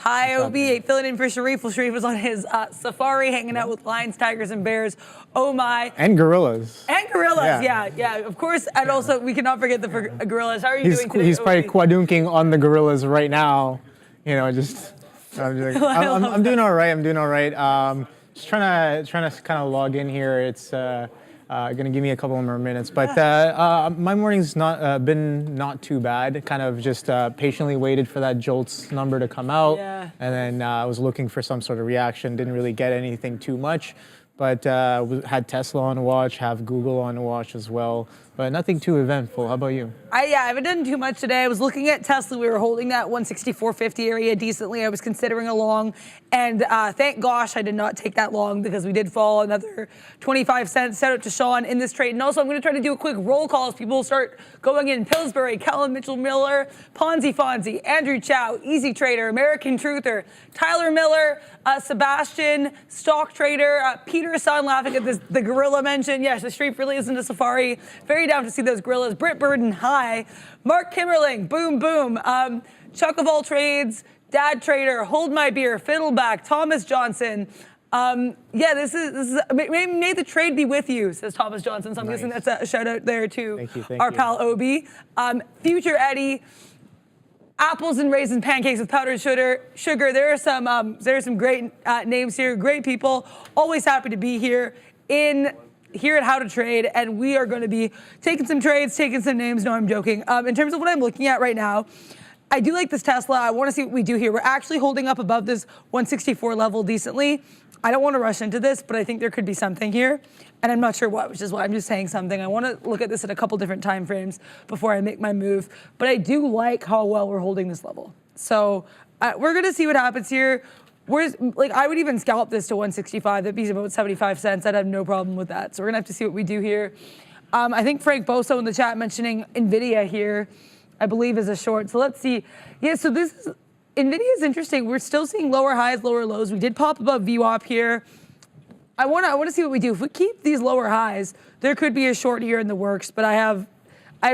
Hi, OB, filling in for Sharif. Well, Sharif was on his safari, hanging out with lions, tigers, and bears. Oh my! And gorillas. And gorillas, yeah, of course. And also, we cannot forget the gorillas. How are you doing today? He's probably quadunking on the gorillas right now. You know, I'm doing all right. I'm doing all right. Just trying to kind of log in here. It's gonna give me a couple more minutes, but my morning's been not too bad. Kind of just patiently waited for that JOLTS number to come out, and then I was looking for some sort of reaction. Didn't really get anything too much, but had Tesla on watch, have Google on watch as well, but nothing too eventful. How about you? I haven't done too much today. I was looking at Tesla. We were holding that 164.50 area decently. I was considering a long, and thank gosh I did not take that long because we did fall another 25 cents. Shout out to Sean in this trade. And also I'm going to try to do a quick roll call as people start going in. Pillsbury, Kellen Mitchell Miller, Ponzi Fonzie, Andrew Chow, Easy Trader, American Truther, Tyler Miller, Sebastian, Stock Trader, Peter Son laughing at this, the gorilla mention. Yes, the street really isn't a safari. Very down to see those gorillas. Britt Burden, hi. Mark Kimmerling, boom, boom. Chuck of all trades, Dad Trader, Hold My Beer, Fiddleback, Thomas Johnson. This is may the trade be with you, says Thomas Johnson. So I'm guessing that's a shout out there to our pal Obi. Future Eddie. Apples and raisin pancakes with powdered sugar. There are some great names here, great people. Always happy to be here at How to Trade, and we are going to be taking some trades, taking some names. No, I'm joking. In terms of what I'm looking at right now, I do like this Tesla. I want to see what we do here. We're actually holding up above this 164 level decently. I don't want to rush into this, but I think there could be something here, and I'm not sure what, which is why I'm just saying something. I want to look at this at a couple different time frames before I make my move, but I do like how well we're holding this level. So we're going to see what happens here. I would even scalp this to 165. That'd be about 75 cents. I'd have no problem with that. So we're gonna have to see what we do here. I think Frank Boso in the chat mentioning NVIDIA here, I believe is a short. So let's see. Yeah, so NVIDIA is interesting. We're still seeing lower highs, lower lows. We did pop above VWAP here. I wanna see what we do. If we keep these lower highs, there could be a short here in the works, but I have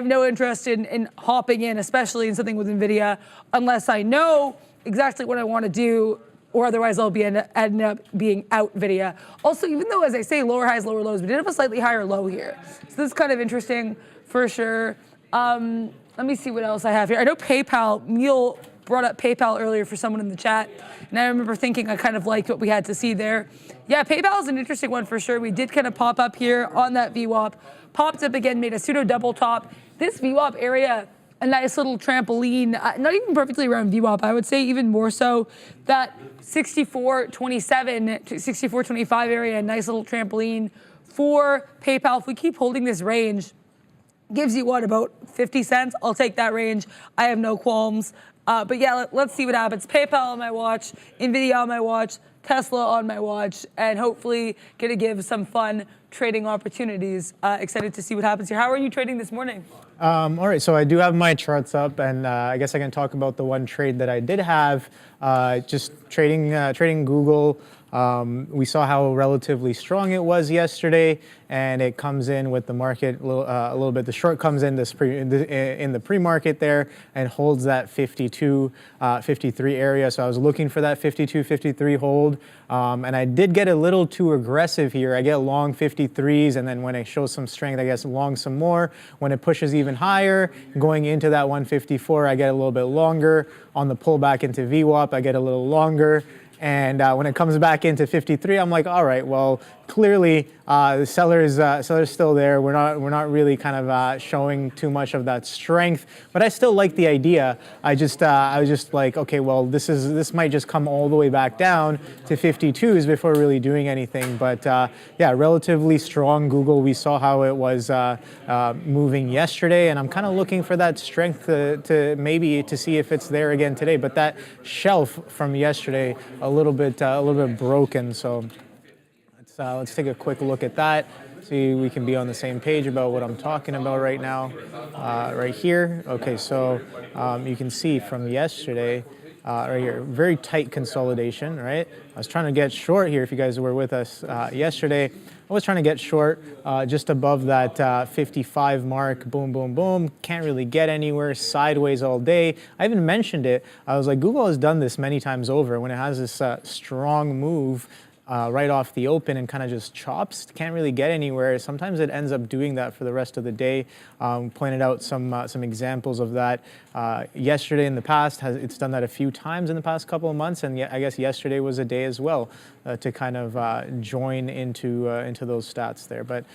no interest in hopping in, especially in something with NVIDIA, unless I know exactly what I want to do, or otherwise I'll be end up being out NVIDIA. Also, even though, as I say, lower highs, lower lows, we did have a slightly higher low here. So this is kind of interesting for sure. Let me see what else I have here. I know PayPal, Neil brought up PayPal earlier for someone in the chat, and I remember thinking I kind of liked what we had to see there. Yeah, PayPal is an interesting one for sure. We did kind of pop up here on that VWAP, popped up again, made a pseudo double top. This VWAP area, a nice little trampoline, not even perfectly around VWAP, I would say even more so that 64.27 to 64.25 area, a nice little trampoline for PayPal. If we keep holding this range, gives you what, about 50 cents? I'll take that range. I have no qualms. But yeah, let's see what happens. PayPal on my watch, NVIDIA on my watch, Tesla on my watch, and hopefully gonna give some fun trading opportunities. Excited to see what happens here. How are you trading this morning? All right, so I do have my charts up, and I guess I can talk about the one trade that I did have. Just trading Google. We saw how relatively strong it was yesterday, and it comes in with the market a little bit. The short comes in in the pre-market there and holds that 52, 53 area. So I was looking for that 52, 53 hold, and I did get a little too aggressive here. I get long 53s, and then when it shows some strength, I guess long some more. When it pushes even higher, going into that 154, I get a little bit longer. On the pullback into VWAP, I get a little longer. And when it comes back into 53, I'm like, all right, well, clearly the seller's still there. We're not really kind of showing too much of that strength, but I still like the idea. I was just like, okay, well, this might just come all the way back down to 52s before really doing anything. But yeah, relatively strong Google. We saw how it was moving yesterday, and I'm kind of looking for that strength to maybe to see if it's there again today. But that shelf from yesterday a little bit broken. So let's take a quick look at that. See, we can be on the same page about what I'm talking about right now, right here. Okay, so you can see from yesterday, right here, very tight consolidation, right? I was trying to get short here if you guys were with us yesterday. I was trying to get short just above that 55 mark, boom, boom, boom. Can't really get anywhere, sideways all day. I even mentioned it. I was like, Google has done this many times over when it has this strong move right off the open and kind of just chops, can't really get anywhere. Sometimes it ends up doing that for the rest of the day. Pointed out some examples of that yesterday in the past. It's done that a few times in the past couple of months, and I guess yesterday was a day as well to kind of join into those stats there. But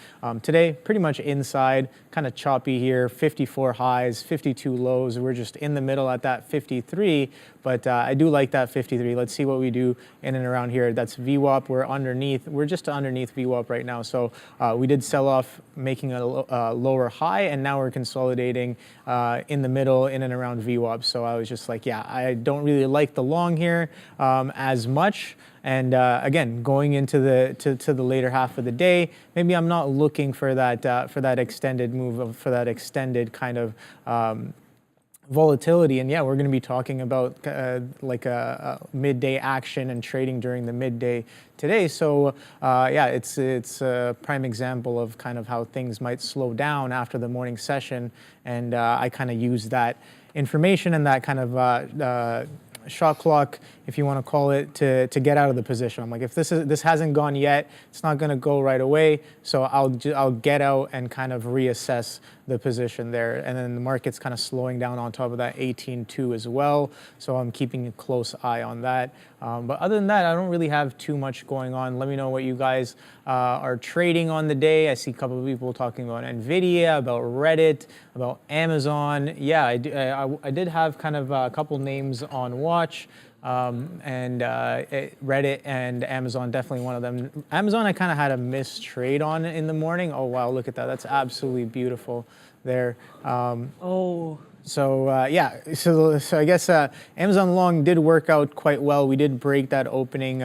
today, pretty much inside, kind of choppy here, 54 highs, 52 lows. We're just in the middle at that 53, but I do like that 53. Let's see what we do in and around here. That's VWAP. We're underneath. We're just underneath VWAP right now. So we did sell off, making a lower high, and now we're consolidating in the middle, in and around VWAP. So I was just like, yeah, I don't really like the long here as much. And again, going into the later half of the day, maybe I'm not looking for that extended move, for that extended kind of volatility. And yeah, we're going to be talking about like a midday action and trading during the midday today. So yeah, it's a prime example of kind of how things might slow down after the morning session. And I kind of use that information and that kind of shot clock, if you want to call it, to get out of the position. I'm like, if this hasn't gone yet, it's not going to go right away. So I'll get out and kind of reassess the position there. And then the market's kind of slowing down on top of that 18.2 as well. So I'm keeping a close eye on that. But other than that, I don't really have too much going on. Let me know what you guys are trading on the day. I see a couple of people talking about NVIDIA, about Reddit, about Amazon. Yeah, I did have kind of a couple names on watch. And Reddit and Amazon, definitely one of them. Amazon, I kind of had a missed trade on in the morning. Oh, wow, look at that. That's absolutely beautiful there. So yeah, so I guess Amazon long did work out quite well. We did break that opening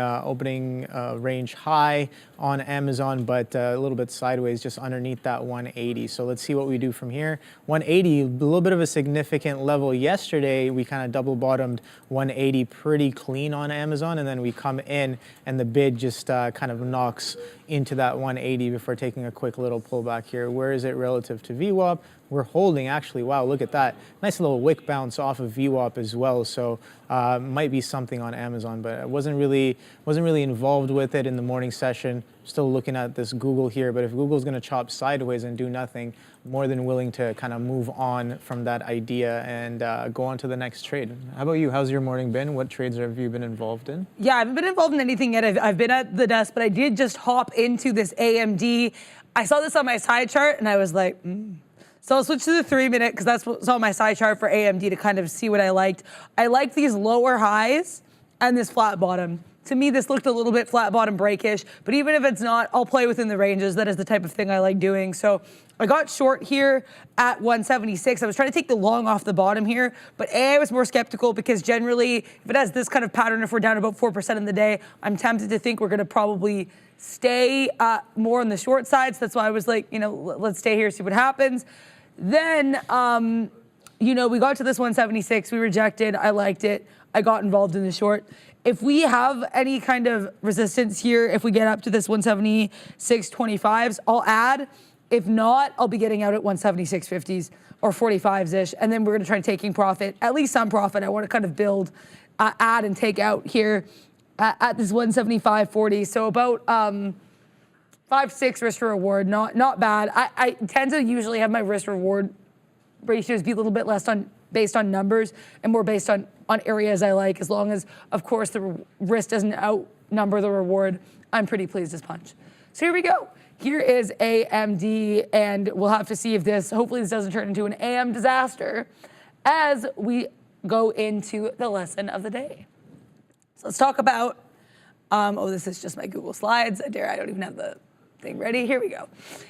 range high on Amazon, but a little bit sideways just underneath that 180. So let's see what we do from here. 180, a little bit of a significant level yesterday. We kind of double bottomed 180 pretty clean on Amazon, and then we come in and the bid just kind of knocks into that 180 before taking a quick little pullback here. Where is it relative to VWAP? We're holding actually. Wow, look at that. Nice little wick bounce off of VWAP as well. So might be something on Amazon, but I wasn't really involved with it in the morning session. Still looking at this Google here, but if Google's going to chop sideways and do nothing, more than willing to kind of move on from that idea and go on to the next trade. How about you? How's your morning been? What trades have you been involved in? Yeah, I haven't been involved in anything yet. I've been at the desk, but I did just hop into this AMD. I saw this on my side chart and I was like, So I'll switch to the 3-minute because that's what's on my side chart for AMD to kind of see what I liked. I liked these lower highs and this flat bottom. To me, this looked a little bit flat bottom breakish, but even if it's not, I'll play within the ranges. That is the type of thing I like doing. So I got short here at 176. I was trying to take the long off the bottom here, but I was more skeptical because generally, if it has this kind of pattern, if we're down about 4% in the day, I'm tempted to think we're going to probably stay more on the short side. So that's why I was like, let's stay here, see what happens. Then, we got to this 176. We rejected. I liked it. I got involved in the short. If we have any kind of resistance here, if we get up to this 176.25s, I'll add. If not, I'll be getting out at 176.50s or 45s-ish, and then we're going to try taking profit, at least some profit. I want to kind of build, add and take out here at this 175.40. So about 5-6 risk to reward, not bad. I tend to usually have my risk reward ratios be a little bit less based on numbers and more based on areas I like, as long as, of course, the risk doesn't outnumber the reward. I'm pretty pleased as punch. So here we go. Here is AMD, and we'll have to see if hopefully this doesn't turn into an AM disaster as we go into the lesson of the day. So let's talk about, this is just my Google Slides. I don't even have the thing ready. Here we go.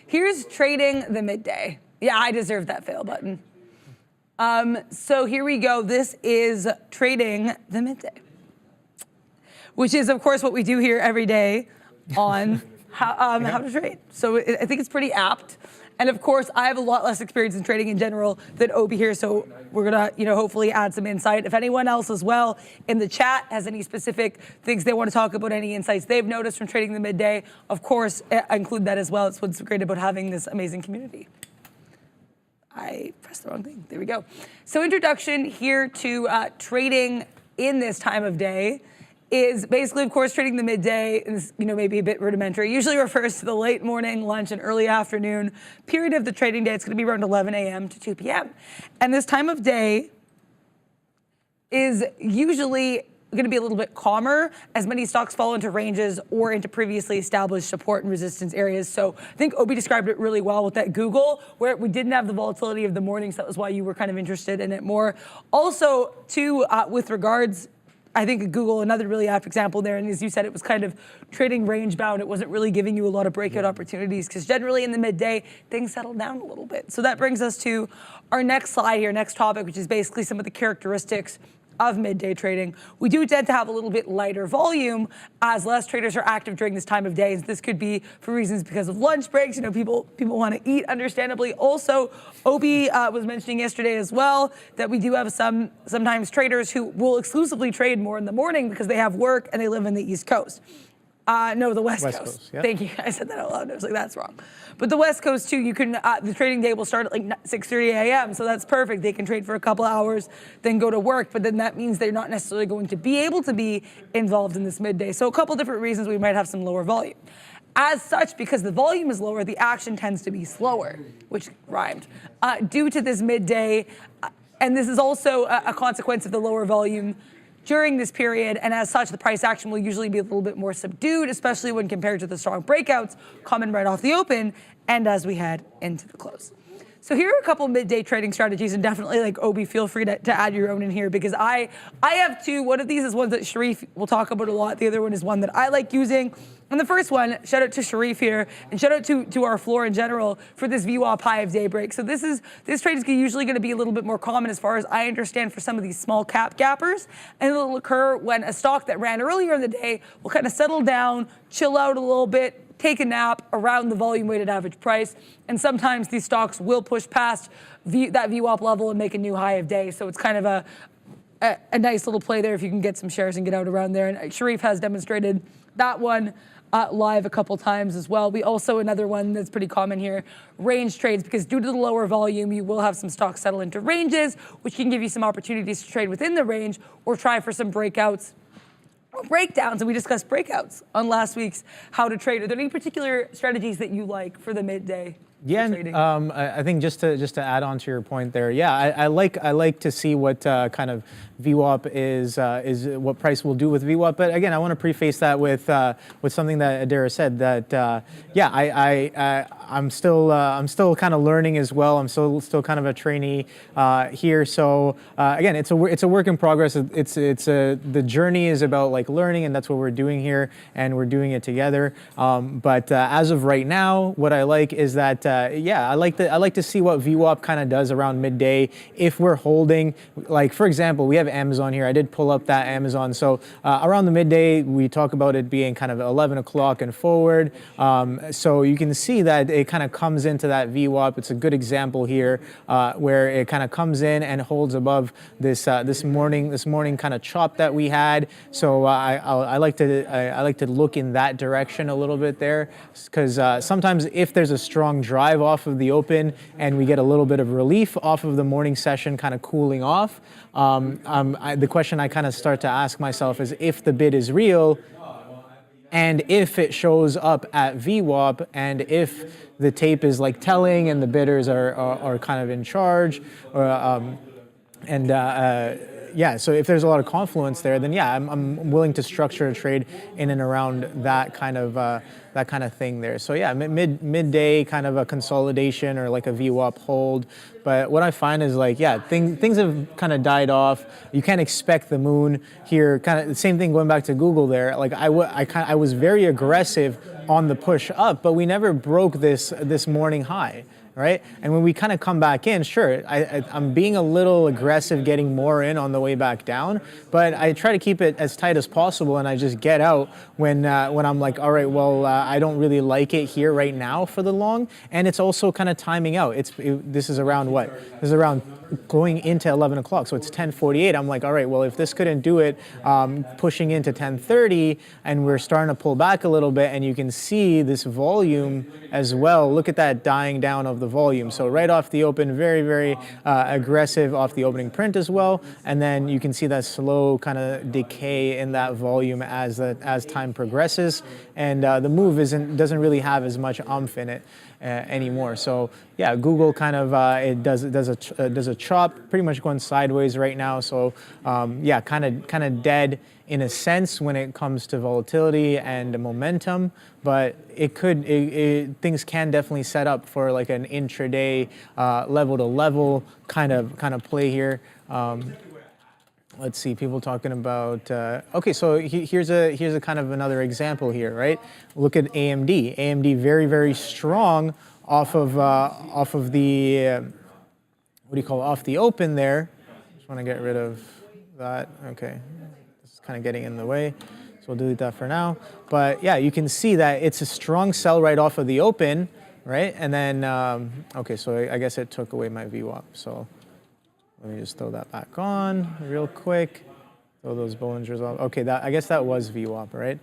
Here's trading the midday. Yeah, I deserve that fail button. So here we go. This is trading the midday, which is, of course, what we do here every day on how to trade. So I think it's pretty apt. And of course, I have a lot less experience in trading in general than Obi here, so we're gonna, hopefully add some insight. If anyone else as well in the chat has any specific things they want to talk about, any insights they've noticed from trading the midday, of course, I include that as well. It's what's great about having this amazing community. I pressed the wrong thing. There we go. So introduction here to trading in this time of day is basically, of course, trading the midday is, maybe a bit rudimentary. It usually refers to the late morning, lunch, and early afternoon period of the trading day. It's going to be around 11 a.m. to 2 p.m. And this time of day is usually going to be a little bit calmer as many stocks fall into ranges or into previously established support and resistance areas. So I think Obi described it really well with that Google, where we didn't have the volatility of the morning, so that was why you were kind of interested in it more. Also, too, with regards, I think Google, another really apt example there, and as you said, it was kind of trading range bound. It wasn't really giving you a lot of breakout opportunities because generally in the midday, things settle down a little bit. So that brings us to our next slide here, next topic, which is basically some of the characteristics of midday trading. We do tend to have a little bit lighter volume as less traders are active during this time of day. This could be for reasons because of lunch breaks. People want to eat, understandably. Also, Obi was mentioning yesterday as well that we do have sometimes traders who will exclusively trade more in the morning because they have work and they live in the East Coast. No, the West Coast. Yep. Thank you. I said that out loud. I was like, that's wrong. But the West Coast too, you can, the trading day will start at like 6:30 a.m. So that's perfect. They can trade for a couple hours, then go to work. But then that means they're not necessarily going to be able to be involved in this midday. So a couple different reasons we might have some lower volume. As such, because the volume is lower, the action tends to be slower, which rhymed, due to this midday. And this is also a consequence of the lower volume during this period, and as such, the price action will usually be a little bit more subdued, especially when compared to the strong breakouts coming right off the open and as we head into the close. So here are a couple midday trading strategies, and definitely, like Obi, feel free to add your own in here, because I have two. One of these is one that Sharif will talk about a lot. The other one is one that I like using. And the first one, shout out to Sharif here, and shout out to our floor in general for this VWAP high of daybreak. So this trade is usually going to be a little bit more common as far as I understand for some of these small cap gappers, and it'll occur when a stock that ran earlier in the day will kind of settle down, chill out a little bit, take a nap around the volume weighted average price, and sometimes these stocks will push past that VWAP level and make a new high of day. So it's kind of a nice little play there if you can get some shares and get out around there. And Sharif has demonstrated that one live a couple times as well. We also, another one that's pretty common here, range trades, because due to the lower volume, you will have some stocks settle into ranges, which can give you some opportunities to trade within the range or try for some breakouts or breakdowns. And we discussed breakouts on last week's How to Trade. Are there any particular strategies that you like for the midday? Yeah, I think just to add on to your point there, yeah, I like to see what kind of VWAP is what price will do with VWAP. But again, I want to preface that with something that Adara said, that yeah, I'm still kind of learning as well. I'm still kind of a trainee here. So again, it's a work in progress. The journey is about like learning, and that's what we're doing here, and we're doing it together. But as of right now, what I like is that yeah, I like to see what VWAP kind of does around midday if we're holding. Like for example, we have Amazon here. I did pull up that Amazon. So around the midday, we talk about it being kind of 11 o'clock and forward. So you can see that it kind of comes into that VWAP. It's a good example here where it kind of comes in and holds above this morning kind of chop that we had. So I like to look in that direction a little bit there, because sometimes if there's a strong drive off of the open and we get a little bit of relief off of the morning session kind of cooling off, the question I kind of start to ask myself is if the bid is real, and if it shows up at VWAP, and if the tape is like telling and the bidders are kind of in charge, or yeah, so if there's a lot of confluence there, then yeah, I'm willing to structure a trade in and around that kind of thing there. So yeah, midday kind of a consolidation or like a VWAP hold. But what I find is like, yeah, things have kind of died off. You can't expect the moon here. Kind of the same thing going back to Google there. Like I was very aggressive on the push up, but we never broke this morning high. right? And when we kind of come back in, sure, I'm being a little aggressive getting more in on the way back down, but I try to keep it as tight as possible, and I just get out when I'm like, all right, well, I don't really like it here right now for the long, and it's also kind of timing out. This is around what? This is around going into 11 o'clock, so it's 10:48. I'm like, all right, well, if this couldn't do it, pushing into 10:30, and we're starting to pull back a little bit, and you can see this volume as well. Look at that dying down of the volume. So right off the open, very, very aggressive off the opening print as well, and then you can see that slow kind of decay in that volume as time progresses, and the move doesn't really have as much umph in it anymore. So yeah, Google kind of it does a chop, pretty much going sideways right now. So yeah, kind of dead in a sense when it comes to volatility and momentum, but things can definitely set up for like an intraday level to level kind of play here. Let's see, people talking about, okay, so here's a kind of another example here, right? Look at AMD. AMD very, very strong off of the, what do you call it, off the open there. Just want to get rid of that, okay. This is kind of getting in the way, so we'll delete that for now. But yeah, you can see that it's a strong sell right off of the open, right? And then, okay, so I guess it took away my VWAP, so. Let me just throw that back on real quick. Throw those Bollingers off. Okay, I guess that was VWAP, right?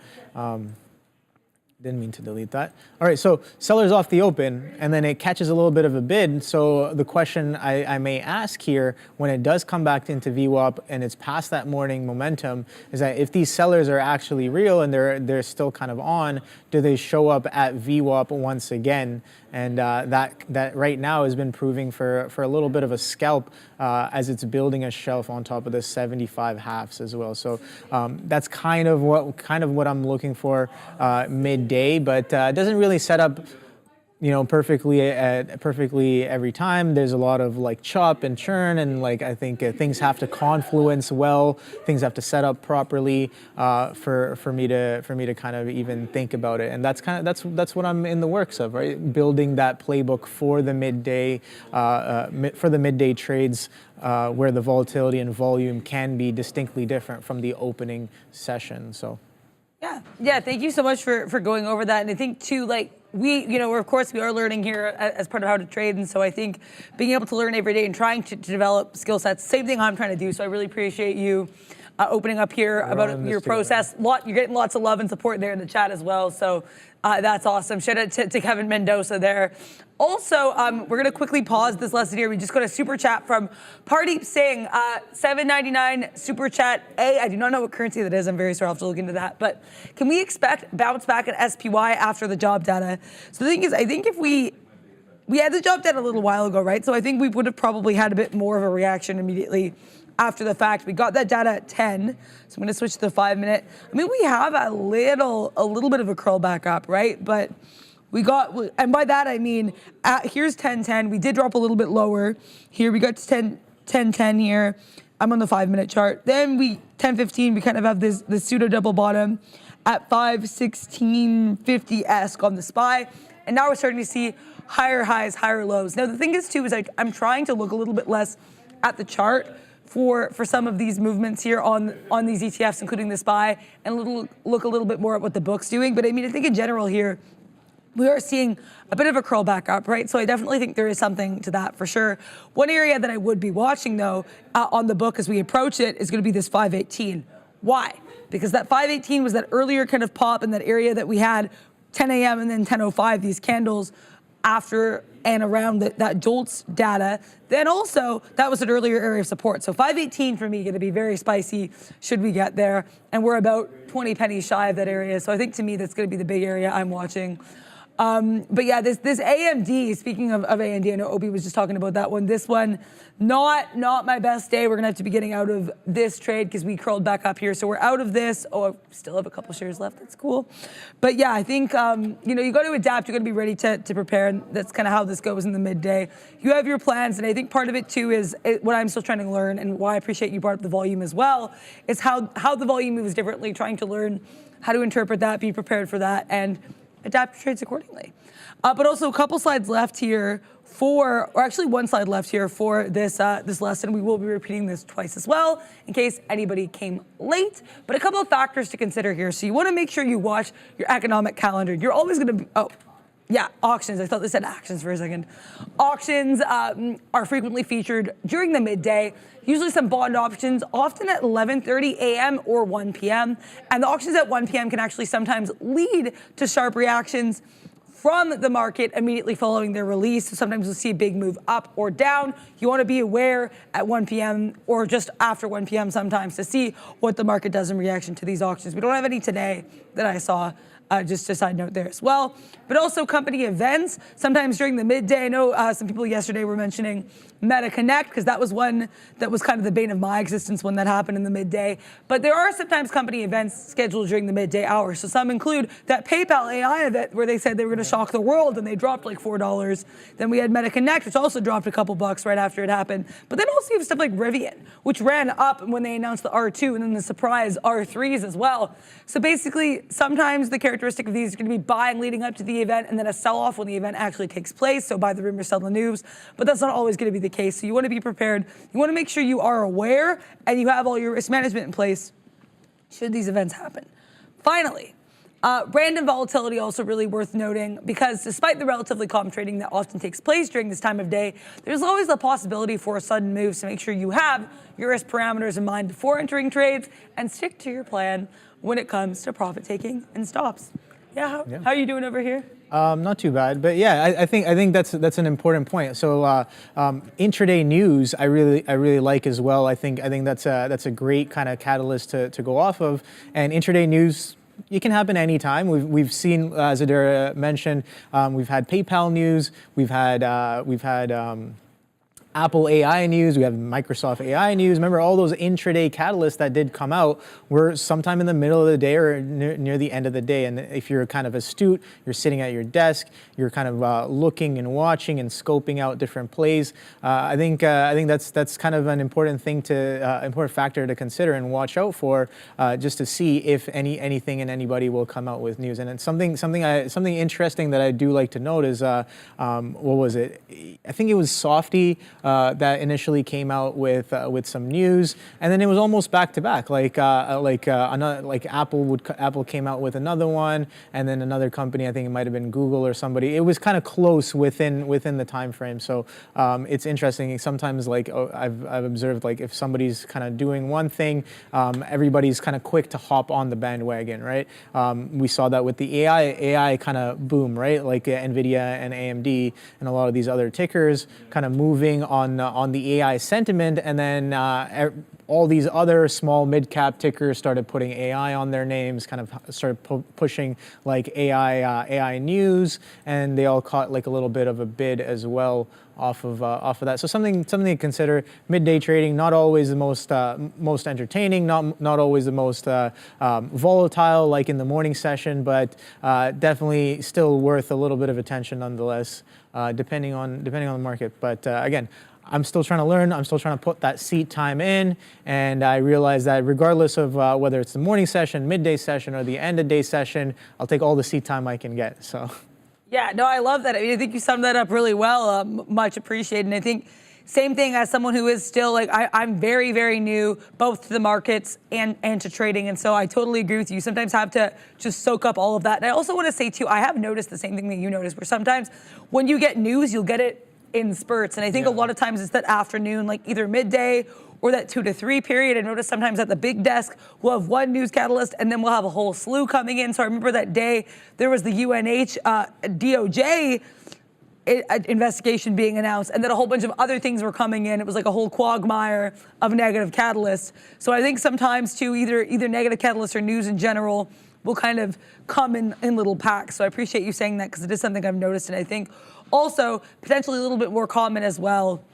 Didn't mean to delete that. All right, so sellers off the open, and then it catches a little bit of a bid. So the question I may ask here, when it does come back into VWAP and it's past that morning momentum, is that if these sellers are actually real and they're still kind of on, do they show up at VWAP once again? And that right now has been proving for a little bit of a scalp as it's building a shelf on top of the 75 halves as well. So that's kind of what I'm looking for midday, but it doesn't really set up, you know, perfectly every time. There's a lot of like chop and churn, and like I think things have to confluence well. Things have to set up properly for me to kind of even think about it. And that's what I'm in the works of, right? Building that playbook for the midday trades where the volatility and volume can be distinctly different from the opening session. So. Yeah. Thank you so much for going over that. And I think too, like of course we are learning here as part of how to trade. And so I think being able to learn every day and trying to develop skill sets, same thing I'm trying to do. So I really appreciate you opening up here about your process. You're getting lots of love and support there in the chat as well. So that's awesome. Shout out to Kevin Mendoza there. Also, we're going to quickly pause this lesson here. We just got a super chat from Pardeep Singh, $7.99 super chat. I do not know what currency that is. I'm very sorry. I'll have to look into that. But can we expect bounce back at SPY after the job data? So the thing is, I think if we had the job data a little while ago, right? So I think we would have probably had a bit more of a reaction immediately after the fact. We got that data at 10. So I'm going to switch to the 5-minute. I mean, we have a little bit of a curl back up, right? But we got, and by that I mean, here's 10.10. We did drop a little bit lower. Here we got to 10.10 here. I'm on the 5-minute chart. Then 10.15, we kind of have this pseudo double bottom at 5.1650-esque on the SPY. And now we're starting to see higher highs, higher lows. Now the thing is too, is I'm trying to look a little bit less at the chart for some of these movements here on these ETFs, including the SPY, and look a little bit more at what the book's doing. But I mean, I think in general here, we are seeing a bit of a curl back up, right? So I definitely think there is something to that for sure. One area that I would be watching though on the book as we approach it is going to be this 518. Why? Because that 518 was that earlier kind of pop in that area that we had 10 a.m. and then 10:05, these candles after and around that JOLTS data. Then also, that was an earlier area of support. So 518 for me going to be very spicy should we get there. And we're about 20 pennies shy of that area. So I think to me, that's going to be the big area I'm watching. But yeah, this AMD, speaking of AMD, I know Obi was just talking about that one. This one, not my best day. We're going to have to be getting out of this trade because we curled back up here. So we're out of this. Oh, I still have a couple shares left. That's cool. But yeah, I think, you got to adapt. You got to be ready to prepare. And that's kind of how this goes in the midday. You have your plans. And I think part of it too is what I'm still trying to learn, and why I appreciate you brought up the volume as well, is how the volume moves differently, trying to learn how to interpret that, be prepared for that. And adapt your trades accordingly. But also a couple slides left here or actually one slide left here for this this lesson. We will be repeating this twice as well in case anybody came late. But a couple of factors to consider here. So you want to make sure you watch your economic calendar. You're always going to be, auctions. I thought they said actions for a second. Auctions are frequently featured during the midday, usually some bond options, often at 11:30 a.m. or 1 p.m. And the auctions at 1 p.m. can actually sometimes lead to sharp reactions from the market immediately following their release. So sometimes you'll see a big move up or down. You want to be aware at 1 p.m. or just after 1 p.m. sometimes to see what the market does in reaction to these auctions. We don't have any today that I saw. Just a side note there as well. But also company events, sometimes during the midday. I know some people yesterday were mentioning Meta Connect, because that was one that was kind of the bane of my existence when that happened in the midday. But there are sometimes company events scheduled during the midday hour. So some include that PayPal AI event where they said they were going to shock the world and they dropped like $4. Then we had Meta Connect, which also dropped a couple bucks right after it happened. But then also you have stuff like Rivian, which ran up when they announced the R2 and then the surprise R3s as well. So basically, sometimes the characteristic of these is going to be buying leading up to the event and then a sell-off when the event actually takes place. So buy the rumor, sell the news. But that's not always going to be the case. So you want to be prepared. You want to make sure you are aware and you have all your risk management in place should these events happen. Finally, random volatility also really worth noting, because despite the relatively calm trading that often takes place during this time of day, there's always the possibility for a sudden move. So make sure you have your risk parameters in mind before entering trades and stick to your plan when it comes to profit taking and stops. How are you doing over here? Not too bad, but yeah, I think that's an important point. So intraday news, I really like as well. I think that's a great kind of catalyst to go off of. And intraday news, it can happen anytime. We've seen, as Adira mentioned, we've had PayPal news, we've had Apple AI news, we have Microsoft AI news. Remember, all those intraday catalysts that did come out were sometime in the middle of the day or near the end of the day. And if you're kind of astute, you're sitting at your desk, you're kind of looking and watching and scoping out different plays. I think that's kind of an important thing important factor to consider and watch out for, just to see if anything and anybody will come out with news. And it's something interesting that I do like to note is what was it? I think it was Softy. That initially came out with some news, and then it was almost back to back. Like Apple came out with another one, and then another company. I think it might have been Google or somebody. It was kind of close within the time frame. So it's interesting. Sometimes I've observed, like, if somebody's kind of doing one thing, everybody's kind of quick to hop on the bandwagon, right? We saw that with the AI kind of boom, right? Like NVIDIA and AMD and a lot of these other tickers kind of moving on the AI sentiment, and then all these other small mid-cap tickers started putting AI on their names, kind of started pushing like AI news, and they all caught like a little bit of a bid as well off of that. So something to consider. Midday trading, not always the most entertaining, not always the most volatile like in the morning session, but definitely still worth a little bit of attention nonetheless, depending on the market. But again, I'm still trying to learn. I'm still trying to put that seat time in, and I realize that regardless of whether it's the morning session, midday session, or the end of day session, I'll take all the seat time I can get. So. Yeah, no, I love that. I mean, I think you summed that up really well. Much appreciated. And I think same thing as someone who is still I'm very, very new, both to the markets and to trading. And so I totally agree with you. Sometimes have to just soak up all of that. And I also want to say too, I have noticed the same thing that you noticed, where sometimes when you get news, you'll get it in spurts. And I think a lot of times it's that afternoon, like either midday or that 2 to 3 period. I notice sometimes at the big desk, we'll have one news catalyst and then we'll have a whole slew coming in. So I remember that day there was the UNH DOJ investigation being announced, and then a whole bunch of other things were coming in. It was like a whole quagmire of negative catalysts. So I think sometimes too, either negative catalysts or news in general will kind of come in little packs. So I appreciate you saying that, because it is something I've noticed, and I think also potentially a little bit more common as well,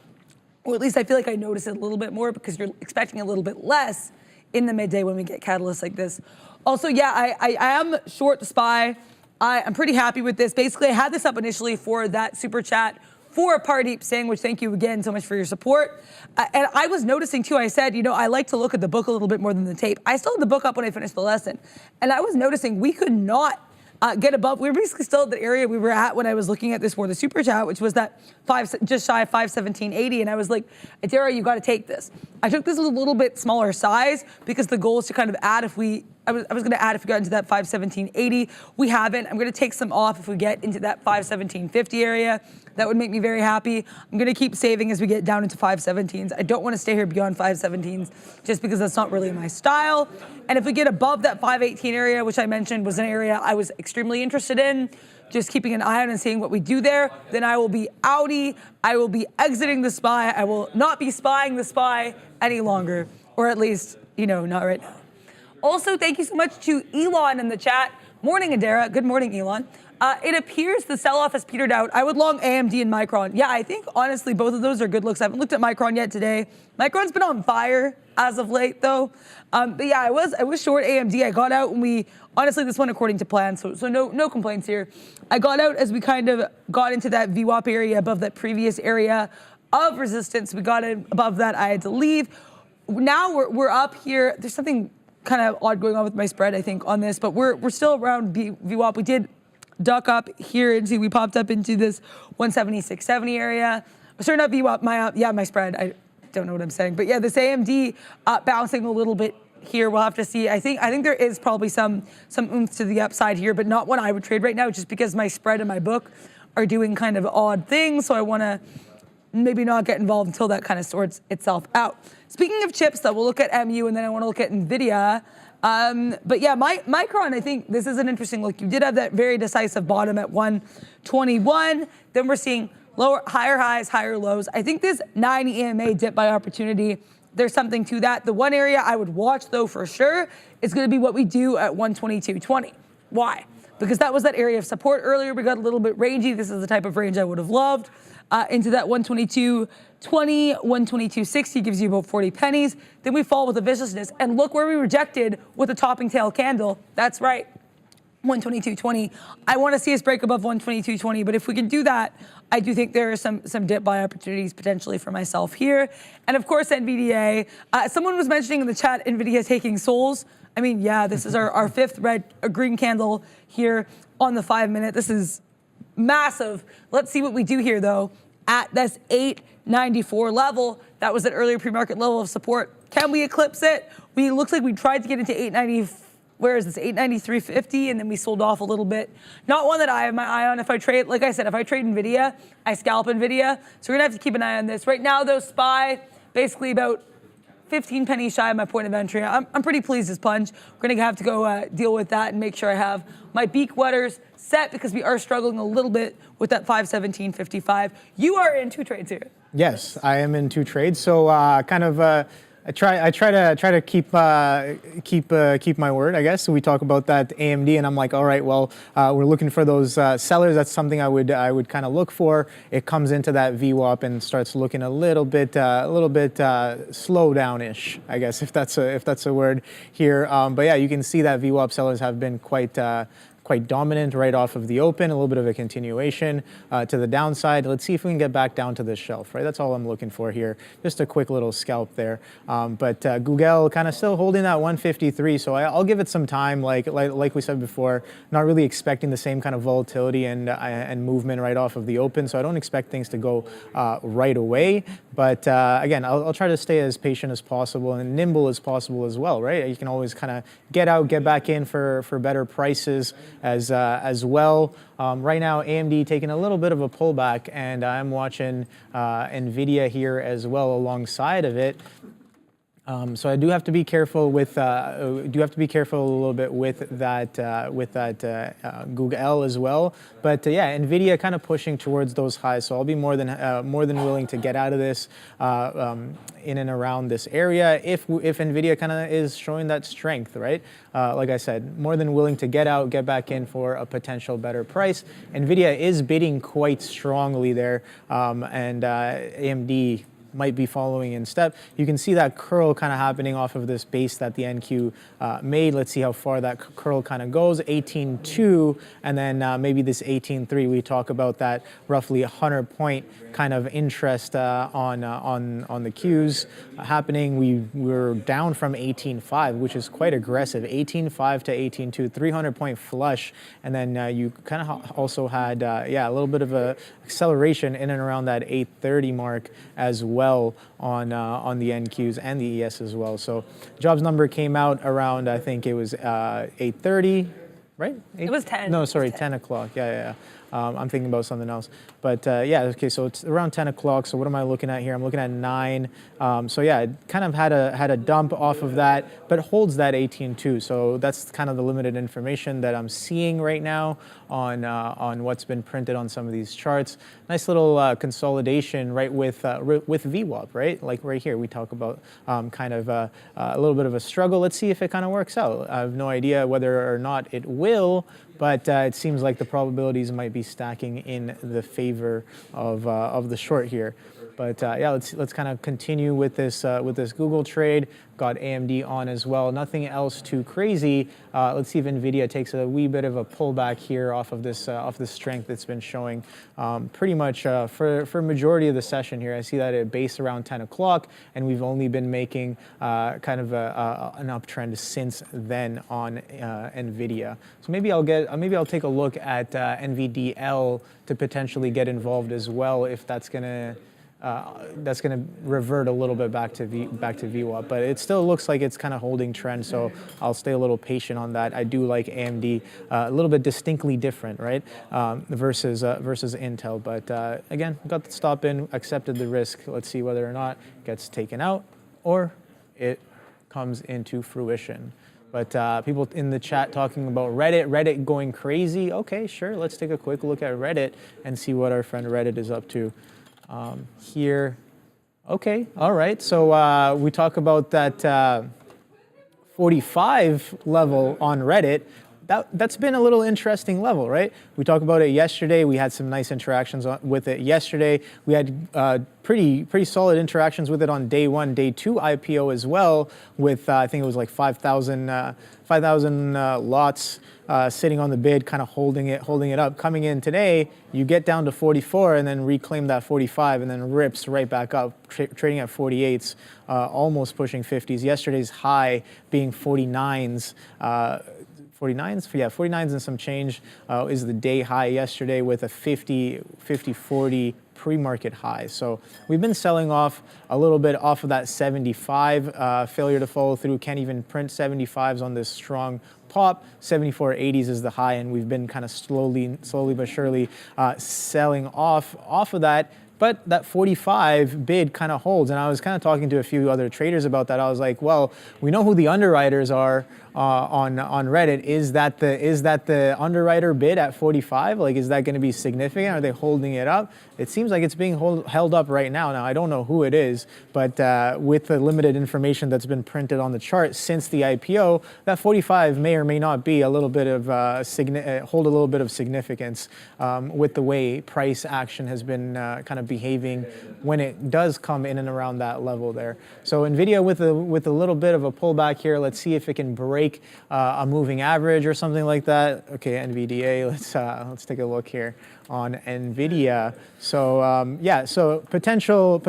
or at least I feel like I notice it a little bit more because you're expecting a little bit less in the midday when we get catalysts like this. Also, I am short the SPY. I'm pretty happy with this. Basically, I had this up initially for that super chat for Pardeep Singh, which thank you again so much for your support. And I was noticing too, I said, I like to look at the book a little bit more than the tape. I still had the book up when I finished the lesson. And I was noticing we could not get above. We were basically still at the area we were at when I was looking at this for the super chat, which was that just shy of 517.80, and I was like, Adara, you got to take this. I took this with a little bit smaller size because the goal is to kind of add if we. I was going to add if we got into that 517.80. We haven't. I'm going to take some off if we get into that 517.50 area. That would make me very happy. I'm going to keep saving as we get down into 517s. I don't want to stay here beyond 517s just because that's not really my style. And if we get above that 518 area, which I mentioned was an area I was extremely interested in, just keeping an eye on and seeing what we do there, then I will be outie. I will be exiting the SPY. I will not be spying the SPY any longer, or at least, not right now. Also, thank you so much to Elon in the chat. Morning, Adara. Good morning, Elon. It appears the sell-off has petered out. I would long AMD and Micron. Yeah, I think, honestly, both of those are good looks. I haven't looked at Micron yet today. Micron's been on fire as of late, though. But yeah, I was short AMD. I got out when honestly, this went according to plan, so no complaints here. I got out as we kind of got into that VWAP area above that previous area of resistance. We got in above that. I had to leave. Now we're up here. There's something kind of odd going on with my spread, I think, on this, but we're still around VWAP. We did duck up here we popped up into this 176.70 area. Sorry, not VWAP, my spread. I don't know what I'm saying, but yeah, this AMD bouncing a little bit here. We'll have to see. I think there is probably some oomph to the upside here, but not one I would trade right now, just because my spread and my book are doing kind of odd things. So I want to maybe not get involved until that kind of sorts itself out. Speaking of chips, though, we'll look at MU, and then I want to look at NVIDIA. But yeah, Micron, I think this is an interesting look. You did have that very decisive bottom at 121. Then we're seeing higher highs, higher lows. I think this 9 EMA dip by opportunity, there's something to that. The one area I would watch, though, for sure, is going to be what we do at 122.20. Why? Because that was that area of support earlier. We got a little bit rangy. This is the type of range I would have loved. Into that 122.20, 122.60 gives you about 40 pennies. Then we fall with a viciousness. And look where we rejected with a topping tail candle. That's right, 122.20. I want to see us break above 122.20, but if we can do that, I do think there are some dip buy opportunities potentially for myself here. And of course, NVDA. Someone was mentioning in the chat, NVIDIA taking souls. I mean, yeah, this is our fifth green candle here on the 5-minute. This is massive. Let's see what we do here, though. At this 894 level, that was an earlier pre-market level of support. Can we eclipse it? Looks like we tried to get into 890. Where is this? 893.50, and then we sold off a little bit. Not one that I have my eye on. If I trade, like I said, if I trade NVIDIA, I scalp NVIDIA. So we're gonna have to keep an eye on this. Right now, though, SPY basically about 15 pennies shy of my point of entry. I'm pretty pleased as punch. We're gonna have to go deal with that and make sure I have my beak wetters set, because we are struggling a little bit with that 517.55. You are in 2 trades here. Yes, I am in 2 trades. So I try to keep my word, I guess. So we talk about that AMD, and I'm like, all right, well, we're looking for those sellers. That's something I would kind of look for. It comes into that VWAP and starts looking a little bit slow down-ish, I guess, if that's a word here. But yeah, you can see that VWAP sellers have been quite dominant right off of the open, a little bit of a continuation to the downside. Let's see if we can get back down to this shelf, right? That's all I'm looking for here. Just a quick little scalp there. But Google kind of still holding that 153, so I'll give it some time. Like we said before, not really expecting the same kind of volatility and movement right off of the open, so I don't expect things to go right away. But again, I'll try to stay as patient as possible and nimble as possible as well, right? You can always kind of get out, get back in for better prices as well. Right now, AMD taking a little bit of a pullback, and I'm watching NVIDIA here as well alongside of it. So I do have to be careful with a little bit with that Google as well. But yeah, NVIDIA kind of pushing towards those highs. So I'll be more than willing to get out of this in and around this area if NVIDIA kind of is showing that strength, right? Like I said, more than willing to get out, get back in for a potential better price. NVIDIA is bidding quite strongly there, and AMD might be following in step. You can see that curl kind of happening off of this base that the NQ made. Let's see how far that curl kind of goes. 18.2, and then maybe this 18.3. We talk about that roughly 100-point kind of interest on the Qs happening. We were down from 18.5, which is quite aggressive. 18.5 to 18.2, 300-point flush, and then you kind of also had a little bit of a acceleration in and around that 830 mark as well on the NQs and the ES as well. So jobs number came out around, I think it was 8:30, right? It was 10. No, sorry, 10 o'clock. Yeah. I'm thinking about something else. But yeah, okay, so it's around 10 o'clock. So what am I looking at here? I'm looking at 9. So yeah, it kind of had a dump off of that, but holds that 18.2. So that's kind of the limited information that I'm seeing right now on what's been printed on some of these charts. Nice little consolidation right with VWAP, right? Like right here, we talk about kind of a little bit of a struggle. Let's see if it kind of works out. I have no idea whether or not it will, but it seems like the probabilities might be stacking in the favor of the short here. But yeah, let's kind of continue with this Google trade. Got AMD on as well. Nothing else too crazy. Let's see if NVIDIA takes a wee bit of a pullback here off of this strength it's been showing pretty much for majority of the session here. I see that at base around 10 o'clock, and we've only been making kind of an uptrend since then on NVIDIA. So maybe I'll take a look at NVDL to potentially get involved as well if that's gonna revert a little bit back to VWAP, but it still looks like it's kind of holding trend, so I'll stay a little patient on that. I do like AMD a little bit distinctly different, right, versus Intel, but again, got the stop in, accepted the risk. Let's see whether or not it gets taken out or it comes into fruition. But people in the chat talking about Reddit going crazy. Okay, sure, let's take a quick look at Reddit and see what our friend Reddit is up to. Here, okay, all right. So we talk about that 45 level on Reddit. That's been a little interesting level, right? We talked about it yesterday. We had some nice interactions with it yesterday. We had pretty solid interactions with it on day 1, day 2 IPO as well. With I think it was like 5,000 lots sitting on the bid, kind of holding it up. Coming in today, you get down to 44 and then reclaim that 45 and then rips right back up, trading at 48s, almost pushing 50s. Yesterday's high being 49s. 49s? Yeah, 49s and some change is the day high yesterday with a 50-40 pre-market high. So we've been selling off a little bit off of that 75, failure to follow through, can't even print 75s on this strong pop. 74.80s is the high, and we've been kind of slowly but surely selling off of that. But that 45 bid kind of holds, and I was kind of talking to a few other traders about that. I was like, well, we know who the underwriters are on Reddit. Is that the underwriter bid at 45? Like, is that going to be significant? Are they holding it up? It seems like it's being held up right now. Now, I don't know who it is, but with the limited information that's been printed on the chart since the IPO, that 45 may or may not be a little bit of hold a little bit of significance with the way price action has been kind of behaving when it does come in and around that level there. So NVIDIA with a little bit of a pullback here. Let's see if it can break a moving average or something like that. Okay, NVDA. Let's take a look here on NVIDIA. So yeah, so potential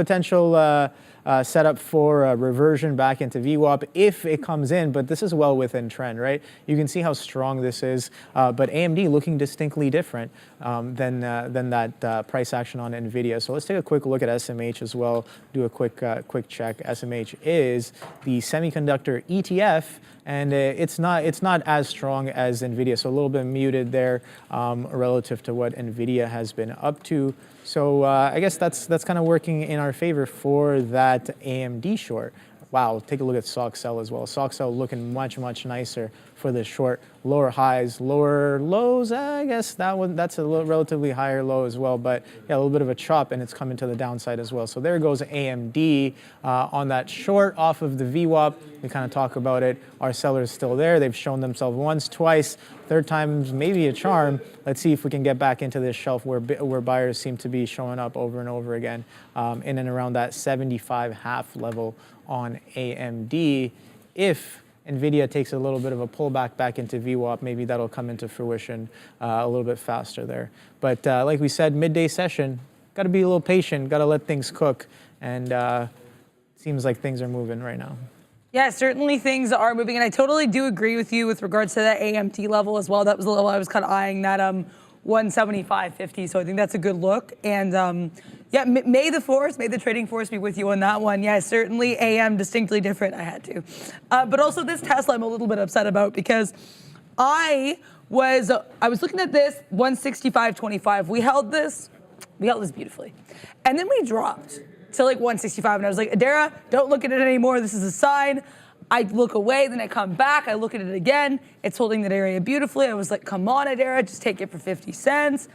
setup for a reversion back into VWAP if it comes in, but this is well within trend, right? You can see how strong this is, but AMD looking distinctly different than that price action on NVIDIA. So let's take a quick look at SMH as well, do a quick check. SMH is the semiconductor ETF, and it's not as strong as NVIDIA, so a little bit muted there relative to what NVIDIA has been up to. So I guess that's kind of working in our favor for that AMD short. Wow, take a look at SOXL as well. SOXL looking much nicer for this short. Lower highs, lower lows, I guess that's a relatively higher low as well, but yeah, a little bit of a chop, and it's coming to the downside as well. So there goes AMD on that short off of the VWAP. We kind of talk about it. Our sellers still there. They've shown themselves once, twice, third time's maybe a charm. Let's see if we can get back into this shelf where buyers seem to be showing up over and over again, in and around that 75.5 level on AMD. If NVIDIA takes a little bit of a pullback back into VWAP, maybe that'll come into fruition a little bit faster there. But like we said, midday session, got to be a little patient, got to let things cook, and seems like things are moving right now. Yeah, certainly things are moving, and I totally do agree with you with regards to that AMT level as well. That was the level I was kind of eyeing, that 175.50, so I think that's a good look. And yeah, may the force, may the trading force be with you on that one. Yeah, certainly AM distinctly different, I had to. But also this Tesla I'm a little bit upset about, because I was looking at this 165.25. We held this beautifully. And then we dropped to like 165, and I was like, Adara, don't look at it anymore. This is a sign. I look away, then I come back, I look at it again. It's holding that area beautifully. I was like, come on, Adara, just take it for 50 cents.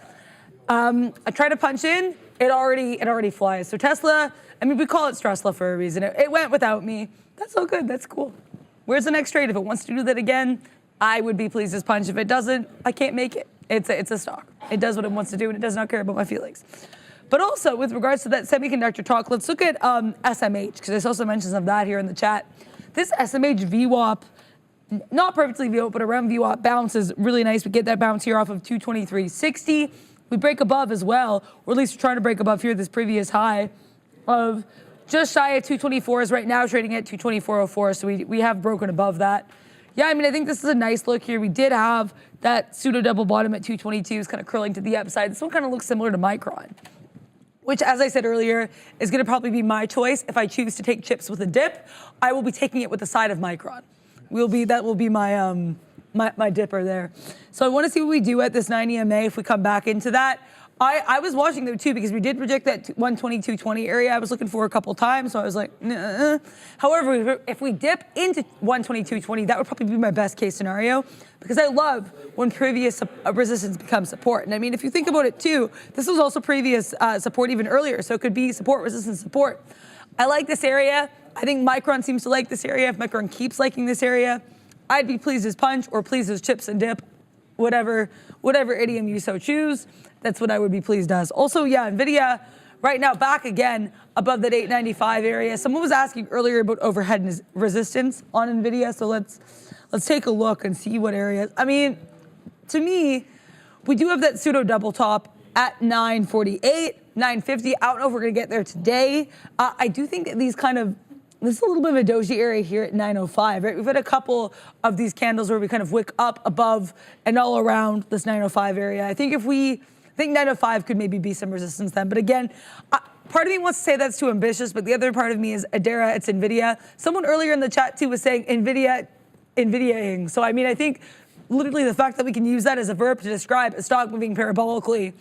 I try to punch in, it already flies. So Tesla, I mean, we call it Stressla for a reason. It went without me. That's all good, that's cool. Where's the next trade? If it wants to do that again, I would be pleased as punch. If it doesn't, I can't make it. It's a stock. It does what it wants to do, and it does not care about my feelings. But also, with regards to that semiconductor talk, let's look at SMH, because I saw some mentions of that here in the chat. This SMH VWAP, not perfectly VWAP, but around VWAP bounce is really nice. We get that bounce here off of 223.60. We break above as well, or at least we're trying to break above here this previous high of just shy of 224 is right now trading at 224.04, so we have broken above that. Yeah, I mean, I think this is a nice look here. We did have that pseudo double bottom at 222 is kind of curling to the upside. This one kind of looks similar to Micron, which, as I said earlier, is going to probably be my choice. If I choose to take chips with a dip, I will be taking it with the side of Micron. That will be my my dipper there. So I want to see what we do at this 9 EMA if we come back into that. I was watching though too, because we did project that 122.20 area. I was looking for a couple times, so I was like, nah. However, if we dip into 122.20, that would probably be my best case scenario, because I love when previous resistance becomes support. And I mean, if you think about it too, this was also previous support even earlier, so it could be support, resistance, support. I like this area. I think Micron seems to like this area. If Micron keeps liking this area, I'd be pleased as punch or pleased as chips and dip, whatever idiom you so choose. That's what I would be pleased as. Also, yeah, NVIDIA right now back again above that 895 area. Someone was asking earlier about overhead resistance on NVIDIA, so let's take a look and see what areas. I mean, to me, we do have that pseudo double top at 948, 950. I don't know if we're gonna get there today. I do think that this is a little bit of a doji area here at 905, right? We've had a couple of these candles where we kind of wick up above and all around this 905 area. I think 905 could maybe be some resistance then. But again, part of me wants to say that's too ambitious, but the other part of me is, Adara, it's NVIDIA. Someone earlier in the chat too was saying NVIDIA-ing. So I mean, I think literally the fact that we can use that as a verb to describe a stock moving parabolically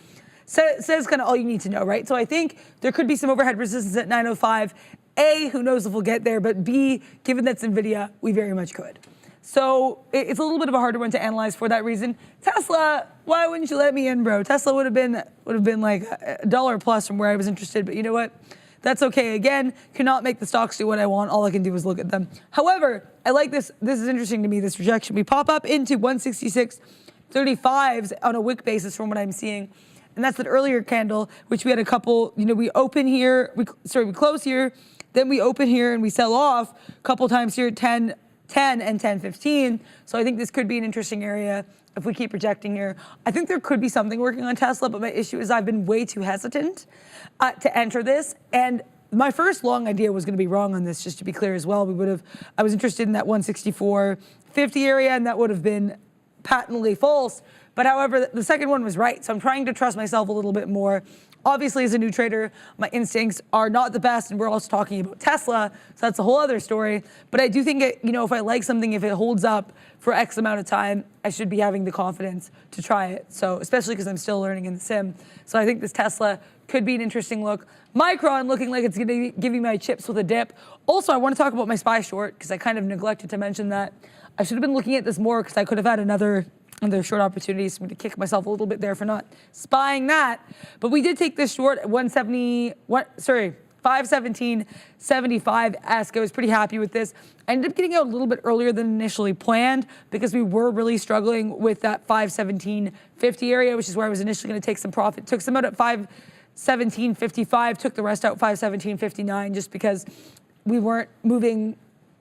says kind of all you need to know, right? So I think there could be some overhead resistance at 905. A, who knows if we'll get there, but B, given that's NVIDIA, we very much could. So it's a little bit of a harder one to analyze for that reason. Tesla, why wouldn't you let me in, bro? Tesla would have been like $1 plus from where I was interested, but you know what? That's okay. Again, cannot make the stocks do what I want. All I can do is look at them. However, I like this. This is interesting to me, this rejection. We pop up into 166.35s on a wick basis from what I'm seeing. And that's that earlier candle, which we had a couple, we open here, we close here, then we open here and we sell off a couple times here, 10 and 10.15. So I think this could be an interesting area if we keep projecting here. I think there could be something working on Tesla, but my issue is I've been way too hesitant to enter this. And my first long idea was going to be wrong on this, just to be clear as well. I was interested in that 164.50 area, and that would have been patently false. But however, the second one was right. So I'm trying to trust myself a little bit more. Obviously, as a new trader, my instincts are not the best, and we're also talking about Tesla, so that's a whole other story. But I do think, if I like something, if it holds up for X amount of time, I should be having the confidence to try it. So, especially because I'm still learning in the sim. So I think this Tesla could be an interesting look. Micron looking like it's going to give me my chips with a dip. Also, I want to talk about my SPY short, because I kind of neglected to mention that. I should have been looking at this more because I could have had another short opportunities for me to kick myself a little bit there for not spying that. But we did take this short at 517.75. I was pretty happy with this. I ended up getting out a little bit earlier than initially planned because we were really struggling with that 517.50 area, which is where I was initially going to take some profit. Took some out at 517.55, took the rest out 517.59 just because we weren't moving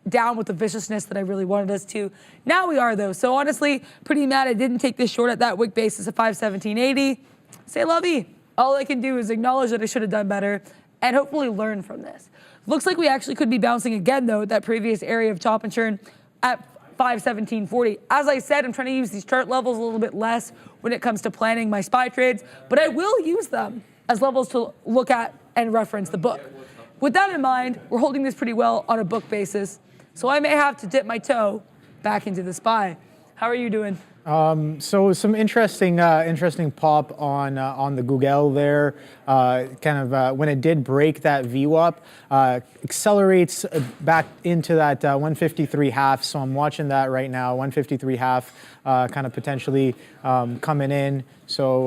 down with the viciousness that I really wanted us to. Now we are though. So honestly, pretty mad I didn't take this short at that wick basis of 517.80. Say la vie. All I can do is acknowledge that I should have done better and hopefully learn from this. Looks like we actually could be bouncing again though, that previous area of chop and churn at 517.40. As I said, I'm trying to use these chart levels a little bit less when it comes to planning my SPY trades, but I will use them as levels to look at and reference the book. With that in mind, we're holding this pretty well on a book basis. So I may have to dip my toe back into the SPY. How are you doing? So some interesting pop on the Google there. When it did break that VWAP, accelerates back into that 153.5. So I'm watching that right now. 153.5, kind of potentially coming in. So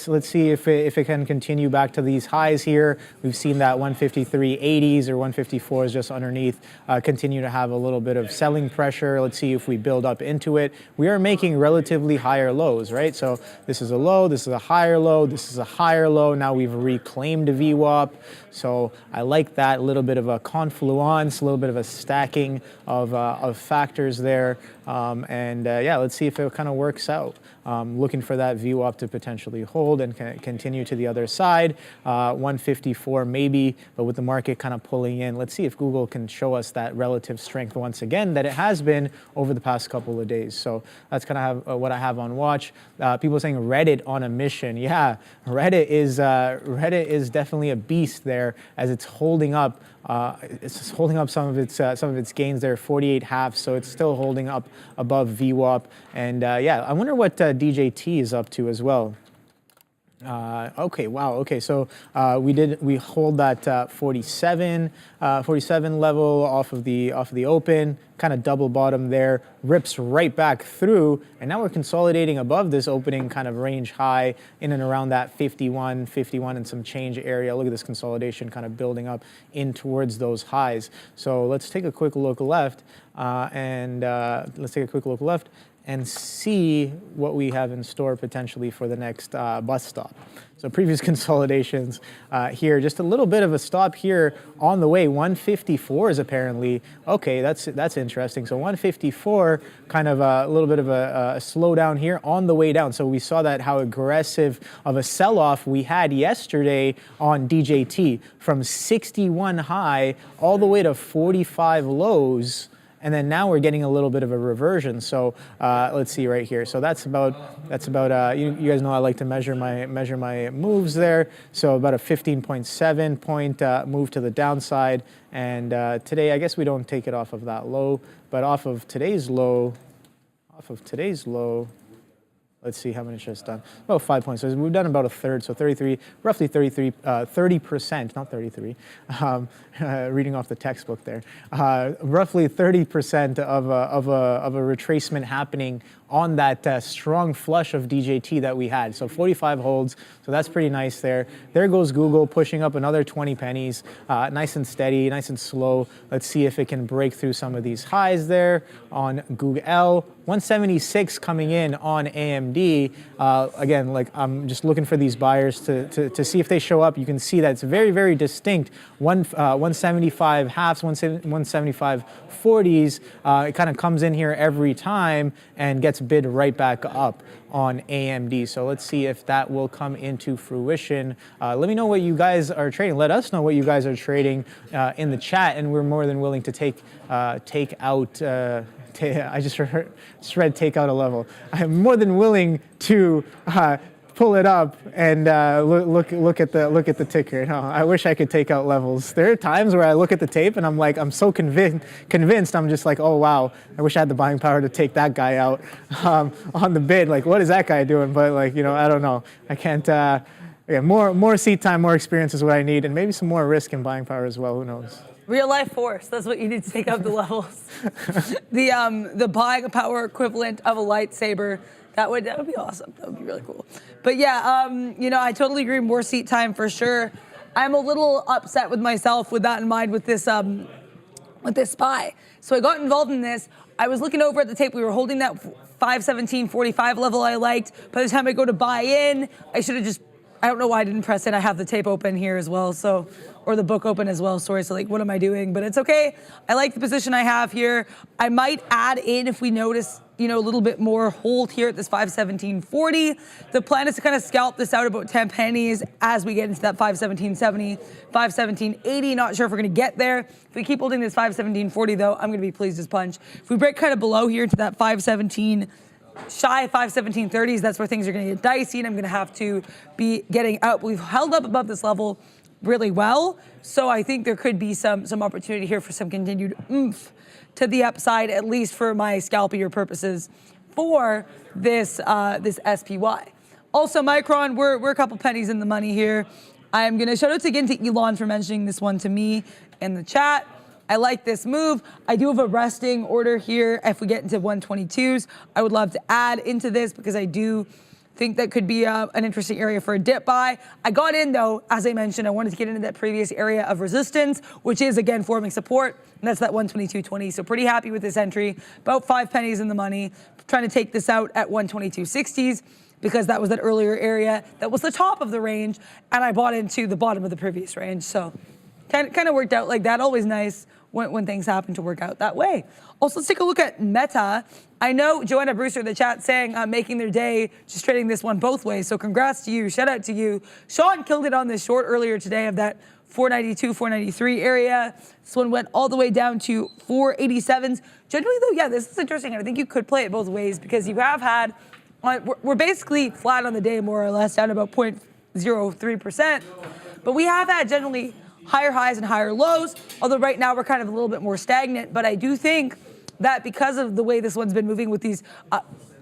let's see if it can continue back to these highs here. We've seen that 153.80s or 154s just underneath continue to have a little bit of selling pressure. Let's see if we build up into it. We are making relatively higher lows, right? So this is a low, this is a higher low, this is a higher low. Now we've reclaimed a VWAP. So I like that, a little bit of a confluence, a little bit of a stacking of factors there. Let's see if it kind of works out. Looking for that VWAP to potentially hold and continue to the other side. 154 maybe, but with the market kind of pulling in, let's see if Google can show us that relative strength once again that it has been over the past couple of days. So that's kind of what I have on watch. People saying Reddit on a mission. Yeah, Reddit is definitely a beast there as it's holding up. It's holding up some of its gains there, 48.5. So it's still holding up above VWAP. And I wonder what DJT is up to as well. Okay, wow. Okay, so we hold that 47 level off of the open, kind of double bottom there, rips right back through, and now we're consolidating above this opening kind of range high in and around that 51 and some change area. Look at this consolidation kind of building up in towards those highs. So let's take a quick look left, and see what we have in store potentially for the next bus stop. So previous consolidations here, just a little bit of a stop here on the way. 154 is apparently, okay, that's interesting. So 154, kind of a little bit of a slowdown here on the way down. So we saw that how aggressive of a sell-off we had yesterday on DJT from 61 high all the way to 45 lows. And then now we're getting a little bit of a reversion. So let's see right here. So that's about you guys know I like to measure my moves there. So about a 15.7 point move to the downside. And today I guess we don't take it off of that low, but off of today's low. Let's see how many it's just done. About 5 points. So we've done about a third, so 33, roughly 30%, not 33. Reading off the textbook there. Roughly 30% of a retracement happening on that strong flush of DJT that we had. So 45 holds, so that's pretty nice there. There goes Google pushing up another 20 pennies, nice and steady, nice and slow. Let's see if it can break through some of these highs there on Google. 176 coming in on AMD. Again, like I'm just looking for these buyers to see if they show up. You can see that it's very, very distinct. 175 halves, 175 40s. It kind of comes in here every time and gets bid right back up on AMD. So let's see if that will come into fruition. Let me know what you guys are trading. Let us know what you guys are trading in the chat, and we're more than willing to take out. I just read take out a level. I'm more than willing to pull it up and look at the ticker. No, I wish I could take out levels. There are times where I look at the tape and I'm like, I'm so convinced. I'm just like, oh wow, I wish I had the buying power to take that guy out on the bid. Like, what is that guy doing? But like, I don't know. I can't. More seat time, more experience is what I need, and maybe some more risk and buying power as well. Who knows? Real life force. That's what you need to take out the levels. The buying power equivalent of a lightsaber. That would be awesome. That would be really cool. But yeah, you know, I totally agree. More seat time for sure. I'm a little upset with myself with that in mind with this SPY. So I got involved in this. I was looking over at the tape. We were holding that 517.45 level I liked. By the time I go to buy in, I should have just, I don't know why I didn't press in. I have the tape open here as well, so, or the book open as well. Sorry, so like, what am I doing? But it's okay. I like the position I have here. I might add in if we notice, you know, a little bit more hold here at this 517.40. The plan is to kind of scalp this out about 10 pennies as we get into that 517.70, 517.80. Not sure if we're going to get there. If we keep holding this 517.40 though, I'm going to be pleased as punch. If we break kind of below here into that 517, shy 517.30s, that's where things are going to get dicey and I'm going to have to be getting out. We've held up above this level really well, so I think there could be some opportunity here for some continued oomph to the upside, at least for my scalpier purposes for this this SPY. Also, Micron, we're a couple pennies in the money here. I'm going to shout out again to Elon for mentioning this one to me in the chat. I like this move. I do have a resting order here. If we get into 122s, I would love to add into this because I do think that could be an interesting area for a dip buy. I got in though, as I mentioned, I wanted to get into that previous area of resistance, which is again forming support, and that's that 122.20. So pretty happy with this entry. About 5 pennies in the money. Trying to take this out at 122.60s because that was that earlier area that was the top of the range, and I bought into the bottom of the previous range. So kind of worked out like that. Always nice when things happen to work out that way. Also, let's take a look at Meta. I know Joanna Brewster in the chat saying making their day, just trading this one both ways. So congrats to you. Shout out to you. Sean killed it on this short earlier today of that 492, 493 area. This one went all the way down to 487s. Generally though, yeah, this is interesting. And I think you could play it both ways because you have had, we're basically flat on the day more or less, down about 0.03%. But we have had generally higher highs and higher lows, although right now we're kind of a little bit more stagnant. But I do think that because of the way this one's been moving with these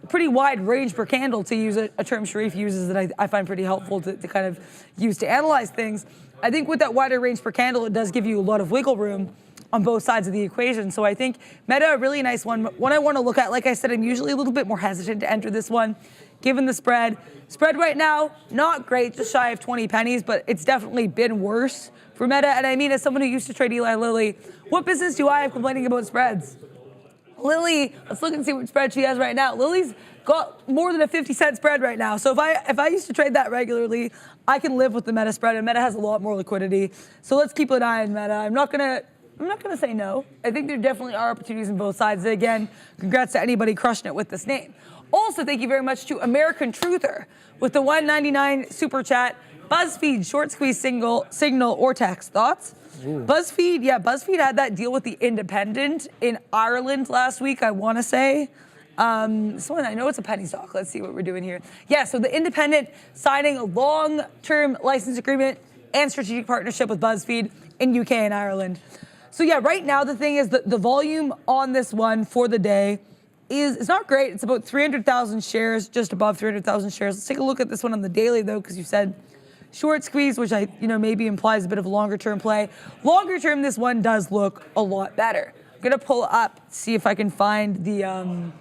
pretty wide range per candle, to use a term Sharif uses that I find pretty helpful to kind of use to analyze things, I think with that wider range per candle, it does give you a lot of wiggle room on both sides of the equation. So I think Meta, a really nice one. One I want to look at, like I said, I'm usually a little bit more hesitant to enter this one, given the spread. Spread right now, not great, just shy of 20 pennies, but it's definitely been worse for Meta. And I mean, as someone who used to trade Eli Lilly, what business do I have complaining about spreads? Lilly, let's look and see what spread she has right now. Lily's got more than a 50-cent spread right now. So if I used to trade that regularly, I can live with the Meta spread, and Meta has a lot more liquidity. So let's keep an eye on Meta. I'm not gonna say no. I think there definitely are opportunities on both sides. Again, congrats to anybody crushing it with this name. Also, thank you very much to American Truther with the $1.99 super chat. BuzzFeed, short squeeze signal or text. Thoughts? Ooh. BuzzFeed had that deal with the Independent in Ireland last week, I want to say. This one, I know it's a penny stock. Let's see what we're doing here. Yeah, so the Independent signing a long-term license agreement and strategic partnership with BuzzFeed in UK and Ireland. So yeah, right now the thing is that the volume on this one for the day it's not great. It's about 300,000 shares, just above 300,000 shares. Let's take a look at this one on the daily though, because you said short squeeze, which maybe implies a bit of a longer term play. Longer term, this one does look a lot better. I'm gonna pull up, see if I can find the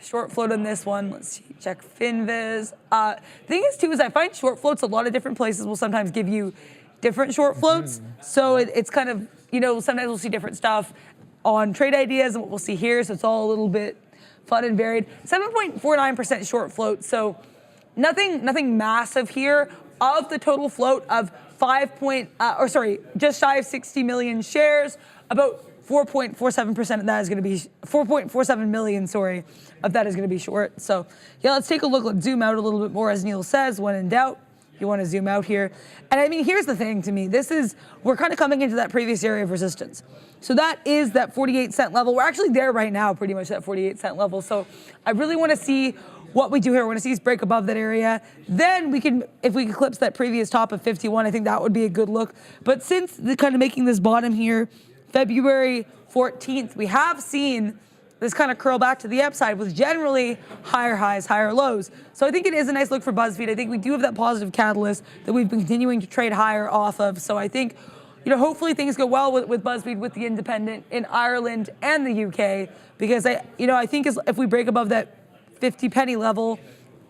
short float on this one. Let's see, check FinViz. Thing is too, is I find short floats a lot of different places will sometimes give you different short floats. So it's kind of, sometimes we'll see different stuff on trade ideas and what we'll see here. So it's all a little bit fun and varied. 7.49% short float. So nothing massive here. Of the total float of just shy of 60 million shares, about 4.47% of that is going to be 4.47 million. Of that is going to be short. So yeah, let's take a look. Let's zoom out a little bit more, as Neil says. When in doubt, you want to zoom out here. And I mean, here's the thing to me. We're kind of coming into that previous area of resistance. So that is that 48-cent level. We're actually there right now, pretty much that 48-cent level. So I really want to see what we do here. We want to see us break above that area. Then if we eclipse that previous top of 51, I think that would be a good look. But since kind of making this bottom here, February 14th, we have seen this kind of curl back to the upside with generally higher highs, higher lows. So I think it is a nice look for BuzzFeed. I think we do have that positive catalyst that we've been continuing to trade higher off of. So I think, hopefully things go well with BuzzFeed, with the independent in Ireland and the UK, because I think if we break above that 50 penny level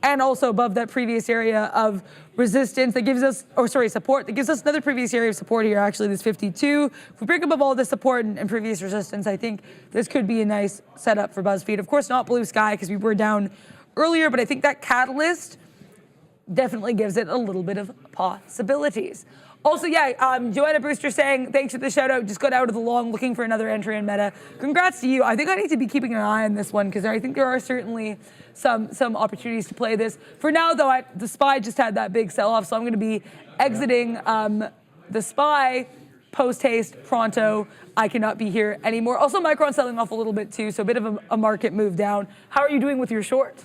and also above that previous area of resistance that gives us, support, that gives us another previous area of support here, actually, this 52. If we break above all this support and previous resistance, I think this could be a nice setup for BuzzFeed. Of course, not blue sky because we were down earlier, but I think that catalyst definitely gives it a little bit of possibilities. Also, Joanna Brewster saying, thanks for the shout out. Just got out of the long looking for another entry in Meta. Congrats to you. I think I need to be keeping an eye on this one because I think there are certainly some opportunities to play this. For now, though, the SPY just had that big sell-off, so I'm going to be exiting the SPY post-haste, pronto. I cannot be here anymore. Also, Micron selling off a little bit too, so a bit of a market move down. How are you doing with your short?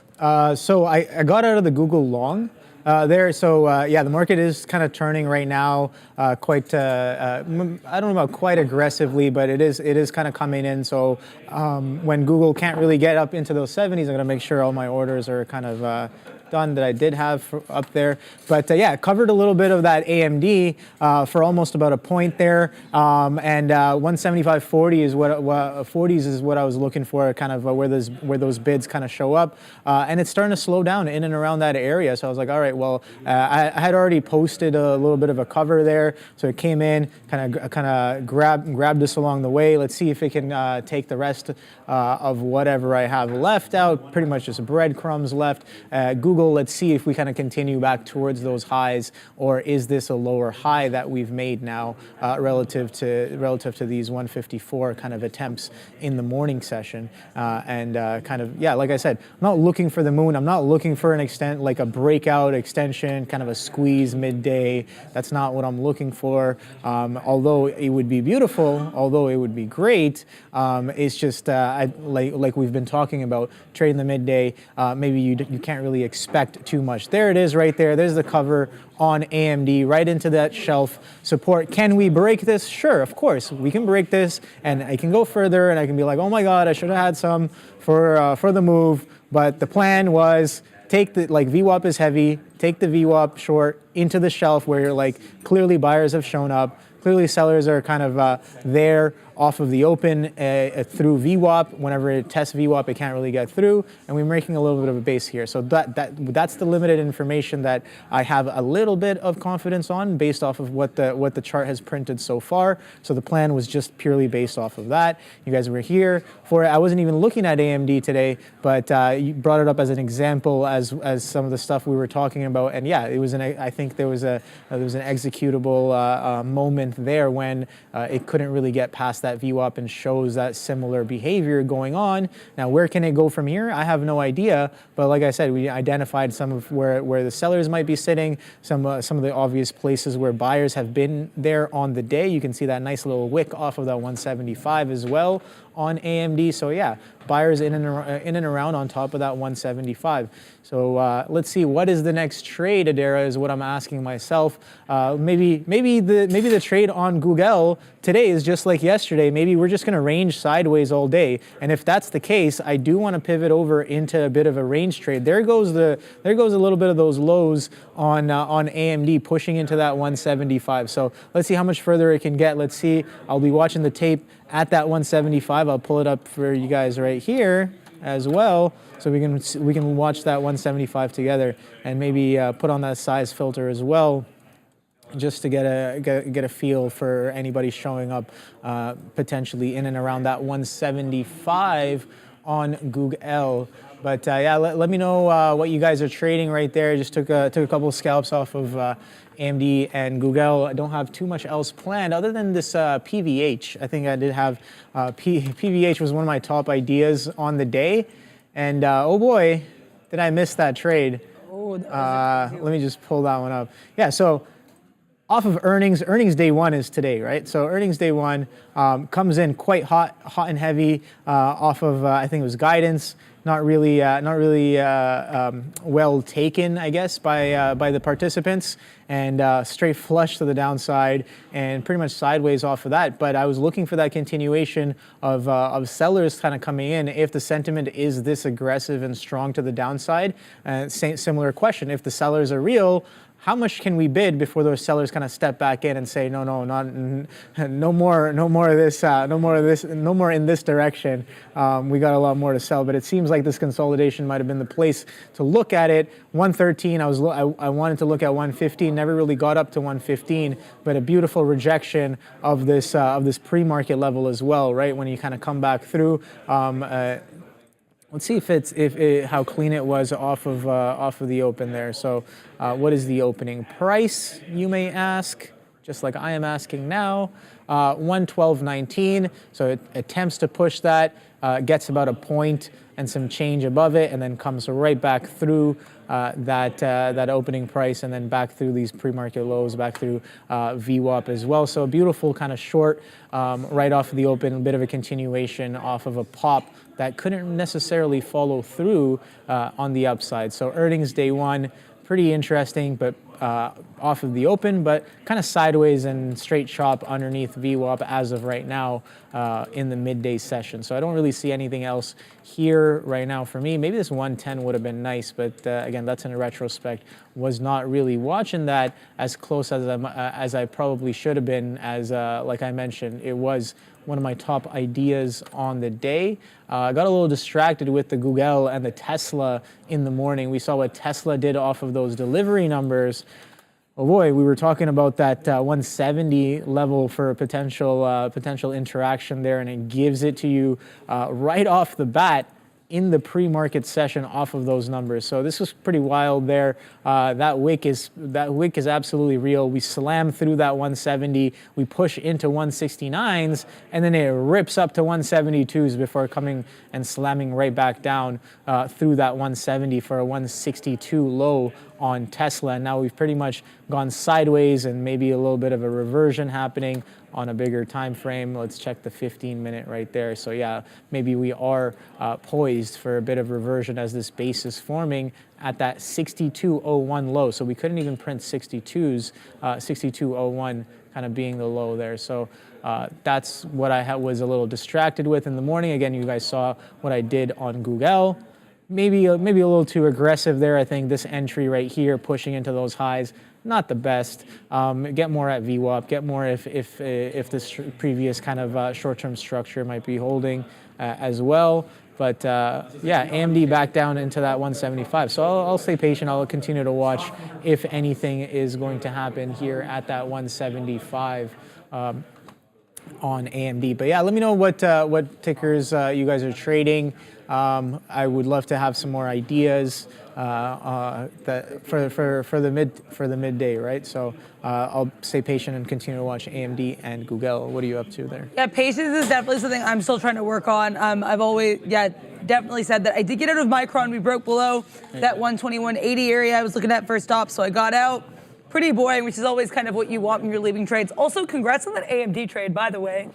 So I got out of the Google long. The market is kind of turning right now, quite. I don't know about quite aggressively, but it is kind of coming in. So when Google can't really get up into those 70s, I'm going to make sure all my orders are kind of done that I did have up there. But covered a little bit of that AMD for almost about a point there, and 175.40 is what 40s is what I was looking for, kind of where those bids kind of show up, and it's starting to slow down in and around that area. So I was like, all right, well, I had already posted a little bit of a cover there, so it came in, kind of grabbed us along the way. Let's see if it can take the rest of whatever I have left out. Pretty much just breadcrumbs left. Google, let's see if we kind of continue back towards those highs, or is this a lower high that we've made now relative to these 154 kind of attempts in the morning session, like I said, I'm not looking for the moon. I'm not looking for an extent like a breakout extension, kind of a squeeze midday. That's not what I'm looking for. Although it would be beautiful, although it would be great, it's just like we've been talking about trading the midday. Maybe you can't really expect too much. There it is right there. There's the cover on AMD right into that shelf support. Can we break this? Sure, of course. We can break this and I can go further and I can be like, oh my God, I should have had some for the move. But the plan was take the, VWAP is heavy, take the VWAP short into the shelf where you're like, clearly buyers have shown up. Clearly sellers are kind of there off of the open through VWAP. Whenever it tests VWAP, it can't really get through, and we're making a little bit of a base here. So that's the limited information that I have a little bit of confidence on based off of what the chart has printed so far. So the plan was just purely based off of that. You guys were here for it. I wasn't even looking at AMD today, but you brought it up as an example as some of the stuff we were talking about. And yeah, it was I think there was an executable moment there when it couldn't really get past that VWAP and shows that similar behavior going on. Now, where can it go from here? I have no idea, but like I said, we identified some of where the sellers might be sitting, some of the obvious places where buyers have been there on the day. You can see that nice little wick off of that 175 as well on AMD. So yeah, buyers in and around on top of that 175. So let's see, what is the next trade, Adara, is what I'm asking myself. Maybe the trade on Google today is just like yesterday. Maybe we're just going to range sideways all day. And if that's the case, I do want to pivot over into a bit of a range trade. There goes a little bit of those lows on AMD pushing into that 175. So let's see how much further it can get. Let's see. I'll be watching the tape at that 175. I'll pull it up for you guys right here as well, so we can watch that 175 together, and maybe put on that size filter as well, just to get a feel for anybody showing up potentially in and around that 175 on Google. But let me know what you guys are trading right there. Just took a couple of scalps off of AMD and Google. I don't have too much else planned other than this PVH. I think I did have PVH was one of my top ideas on the day, and oh boy, did I miss that trade. Let me just pull that one up. Yeah, so off of earnings day one is today, right? So earnings day one comes in quite hot and heavy off of I think it was guidance. Not really well taken, I guess, by the participants, and straight flush to the downside and pretty much sideways off of that. But I was looking for that continuation of sellers kind of coming in if the sentiment is this aggressive and strong to the downside. Similar question: if the sellers are real, how much can we bid before those sellers kind of step back in and say, no, no, no more of this, no more in this direction. We got a lot more to sell, but it seems like this consolidation might have been the place to look at it. 113, I wanted to look at 115, never really got up to 115, but a beautiful rejection of this pre-market level as well, right? When you kind of come back through. Let's see how clean it was off of the open there. So, what is the opening price, you may ask? Just like I am asking now, 112.19. So it attempts to push that, gets about a point and some change above it, and then comes right back through that opening price, and then back through these pre-market lows, back through VWAP as well. So a beautiful kind of short right off of the open, a bit of a continuation off of a pop that couldn't necessarily follow through on the upside. So earnings day one, pretty interesting, but off of the open, but kind of sideways and straight chop underneath VWAP as of right now in the midday session. So I don't really see anything else here right now for me. Maybe this 110 would have been nice, but again, that's in a retrospect. Was not really watching that as close as I probably should have been, as like I mentioned, it was one of my top ideas on the day. I got a little distracted with the Google and the Tesla in the morning. We saw what Tesla did off of those delivery numbers. Oh boy, we were talking about that 170 level for a potential interaction there, and it gives it to you right off the bat in the pre-market session off of those numbers. So this was pretty wild there. That wick is absolutely real. We slam through that 170, we push into 169s, and then it rips up to 172s before coming and slamming right back down through that 170 for a 162 low on Tesla. And now we've pretty much gone sideways and maybe a little bit of a reversion happening on a bigger time frame. Let's check the 15-minute right there. So yeah, maybe we are poised for a bit of reversion as this base is forming at that 62.01 low. So we couldn't even print 62s, 62.01 kind of being the low there. So that's what I was a little distracted with in the morning. Again, you guys saw what I did on Google. Maybe a little too aggressive there. I think this entry right here, pushing into those highs, not the best. Get more at VWAP. Get more if this previous kind of short-term structure might be holding as well. But yeah, AMD back down into that 175. So I'll stay patient. I'll continue to watch if anything is going to happen here at that 175 on AMD. But yeah, let me know what tickers you guys are trading. I would love to have some more ideas for the midday, right? So I'll stay patient and continue to watch AMD and Google. What are you up to there? Yeah, patience is definitely something I'm still trying to work on. I've always, definitely said that I did get out of Micron. We broke below that 121.80 area I was looking at for a stop, so I got out. Pretty boring, which is always kind of what you want when you're leaving trades. Also, congrats on that AMD trade, by the way.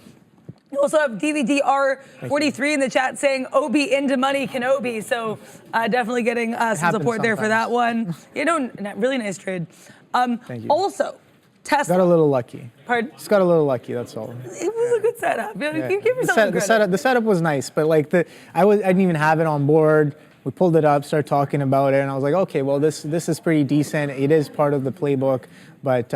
You also have DVDR43 in the chat saying OB into money Kenobi. So definitely getting some support there for that one. You know, really nice trade. Thank you. Also, Tesla. Got a little lucky. Pardon? Just got a little lucky, that's all. It was a good setup. Yeah. You give yourself some credit. The setup was nice, but like I didn't even have it on board. We pulled it up, started talking about it, and I was like, okay, well, this is pretty decent. It is part of the playbook, but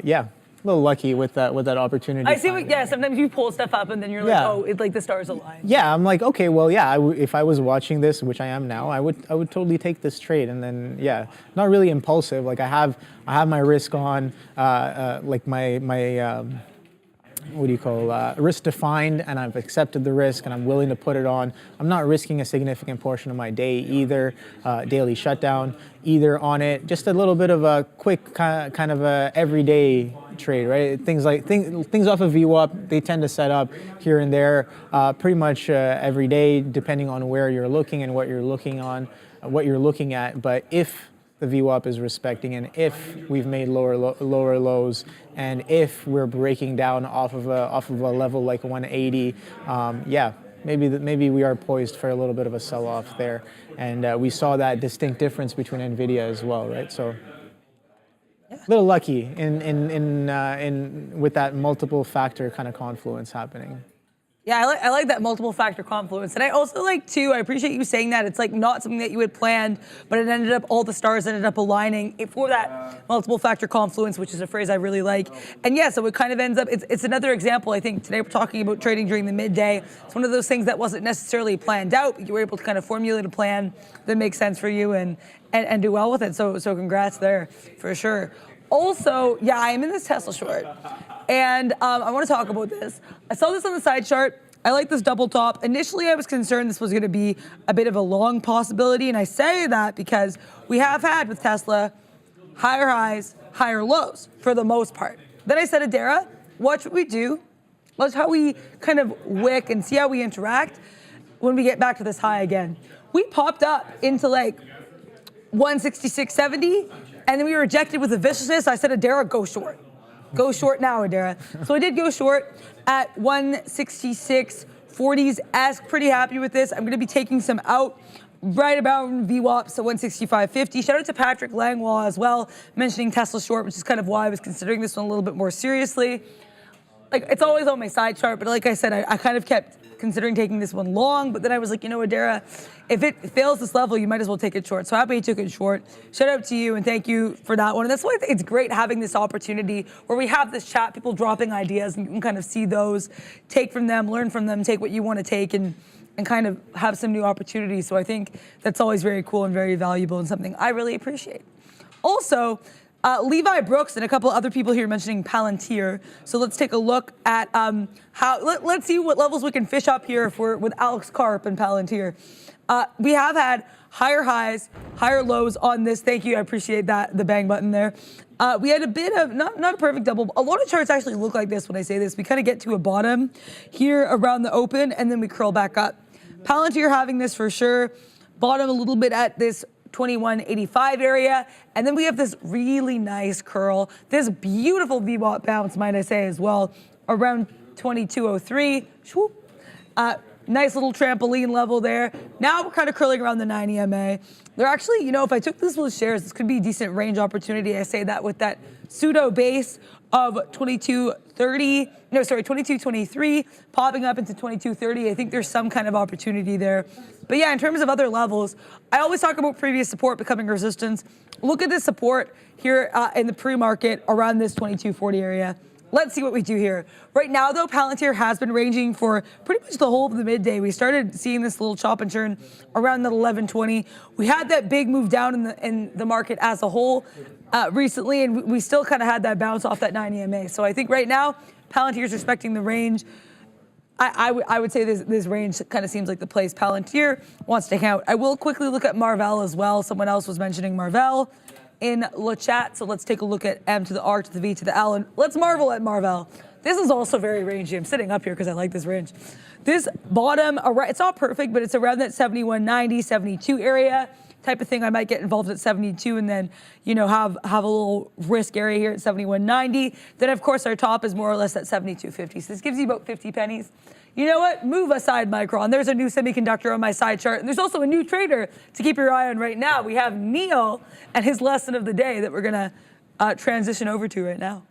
yeah, a little lucky with that opportunity. I see what, sometimes you pull stuff up and then you're like, oh, it's like the stars align. Yeah, I'm like, okay, well, yeah, if I was watching this, which I am now, I would totally take this trade. And then, yeah, not really impulsive. Like I have my risk on, like my what do you call, risk defined, and I've accepted the risk and I'm willing to put it on. I'm not risking a significant portion of my day either, daily shutdown either on it. Just a little bit of a quick kind of a everyday trade, right? Things off of VWAP, they tend to set up here and there pretty much every day, depending on where you're looking and what you're looking at. But if the VWAP is respecting, and if we've made lower lows, and if we're breaking down off of a level like 180, yeah, maybe we are poised for a little bit of a sell-off there, and we saw that distinct difference between Nvidia as well, right? So a little lucky in with that multiple factor kind of confluence happening. Yeah, I like that multiple factor confluence. And I also like, too, I appreciate you saying that. It's like not something that you had planned, but it ended up, all the stars ended up aligning for that multiple factor confluence, which is a phrase I really like. And yeah, so it kind of ends up, it's another example. I think today we're talking about trading during the midday. It's one of those things that wasn't necessarily planned out, but you were able to kind of formulate a plan that makes sense for you and do well with it. So congrats there, for sure. Also, yeah, I am in this Tesla short. And I want to talk about this. I saw this on the side chart. I like this double top. Initially, I was concerned this was going to be a bit of a long possibility. And I say that because we have had with Tesla higher highs, higher lows for the most part. Then I said, Adara, watch what we do. Watch how we kind of wick and see how we interact when we get back to this high again. We popped up into like 166.70, and then we were rejected with a viciousness. I said, Adara, go short. Go short now, Adara. So I did go short at 166.40s. Pretty happy with this. I'm going to be taking some out right about VWAP, so 165.50. Shout out to Patrick Langlois as well, mentioning Tesla short, which is kind of why I was considering this one a little bit more seriously. Like, it's always on my side chart, but like I said, I kind of kept considering taking this one long, but then I was like, you know, Adara, if it fails this level, you might as well take it short. So happy you took it short. Shout out to you and thank you for that one. And that's why it's great having this opportunity where we have this chat, people dropping ideas, and you can kind of see those, take from them, learn from them, take what you want to take, and kind of have some new opportunities. So I think that's always very cool and very valuable and something I really appreciate. Also, Levi Brooks and a couple other people here mentioning Palantir. So let's take a look at let's see what levels we can fish up here with Alex Karp and Palantir. We have had higher highs, higher lows on this. Thank you, I appreciate that, the bang button there. We had a bit of, not a perfect double, a lot of charts actually look like this when I say this. We kind of get to a bottom here around the open and then we curl back up. Palantir having this for sure. Bottom a little bit at this 2185 area, and then we have this really nice curl, this beautiful VWAP bounce, might I say, as well, around 2203. Nice little trampoline level there. Now we're kind of curling around the 90 MA. They're actually, you know, if I took this with shares, this could be a decent range opportunity. I say that with that pseudo base of 2223, popping up into 2230. I think there's some kind of opportunity there. But yeah, in terms of other levels, I always talk about previous support becoming resistance. Look at this support here in the pre-market around this 2240 area. Let's see what we do here. Right now, though, Palantir has been ranging for pretty much the whole of the midday. We started seeing this little chop and churn around the 1120. We had that big move down in the market as a whole recently, and we still kind of had that bounce off that 90 MA. So I think right now, Palantir is respecting the range. I would say this range kind of seems like the place Palantir wants to count. I will quickly look at Marvell as well. Someone else was mentioning Marvell in the chat, so let's take a look at M to the R to the V to the L, and let's marvel at Marvell. This is also very rangy. I'm sitting up here because I like this range. This bottom, it's not perfect, but it's around that 7190, 72 area type of thing. I might get involved at 72 and then, you know, have a little risk area here at 7190. Then, of course, our top is more or less at 7250. So this gives you about 50 pennies. You know what? Move aside, Micron. There's a new semiconductor on my side chart. And there's also a new trader to keep your eye on right now. We have Neil and his lesson of the day that we're going to transition over to right now.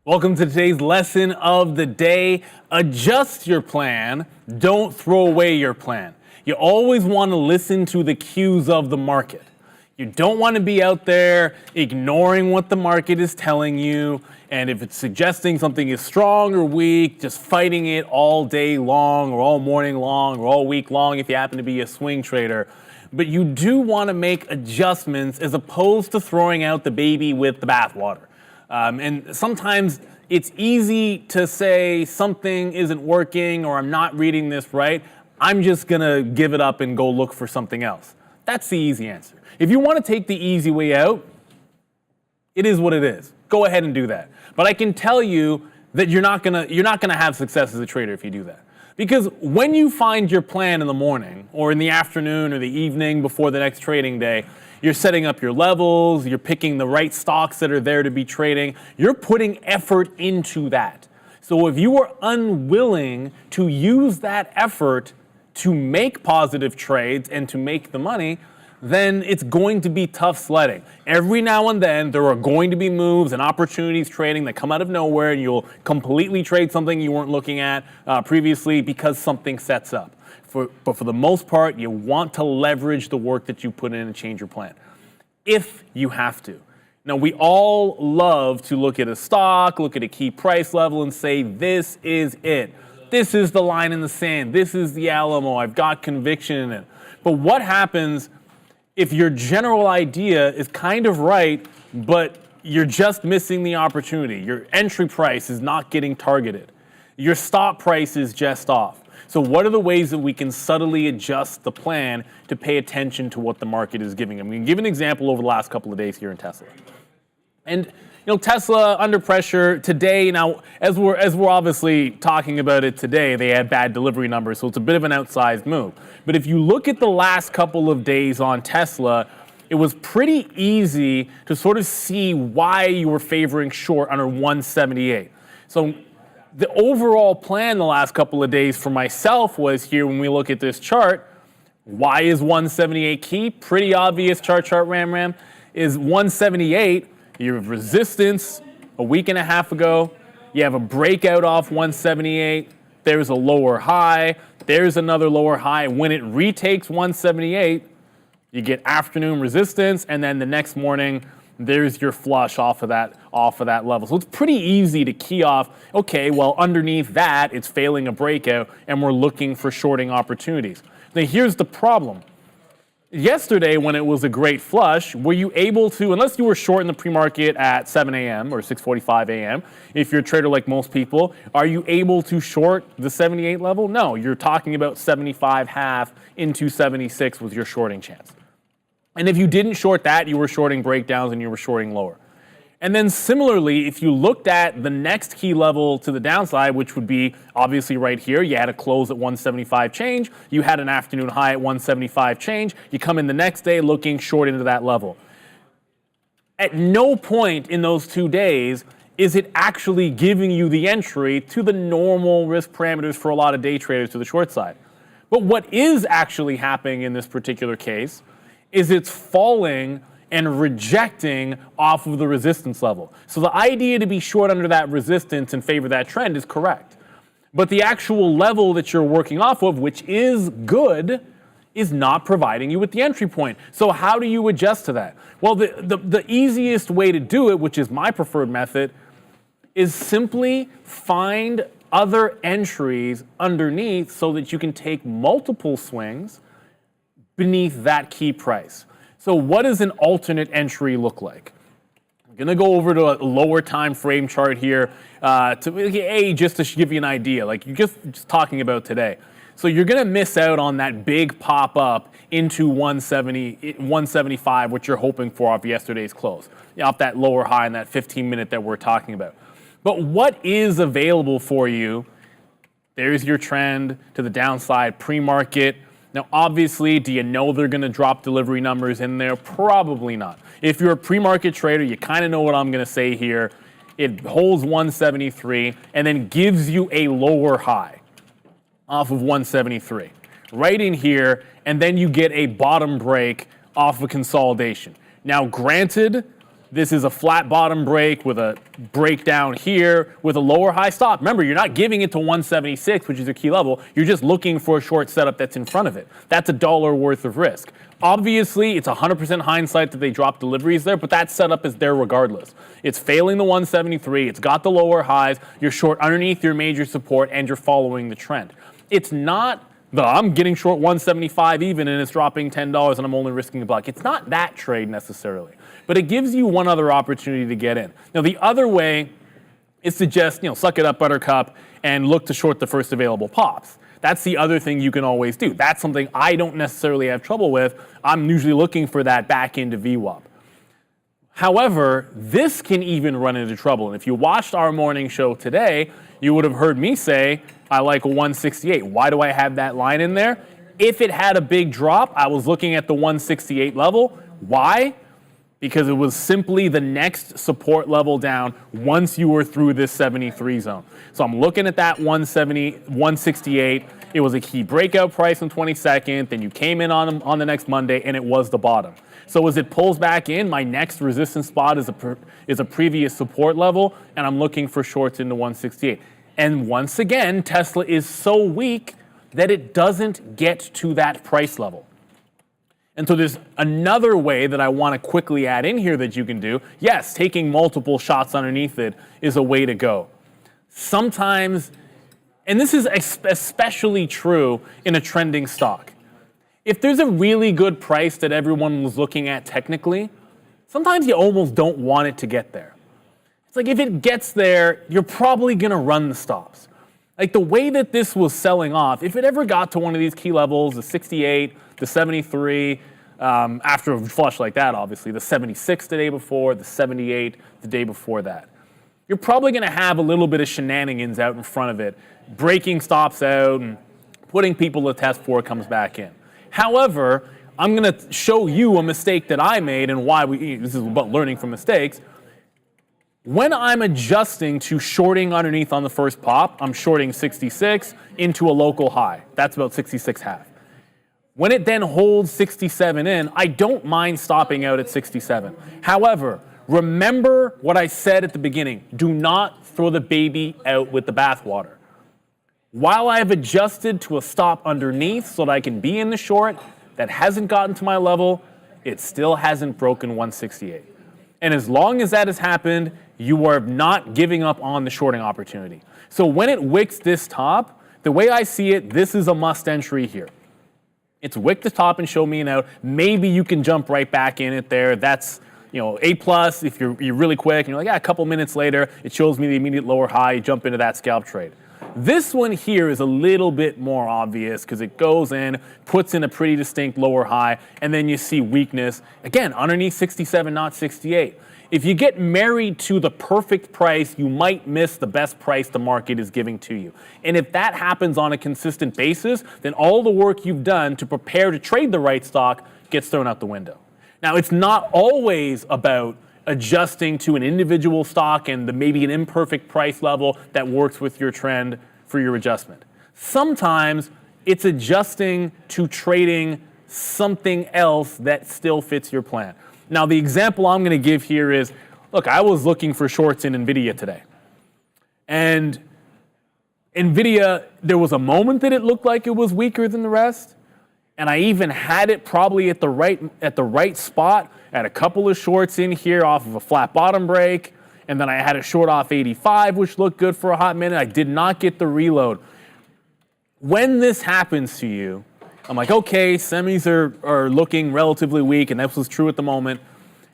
Welcome to today's lesson of the day. Adjust your plan. Don't throw away your plan. You always want to listen to the cues of the market. You don't want to be out there ignoring what the market is telling you, and if it's suggesting something is strong or weak, just fighting it all day long or all morning long or all week long if you happen to be a swing trader. But you do want to make adjustments as opposed to throwing out the baby with the bathwater. And sometimes it's easy to say something isn't working or I'm not reading this right. I'm just going to give it up and go look for something else. That's the easy answer. If you want to take the easy way out, it is what it is. Go ahead and do that. But I can tell you that you're not gonna have success as a trader if you do that. Because when you find your plan in the morning or in the afternoon or the evening before the next trading day, you're setting up your levels, you're picking the right stocks that are there to be trading, you're putting effort into that. So if you are unwilling to use that effort to make positive trades and to make the money, then it's going to be tough sledding. Every now and then, there are going to be moves and opportunities trading that come out of nowhere, and you'll completely trade something you weren't looking at previously because something sets up. But for the most part, you want to leverage the work that you put in and change your plan, if you have to. Now, we all love to look at a stock, look at a key price level, and say, this is it. This is the line in the sand. This is the Alamo. I've got conviction in it. But what happens if your general idea is kind of right, but you're just missing the opportunity? Your entry price is not getting targeted. Your stop price is just off. So what are the ways that we can subtly adjust the plan to pay attention to what the market is giving? I'm going to give an example over the last couple of days here in Tesla. And Tesla under pressure today. Now, as we're obviously talking about it today, they had bad delivery numbers, so it's a bit of an outsized move. But if you look at the last couple of days on Tesla, it was pretty easy to sort of see why you were favoring short under 178. So the overall plan the last couple of days for myself was here when we look at this chart. Why is 178 key? Pretty obvious chart ram. Is 178. You have resistance a week and a half ago. You have a breakout off 178. There's a lower high. There's another lower high. When it retakes 178, you get afternoon resistance, and then the next morning, there's your flush off of that level. So it's pretty easy to key off, okay, well, underneath that, it's failing a breakout, and we're looking for shorting opportunities. Now, here's the problem. Yesterday, when it was a great flush, were you able to, unless you were short in the pre-market at 7 a.m. or 6:45 a.m., if you're a trader like most people, are you able to short the 78 level? No, you're talking about 75 half into 76 was your shorting chance. And if you didn't short that, you were shorting breakdowns and you were shorting lower. And then similarly, if you looked at the next key level to the downside, which would be obviously right here, you had a close at 175 change, you had an afternoon high at 175 change, you come in the next day looking short into that level. At no point in those 2 days is it actually giving you the entry to the normal risk parameters for a lot of day traders to the short side. But what is actually happening in this particular case is it's falling and rejecting off of the resistance level. So the idea to be short under that resistance and favor that trend is correct. But the actual level that you're working off of, which is good, is not providing you with the entry point. So how do you adjust to that? Well, the easiest way to do it, which is my preferred method, is simply find other entries underneath so that you can take multiple swings beneath that key price. So what does an alternate entry look like? I'm going to go over to a lower time frame chart here just to give you an idea, like you're just talking about today. So you're going to miss out on that big pop up into 175, which you're hoping for off yesterday's close, off that lower high in that 15-minute that we're talking about. But what is available for you? There's your trend to the downside pre-market. Now, obviously, do you know they're going to drop delivery numbers in there? Probably not. If you're a pre-market trader, you kind of know what I'm going to say here. It holds 173 and then gives you a lower high off of 173 right in here, and then you get a bottom break off of consolidation. Now, granted, this is a flat bottom break with a breakdown here with a lower high stop. Remember, you're not giving it to 176, which is a key level. You're just looking for a short setup that's in front of it. That's $1 worth of risk. Obviously, it's 100% hindsight that they dropped deliveries there, but that setup is there regardless. It's failing the 173. It's got the lower highs. You're short underneath your major support, and you're following the trend. It's not I'm getting short 175 even, and it's dropping $10, and I'm only risking $1. It's not that trade necessarily. But it gives you one other opportunity to get in. Now, the other way is to just, suck it up, buttercup, and look to short the first available pops. That's the other thing you can always do. That's something I don't necessarily have trouble with. I'm usually looking for that back into VWAP. However, this can even run into trouble. And if you watched our morning show today, you would have heard me say, I like a 168. Why do I have that line in there? If it had a big drop, I was looking at the 168 level. Why? Because it was simply the next support level down once you were through this 73 zone. So I'm looking at that 168, It was a key breakout price on 22nd, then you came in on the next Monday, and it was the bottom. So as it pulls back in, my next resistance spot is a previous support level, and I'm looking for shorts into 168. And once again, Tesla is so weak that it doesn't get to that price level. And so there's another way that I want to quickly add in here that you can do. Yes, taking multiple shots underneath it is a way to go. Sometimes, and this is especially true in a trending stock, if there's a really good price that everyone was looking at technically, sometimes you almost don't want it to get there. It's like if it gets there, you're probably going to run the stops. Like the way that this was selling off, if it ever got to one of these key levels, the 68, the 73, after a flush like that, obviously, the 76 the day before, the 78 the day before that, you're probably going to have a little bit of shenanigans out in front of it, breaking stops out and putting people to test before it comes back in. However, I'm going to show you a mistake that I made and why this is about learning from mistakes. When I'm adjusting to shorting underneath on the first pop, I'm shorting 66 into a local high. That's about 66.5. When it then holds 67 in, I don't mind stopping out at 67. However, remember what I said at the beginning. Do not throw the baby out with the bathwater. While I've adjusted to a stop underneath so that I can be in the short that hasn't gotten to my level, it still hasn't broken 168. And as long as that has happened, you are not giving up on the shorting opportunity. So when it wicks this top, the way I see it, this is a must entry here. It's wick the top and show me an out. Maybe you can jump right back in it there. That's, A plus if you're really quick and you're like, yeah, a couple minutes later, it shows me the immediate lower high, you jump into that scalp trade. This one here is a little bit more obvious because it goes in, puts in a pretty distinct lower high, and then you see weakness, again, underneath 67, not 68. If you get married to the perfect price, you might miss the best price the market is giving to you. And if that happens on a consistent basis, then all the work you've done to prepare to trade the right stock gets thrown out the window. Now, it's not always about adjusting to an individual stock and maybe an imperfect price level that works with your trend for your adjustment. Sometimes it's adjusting to trading something else that still fits your plan. Now, the example I'm going to give here is, look, I was looking for shorts in NVIDIA today. And NVIDIA, there was a moment that it looked like it was weaker than the rest. And I even had it probably at the right spot at a couple of shorts in here off of a flat bottom break. And then I had a short off 85, which looked good for a hot minute. I did not get the reload. When this happens to you, I'm like, okay, semis are looking relatively weak, and that was true at the moment.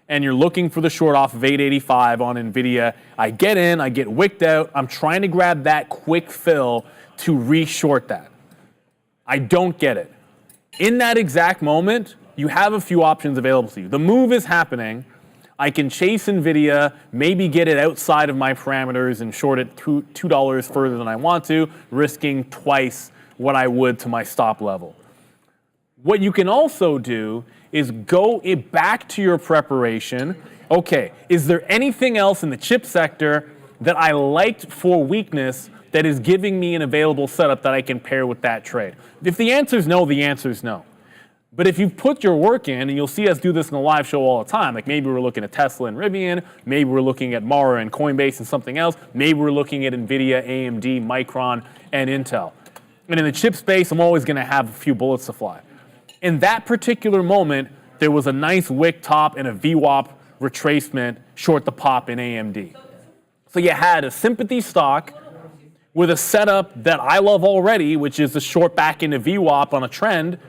And you're looking for the short off of 885 on NVIDIA. I get in, I get wicked out. I'm trying to grab that quick fill to re-short that. I don't get it. In that exact moment, you have a few options available to you. The move is happening. I can chase NVIDIA, maybe get it outside of my parameters and short it $2 further than I want to, risking twice what I would to my stop level. What you can also do is go back to your preparation. Okay, is there anything else in the chip sector that I liked for weakness that is giving me an available setup that I can pair with that trade? If the answer is no, the answer is no. But if you've put your work in, and you'll see us do this in the live show all the time, like maybe we're looking at Tesla and Rivian, maybe we're looking at Mara and Coinbase and something else, maybe we're looking at NVIDIA, AMD, Micron, and Intel. And in the chip space, I'm always going to have a few bullets to fly. In that particular moment, there was a nice wick top and a VWAP retracement short the pop in AMD. So you had a sympathy stock with a setup that I love already, which is a short back into VWAP on a trend,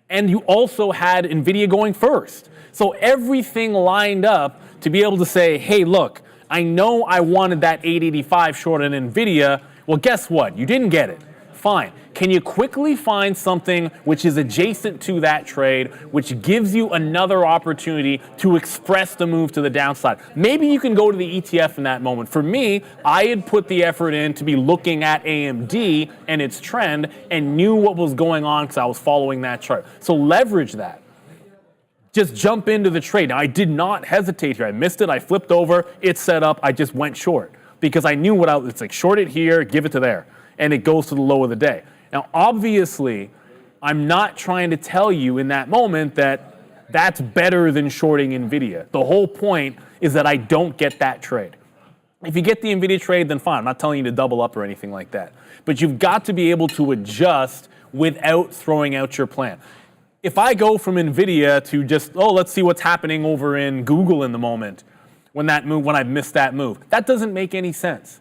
and you also had NVIDIA going first. So everything lined up to be able to say, hey, look, I know I wanted that 885 short in NVIDIA. Well, guess what? You didn't get it. Fine. Can you quickly find something which is adjacent to that trade, which gives you another opportunity to express the move to the downside? Maybe you can go to the ETF in that moment. For me, I had put the effort in to be looking at AMD and its trend and knew what was going on because I was following that chart. So leverage that. Just jump into the trade. Now, I did not hesitate here. I missed it. I flipped over. It's set up. I just went short because I knew it's like short it here, give it to there. And it goes to the low of the day. Now, obviously, I'm not trying to tell you in that moment that that's better than shorting NVIDIA. The whole point is that I don't get that trade. If you get the NVIDIA trade, then fine. I'm not telling you to double up or anything like that. But you've got to be able to adjust without throwing out your plan. If I go from NVIDIA to just, let's see what's happening over in Google in the moment, when I've missed that move, that doesn't make any sense.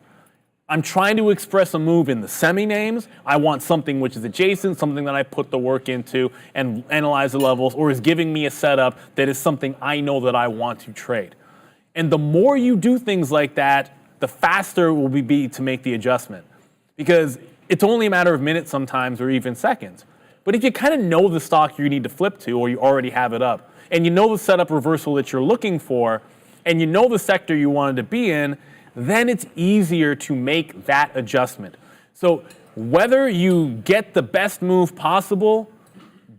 I'm trying to express a move in the semi-names. I want something which is adjacent, something that I put the work into and analyze the levels, or is giving me a setup that is something I know that I want to trade. And the more you do things like that, the faster it will be to make the adjustment. Because it's only a matter of minutes sometimes, or even seconds. But if you kind of know the stock you need to flip to, or you already have it up, and you know the setup reversal that you're looking for, and you know the sector you wanted to be in, then it's easier to make that adjustment. So whether you get the best move possible,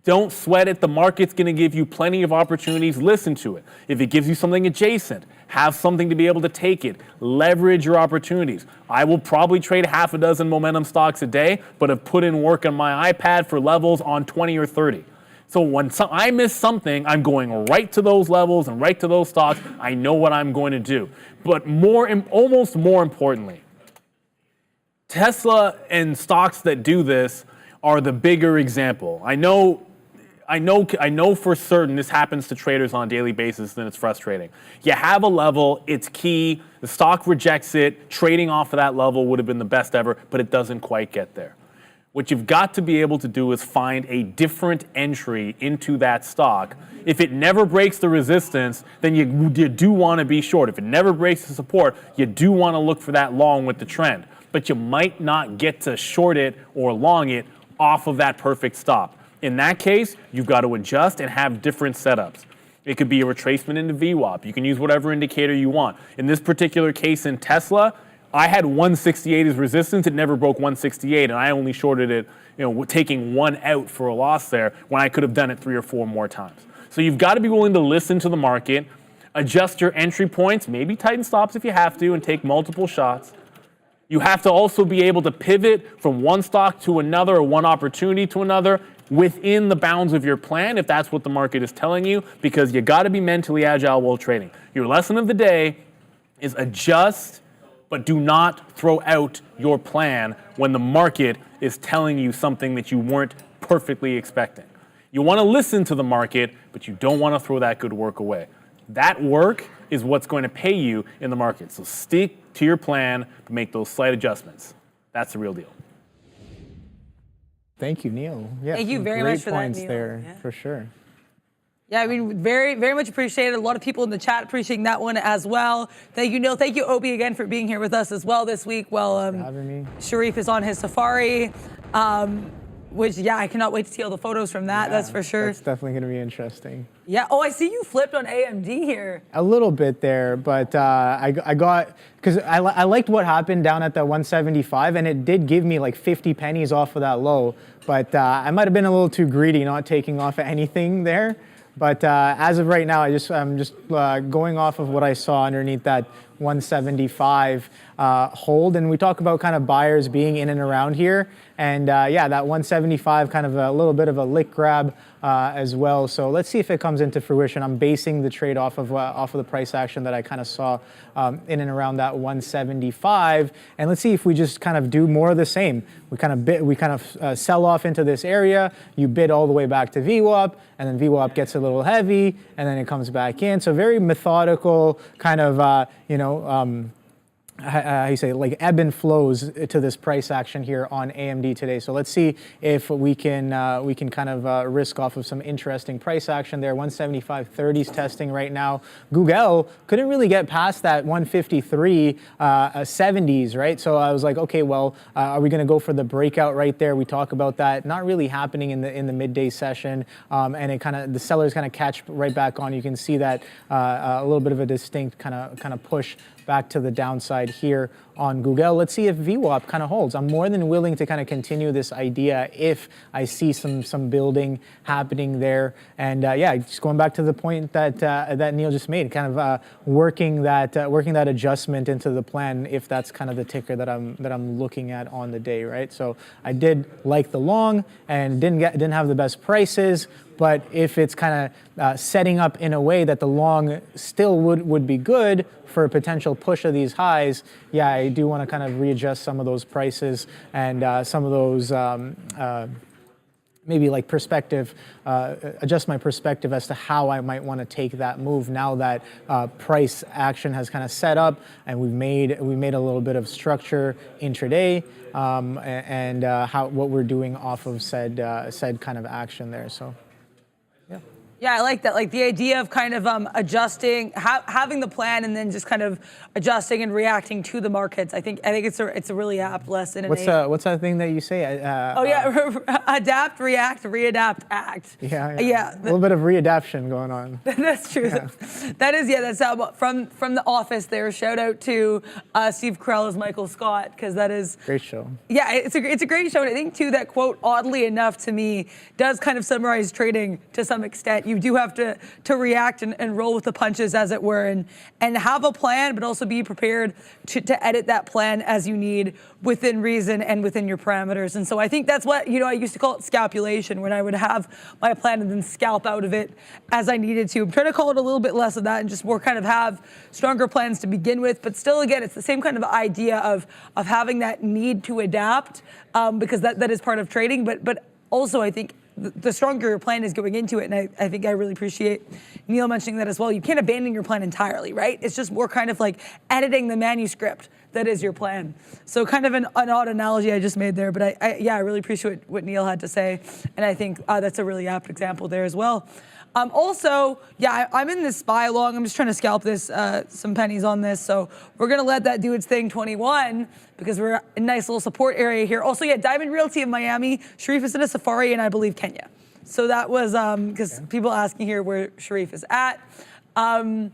don't sweat it. The market's going to give you plenty of opportunities. Listen to it. If it gives you something adjacent, have something to be able to take it. Leverage your opportunities. I will probably trade half a dozen momentum stocks a day, but have put in work on my iPad for levels on 20 or 30. So when I miss something, I'm going right to those levels and right to those stocks. I know what I'm going to do. But almost more importantly, Tesla and stocks that do this are the bigger example. I know for certain this happens to traders on a daily basis, and it's frustrating. You have a level, it's key, the stock rejects it, trading off of that level would have been the best ever, but it doesn't quite get there. What you've got to be able to do is find a different entry into that stock. If it never breaks the resistance, then you do want to be short. If it never breaks the support, you do want to look for that long with the trend. But you might not get to short it or long it off of that perfect stop. In that case, you've got to adjust and have different setups. It could be a retracement into VWAP. You can use whatever indicator you want. In this particular case in Tesla, I had 168 as resistance. It never broke 168, and I only shorted it, taking one out for a loss there when I could have done it 3 or 4 more times. So you've got to be willing to listen to the market, adjust your entry points, maybe tighten stops if you have to, and take multiple shots. You have to also be able to pivot from one stock to another or one opportunity to another within the bounds of your plan, if that's what the market is telling you, because you got to be mentally agile while trading. Your lesson of the day is adjust, but do not throw out your plan when the market is telling you something that you weren't perfectly expecting. You want to listen to the market, but you don't want to throw that good work away. That work is what's going to pay you in the market. So stick to your plan, but make those slight adjustments. That's the real deal. Thank you, Neil. Yeah, thank you very much for that, points Neil. there, Yeah. for sure. Yeah, I mean, very, very much appreciated. A lot of people in the chat appreciating that one as well. Thank you, Neil. Thank you, Obi, again for being here with us as well this week. Well, For having me. Sharif is on his safari, which, yeah, I cannot wait to see all the photos from that. That's for sure. That's definitely going to be interesting. Yeah. Oh, I see you flipped on AMD here. A little bit there, but I got, because I liked what happened down at the 175, and it did give me like 50 pennies off of that low, but I might have been a little too greedy not taking off anything there. But as of right now, I'm just going off of what I saw underneath that 175 hold, and we talk about kind of buyers being in and around here, and yeah, that 175 kind of a little bit of a lick grab as well. So let's see if it comes into fruition. I'm basing the trade off of the price action that I kind of saw in and around that 175, and let's see if we just kind of do more of the same. We kind of sell off into this area. You bid all the way back to VWAP, and then VWAP gets a little heavy, and then it comes back in. So very methodical kind of how you say, like ebb and flows to this price action here on AMD today. So let's see if we can kind of risk off of some interesting price action there. 175.30s testing right now. Google couldn't really get past that 153 70s, right? So I was like, okay, well, are we going to go for the breakout right there? We talk about that not really happening in the midday session, and it kind of the sellers kind of catch right back on. You can see that a little bit of a distinct kind of push back to the downside here on Google. Let's see if VWAP kind of holds. I'm more than willing to kind of continue this idea if I see some building happening there. And yeah, just going back to the point that that Neil just made, kind of working that adjustment into the plan if that's kind of the ticker that I'm looking at on the day, right? So I did like the long and didn't have the best prices. But if it's kind of setting up in a way that the long still would be good for a potential push of these highs, yeah, I do want to kind of readjust some of those prices and some of those maybe like perspective, adjust my perspective as to how I might want to take that move now that price action has kind of set up and we made a little bit of structure intraday and what we're doing off of said kind of action there. So. Yeah, I like that. Like the idea of kind of adjusting, having the plan, and then just kind of adjusting and reacting to the markets. I think it's a really apt lesson. What's that thing that you say? Adapt, react, readapt, act. Yeah. A little bit of readaption going on. That's true. Yeah. That's how, from the office there. Shout out to Steve Carell as Michael Scott, because that is great show. Yeah, it's a great show, and I think too that quote, oddly enough to me, does kind of summarize trading to some extent. You do have to react and roll with the punches, as it were, and have a plan, but also be prepared to edit that plan as you need within reason and within your parameters. And so I think that's what, I used to call it scalpulation, when I would have my plan and then scalp out of it as I needed to. I'm trying to call it a little bit less of that and just more kind of have stronger plans to begin with. But still, again, it's the same kind of idea of having that need to adapt, because that is part of trading. But also, I think the stronger your plan is going into it, and I think I really appreciate Neil mentioning that as well. You can't abandon your plan entirely, right? It's just more kind of like editing the manuscript that is your plan. So kind of an odd analogy I just made there, but I really appreciate what Neil had to say, and I think that's a really apt example there as well. Also, I'm in this SPY long. I'm just trying to scalp this, some pennies on this. So we're going to let that do its thing, 21, because we're a nice little support area here. Also, Diamond Realty of Miami. Sharif is in a safari, and I believe Kenya. So that was because people asking here where Sharif is at. But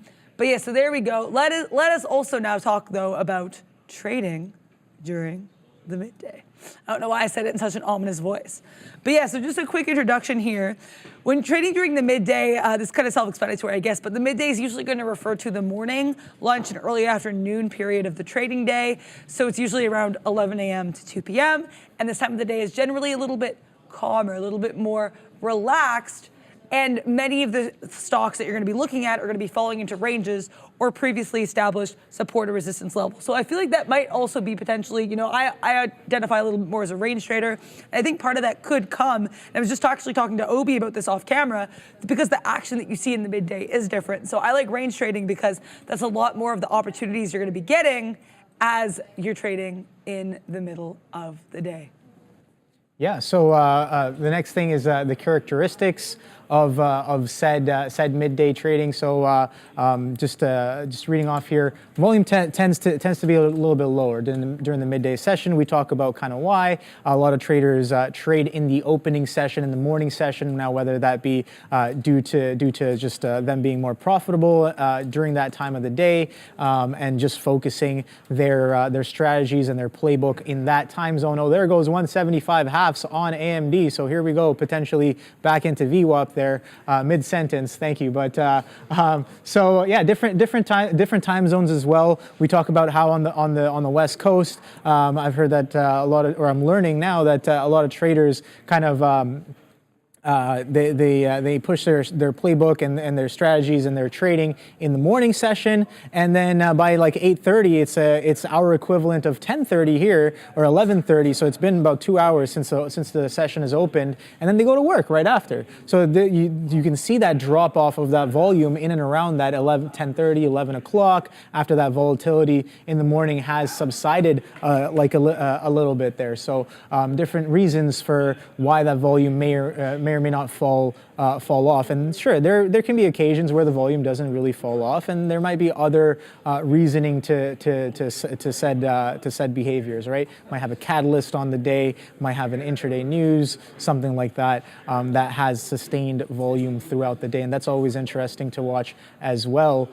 yeah, so there we go. Let us also now talk, though, about trading during the midday. I don't know why I said it in such an ominous voice. But yeah, so just a quick introduction here. When trading during the midday, this is kind of self-explanatory, I guess, but the midday is usually going to refer to the morning, lunch, and early afternoon period of the trading day. So it's usually around 11 a.m. to 2 p.m. And this time of the day is generally a little bit calmer, a little bit more relaxed. And many of the stocks that you're going to be looking at are going to be falling into ranges or previously established support or resistance levels. So I feel like that might also be potentially, I identify a little bit more as a range trader. And I think part of that could come, and I was just actually talking to Obi about this off camera, because the action that you see in the midday is different. So I like range trading because that's a lot more of the opportunities you're going to be getting as you're trading in the middle of the day. Yeah, so the next thing is the characteristics of said midday trading. So just reading off here, volume tends to be a little bit lower during the midday session. We talk about kind of why. A lot of traders trade in the opening session, in the morning session. Now, whether that be due to just them being more profitable during that time of the day, and just focusing their strategies and their playbook in that time zone. Oh, there goes 175 halves on AMD. So here we go, potentially back into VWAP there, mid-sentence. Thank you. But so yeah, different time zones as well. We talk about how on the West Coast, I've heard that I'm learning now that a lot of traders kind of they push their playbook and their strategies and their trading in the morning session, and then by like 8:30, it's our equivalent of 10:30 here, or 11:30. So it's been about 2 hours since the session is opened, and then they go to work right after. So you can see that drop off of that volume in and around that 10:30, 11 o'clock, after that volatility in the morning has subsided like a little bit there. So different reasons for why that volume may or may not fall off. And sure, there can be occasions where the volume doesn't really fall off, and there might be other reasoning to said behaviors, right? Might have a catalyst on the day, might have an intraday news, something like that, that has sustained volume throughout the day, and that's always interesting to watch as well.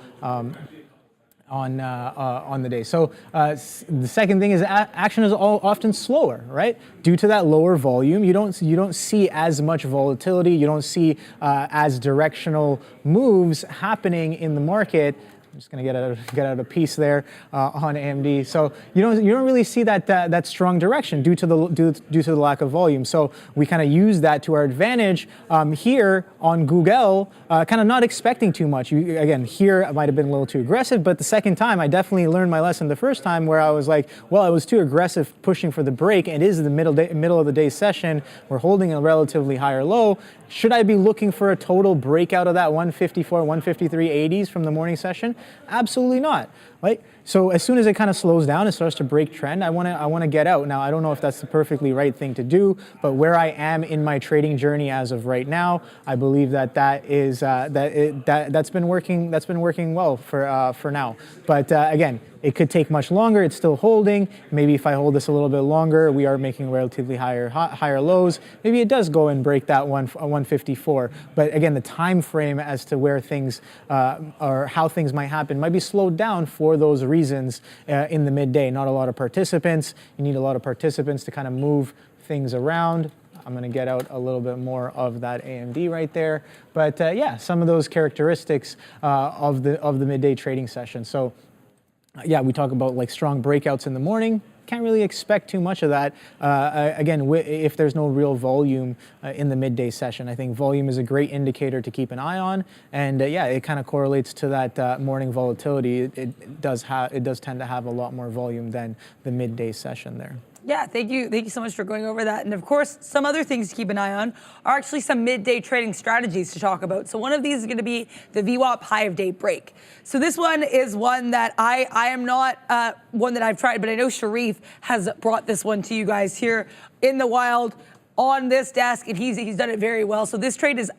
on the day. So the second thing is action is often slower, right? Due to that lower volume, you don't see as much volatility. You don't see as directional moves happening in the market. I'm just going to get out a piece there on AMD. So you don't really see that strong direction due to the lack of volume. So we kind of use that to our advantage here on Google, kind of not expecting too much. Again, here I might have been a little too aggressive, but the second time I definitely learned my lesson the first time where I was like, well, I was too aggressive pushing for the break. It is the middle of the day session. We're holding a relatively higher low. Should I be looking for a total breakout of that 154, 153.80s from the morning session? Absolutely not, right? So as soon as it kind of slows down, it starts to break trend, I want to get out. Now, I don't know if that's the perfectly right thing to do, but where I am in my trading journey as of right now, I believe that is that's been working well for now. But again, it could take much longer. It's still holding. Maybe if I hold this a little bit longer, we are making relatively higher lows. Maybe it does go and break that 154. But again, the time frame as to where things or how things might happen might be slowed down for those reasons in the midday. Not a lot of participants. You need a lot of participants to kind of move things around. I'm going to get out a little bit more of that AMD right there. But yeah, some of those characteristics of the midday trading session. So yeah, we talk about like strong breakouts in the morning. Can't really expect too much of that. Again, if there's no real volume in the midday session, I think volume is a great indicator to keep an eye on. And yeah, it kind of correlates to that morning volatility. It does tend to have a lot more volume than the midday session there. Yeah, thank you so much for going over that. And of course, some other things to keep an eye on are actually some midday trading strategies to talk about. So one of these is going to be the VWAP high of day break. So this one is one that I am not one that I've tried, but I know Sharif has brought this one to you guys here in the wild on this desk, and he's done it very well. So this trade is,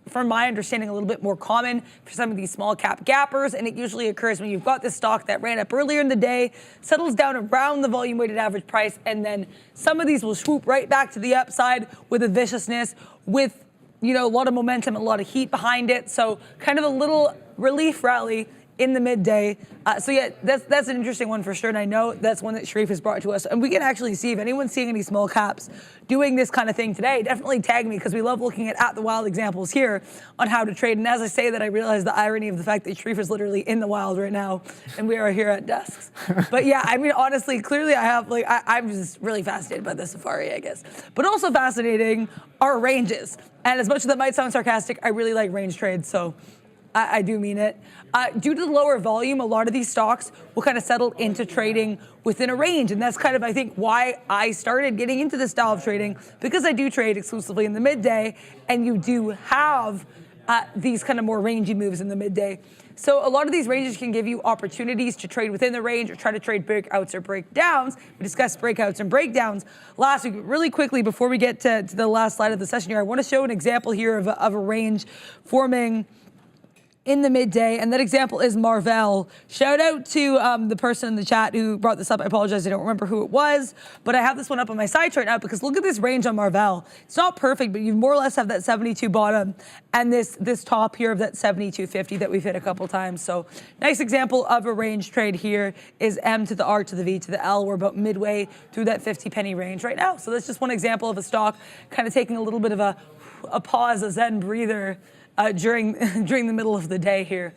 from my understanding, a little bit more common for some of these small cap gappers, and it usually occurs when you've got this stock that ran up earlier in the day, settles down around the volume weighted average price, and then some of these will swoop right back to the upside with a viciousness, with a lot of momentum, a lot of heat behind it. So kind of a little relief rally in the midday. So yeah, that's an interesting one for sure, and I know that's one that Sharif has brought to us. And we can actually see if anyone's seeing any small caps doing this kind of thing today, definitely tag me, because we love looking at the wild examples here on how to trade. And as I say that, I realize the irony of the fact that Sharif is literally in the wild right now, and we are here at desks. But yeah, I mean, honestly, clearly I have, I'm just really fascinated by the safari, I guess. But also fascinating are ranges. And as much as that might sound sarcastic, I really like range trades, so I do mean it. Due to the lower volume, a lot of these stocks will kind of settle into trading within a range. And that's kind of, I think, why I started getting into this style of trading, because I do trade exclusively in the midday, and you do have these kind of more rangy moves in the midday. So a lot of these ranges can give you opportunities to trade within the range or try to trade breakouts or breakdowns. We discussed breakouts and breakdowns last week. Really quickly, before we get to the last slide of the session here, I want to show an example here of a range forming in the midday, and that example is Marvell. Shout out to the person in the chat who brought this up. I apologize, I don't remember who it was, but I have this one up on my side right now because look at this range on Marvell. It's not perfect, but you more or less have that 72 bottom and this top here of that 72.50 that we've hit a couple times. So nice example of a range trade here is M to the R to the V to the L. We're about midway through that 50 penny range right now. So that's just one example of a stock kind of taking a little bit of a pause, a Zen breather during the middle of the day here.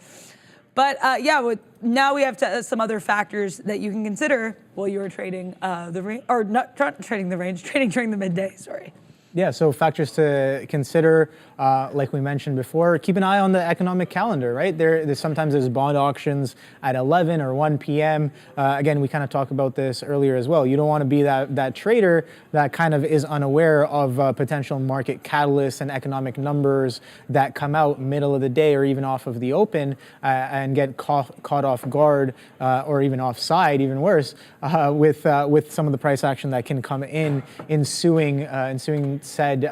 But yeah, now we have some other factors that you can consider while you're trading the range, or not trading the range, trading during the midday, sorry. Yeah, so factors to consider, like we mentioned before, keep an eye on the economic calendar, right? There's sometimes bond auctions at 11 or 1 p.m. Again, we kind of talked about this earlier as well. You don't want to be that trader that kind of is unaware of potential market catalysts and economic numbers that come out middle of the day or even off of the open and get caught off guard or even offside, even worse, with some of the price action that can come in ensuing said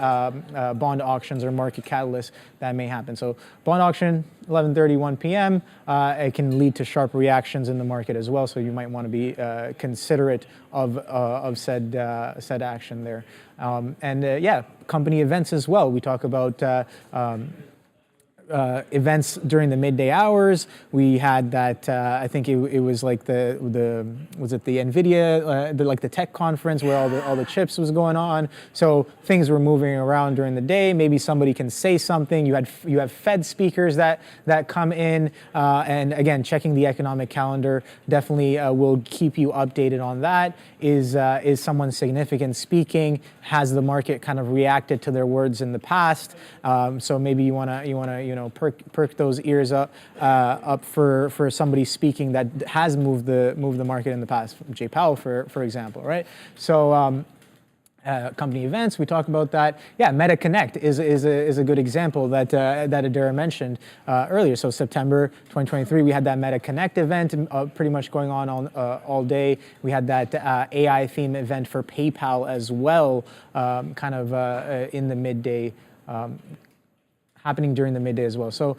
bond auctions or market catalysts that may happen. So bond auction, 11:30, 1 p.m. It can lead to sharp reactions in the market as well. So you might want to be considerate of said action there. And yeah, company events as well. We talk about events during the midday hours. We had that, I think it was like was it the NVIDIA, like the tech conference where all the chips was going on. So things were moving around during the day. Maybe somebody can say something. You have Fed speakers that come in, and again, checking the economic calendar definitely will keep you updated on that. Is someone significant speaking? Has the market kind of reacted to their words in the past? So maybe you wanna perk those ears up for somebody speaking that has moved the market in the past. Jay Powell, for example, right? So. Company events, we talked about that. Yeah, Meta Connect is a good example that Adira mentioned earlier. So September 2023, we had that Meta Connect event pretty much going on all day. We had that AI theme event for PayPal as well, kind of in the midday. Happening during the midday as well. So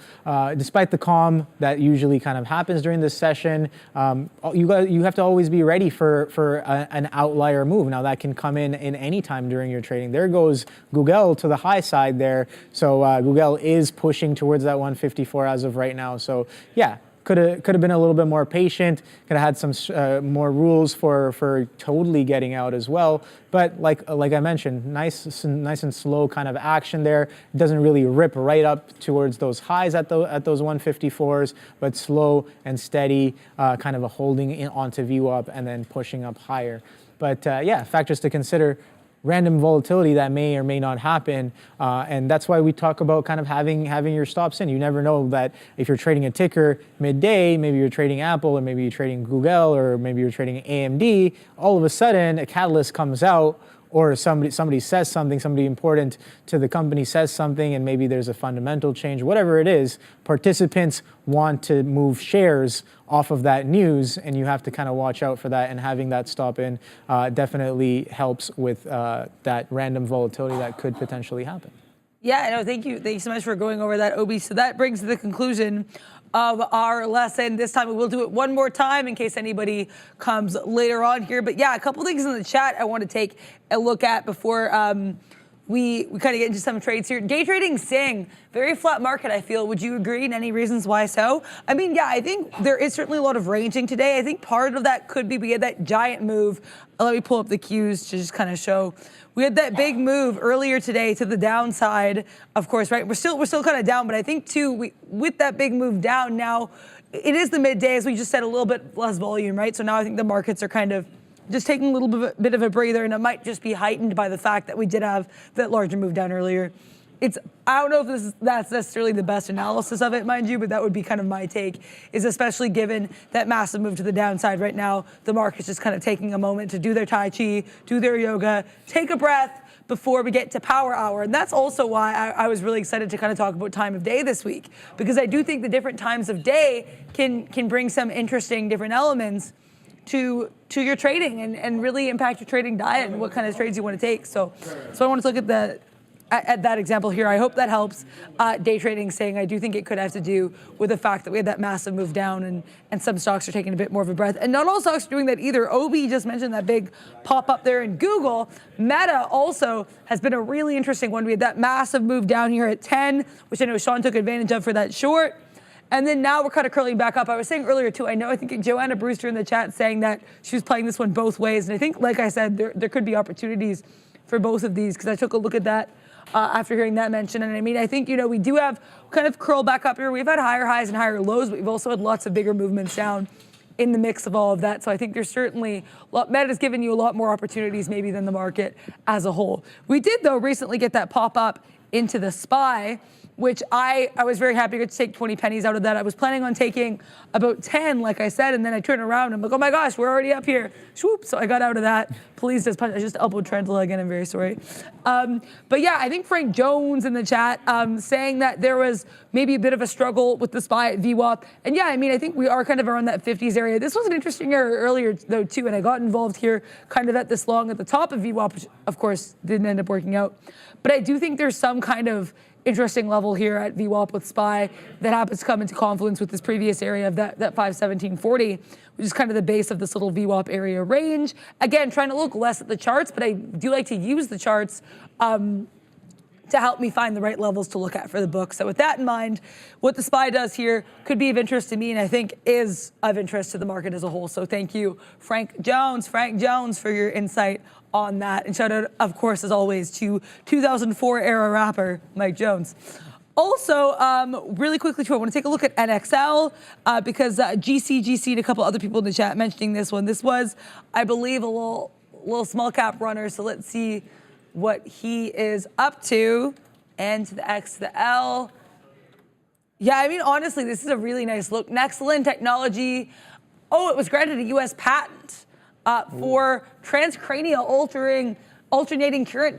despite the calm that usually kind of happens during this session, you have to always be ready for an outlier move. Now that can come in any time during your trading. There goes Google to the high side there. So Google is pushing towards that 154 as of right now. So yeah. Could have been a little bit more patient. Could have had some more rules for totally getting out as well. But like I mentioned, nice and slow kind of action there. It doesn't really rip right up towards those highs at those 154s, but slow and steady, kind of a holding in onto VWAP and then pushing up higher. But yeah, factors to consider. Random volatility that may or may not happen, and that's why we talk about kind of having your stops in. You never know that if you're trading a ticker midday, maybe you're trading Apple, or maybe you're trading Google, or maybe you're trading AMD. All of a sudden, a catalyst comes out, or somebody says something, somebody important to the company says something, and maybe there's a fundamental change. Whatever it is, participants want to move shares off of that news, and you have to kind of watch out for that, and having that stop in definitely helps with that random volatility that could potentially happen. Yeah, no, thank you. Thank you so much for going over that, Obi. So that brings to the conclusion of our lesson. This time we will do it one more time in case anybody comes later on here. But yeah, a couple things in the chat I want to take a look at before we kind of get into some trades here. Day trading, Sing, very flat market, I feel. Would you agree? And any reasons why so? I mean, yeah, I think there is certainly a lot of ranging today. I think part of that could be we had that giant move. Let me pull up the cues to just kind of show. We had that big move earlier today to the downside, of course, right? We're still kind of down, but I think too, with that big move down now, it is the midday, as we just said, a little bit less volume, right? So now I think the markets are kind of just taking a little bit of a breather, and it might just be heightened by the fact that we did have that larger move down earlier. I don't know if that's necessarily the best analysis of it, mind you, but that would be kind of my take, is especially given that massive move to the downside right now, the market's just kind of taking a moment to do their Tai Chi, do their yoga, take a breath before we get to power hour. And that's also why I was really excited to kind of talk about time of day this week, because I do think the different times of day can bring some interesting different elements to your trading and really impact your trading diet and what kind of trades you want to take. So I want to look at that example here. I hope that helps. Day trading, saying I do think it could have to do with the fact that we had that massive move down and some stocks are taking a bit more of a breath. And not all stocks are doing that either. Obi just mentioned that big pop up there in Google. Meta also has been a really interesting one. We had that massive move down here at 10, which I know Sean took advantage of for that short. And then now we're kind of curling back up. I was saying earlier too, I think Joanna Brewster in the chat saying that she was playing this one both ways. And I think, like I said, there could be opportunities for both of these, because I took a look at that after hearing that mention. And I mean, I think, we do have kind of curl back up here. We've had higher highs and higher lows, but we've also had lots of bigger movements down in the mix of all of that. So I think there's certainly, Meta's given you a lot more opportunities maybe than the market as a whole. We did, though, recently get that pop up into the SPY, which I was very happy to take 20 pennies out of that. I was planning on taking about 10, like I said, and then I turned around and I'm like, oh my gosh, we're already up here. Swoop, so I got out of that. Please just punch. I just elbowed Trentla again, I'm very sorry. But yeah, I think Frank Jones in the chat saying that there was maybe a bit of a struggle with the SPY at VWAP. And yeah, I mean, I think we are kind of around that 50s area. This was an interesting area earlier though too, and I got involved here kind of at this long at the top of VWAP, which of course didn't end up working out. But I do think there's some kind of interesting level here at VWAP with SPY that happens to come into confluence with this previous area of that 517.40, which is kind of the base of this little VWAP area range. Again, trying to look less at the charts, but I do like to use the charts to help me find the right levels to look at for the book. So with that in mind, what the SPY does here could be of interest to me, and I think is of interest to the market as a whole. So thank you, Frank Jones, for your insight on that. And shout out, of course, as always, to 2004 era rapper Mike Jones. Also, really quickly too, I want to take a look at NXL because GC and a couple other people in the chat mentioning this one. This was, I believe, a little small cap runner. So let's see what he is up to. N to the X to the L. Yeah, I mean, honestly, this is a really nice look. Nexalin technology. Oh, it was granted a U.S. patent for transcranial alternating current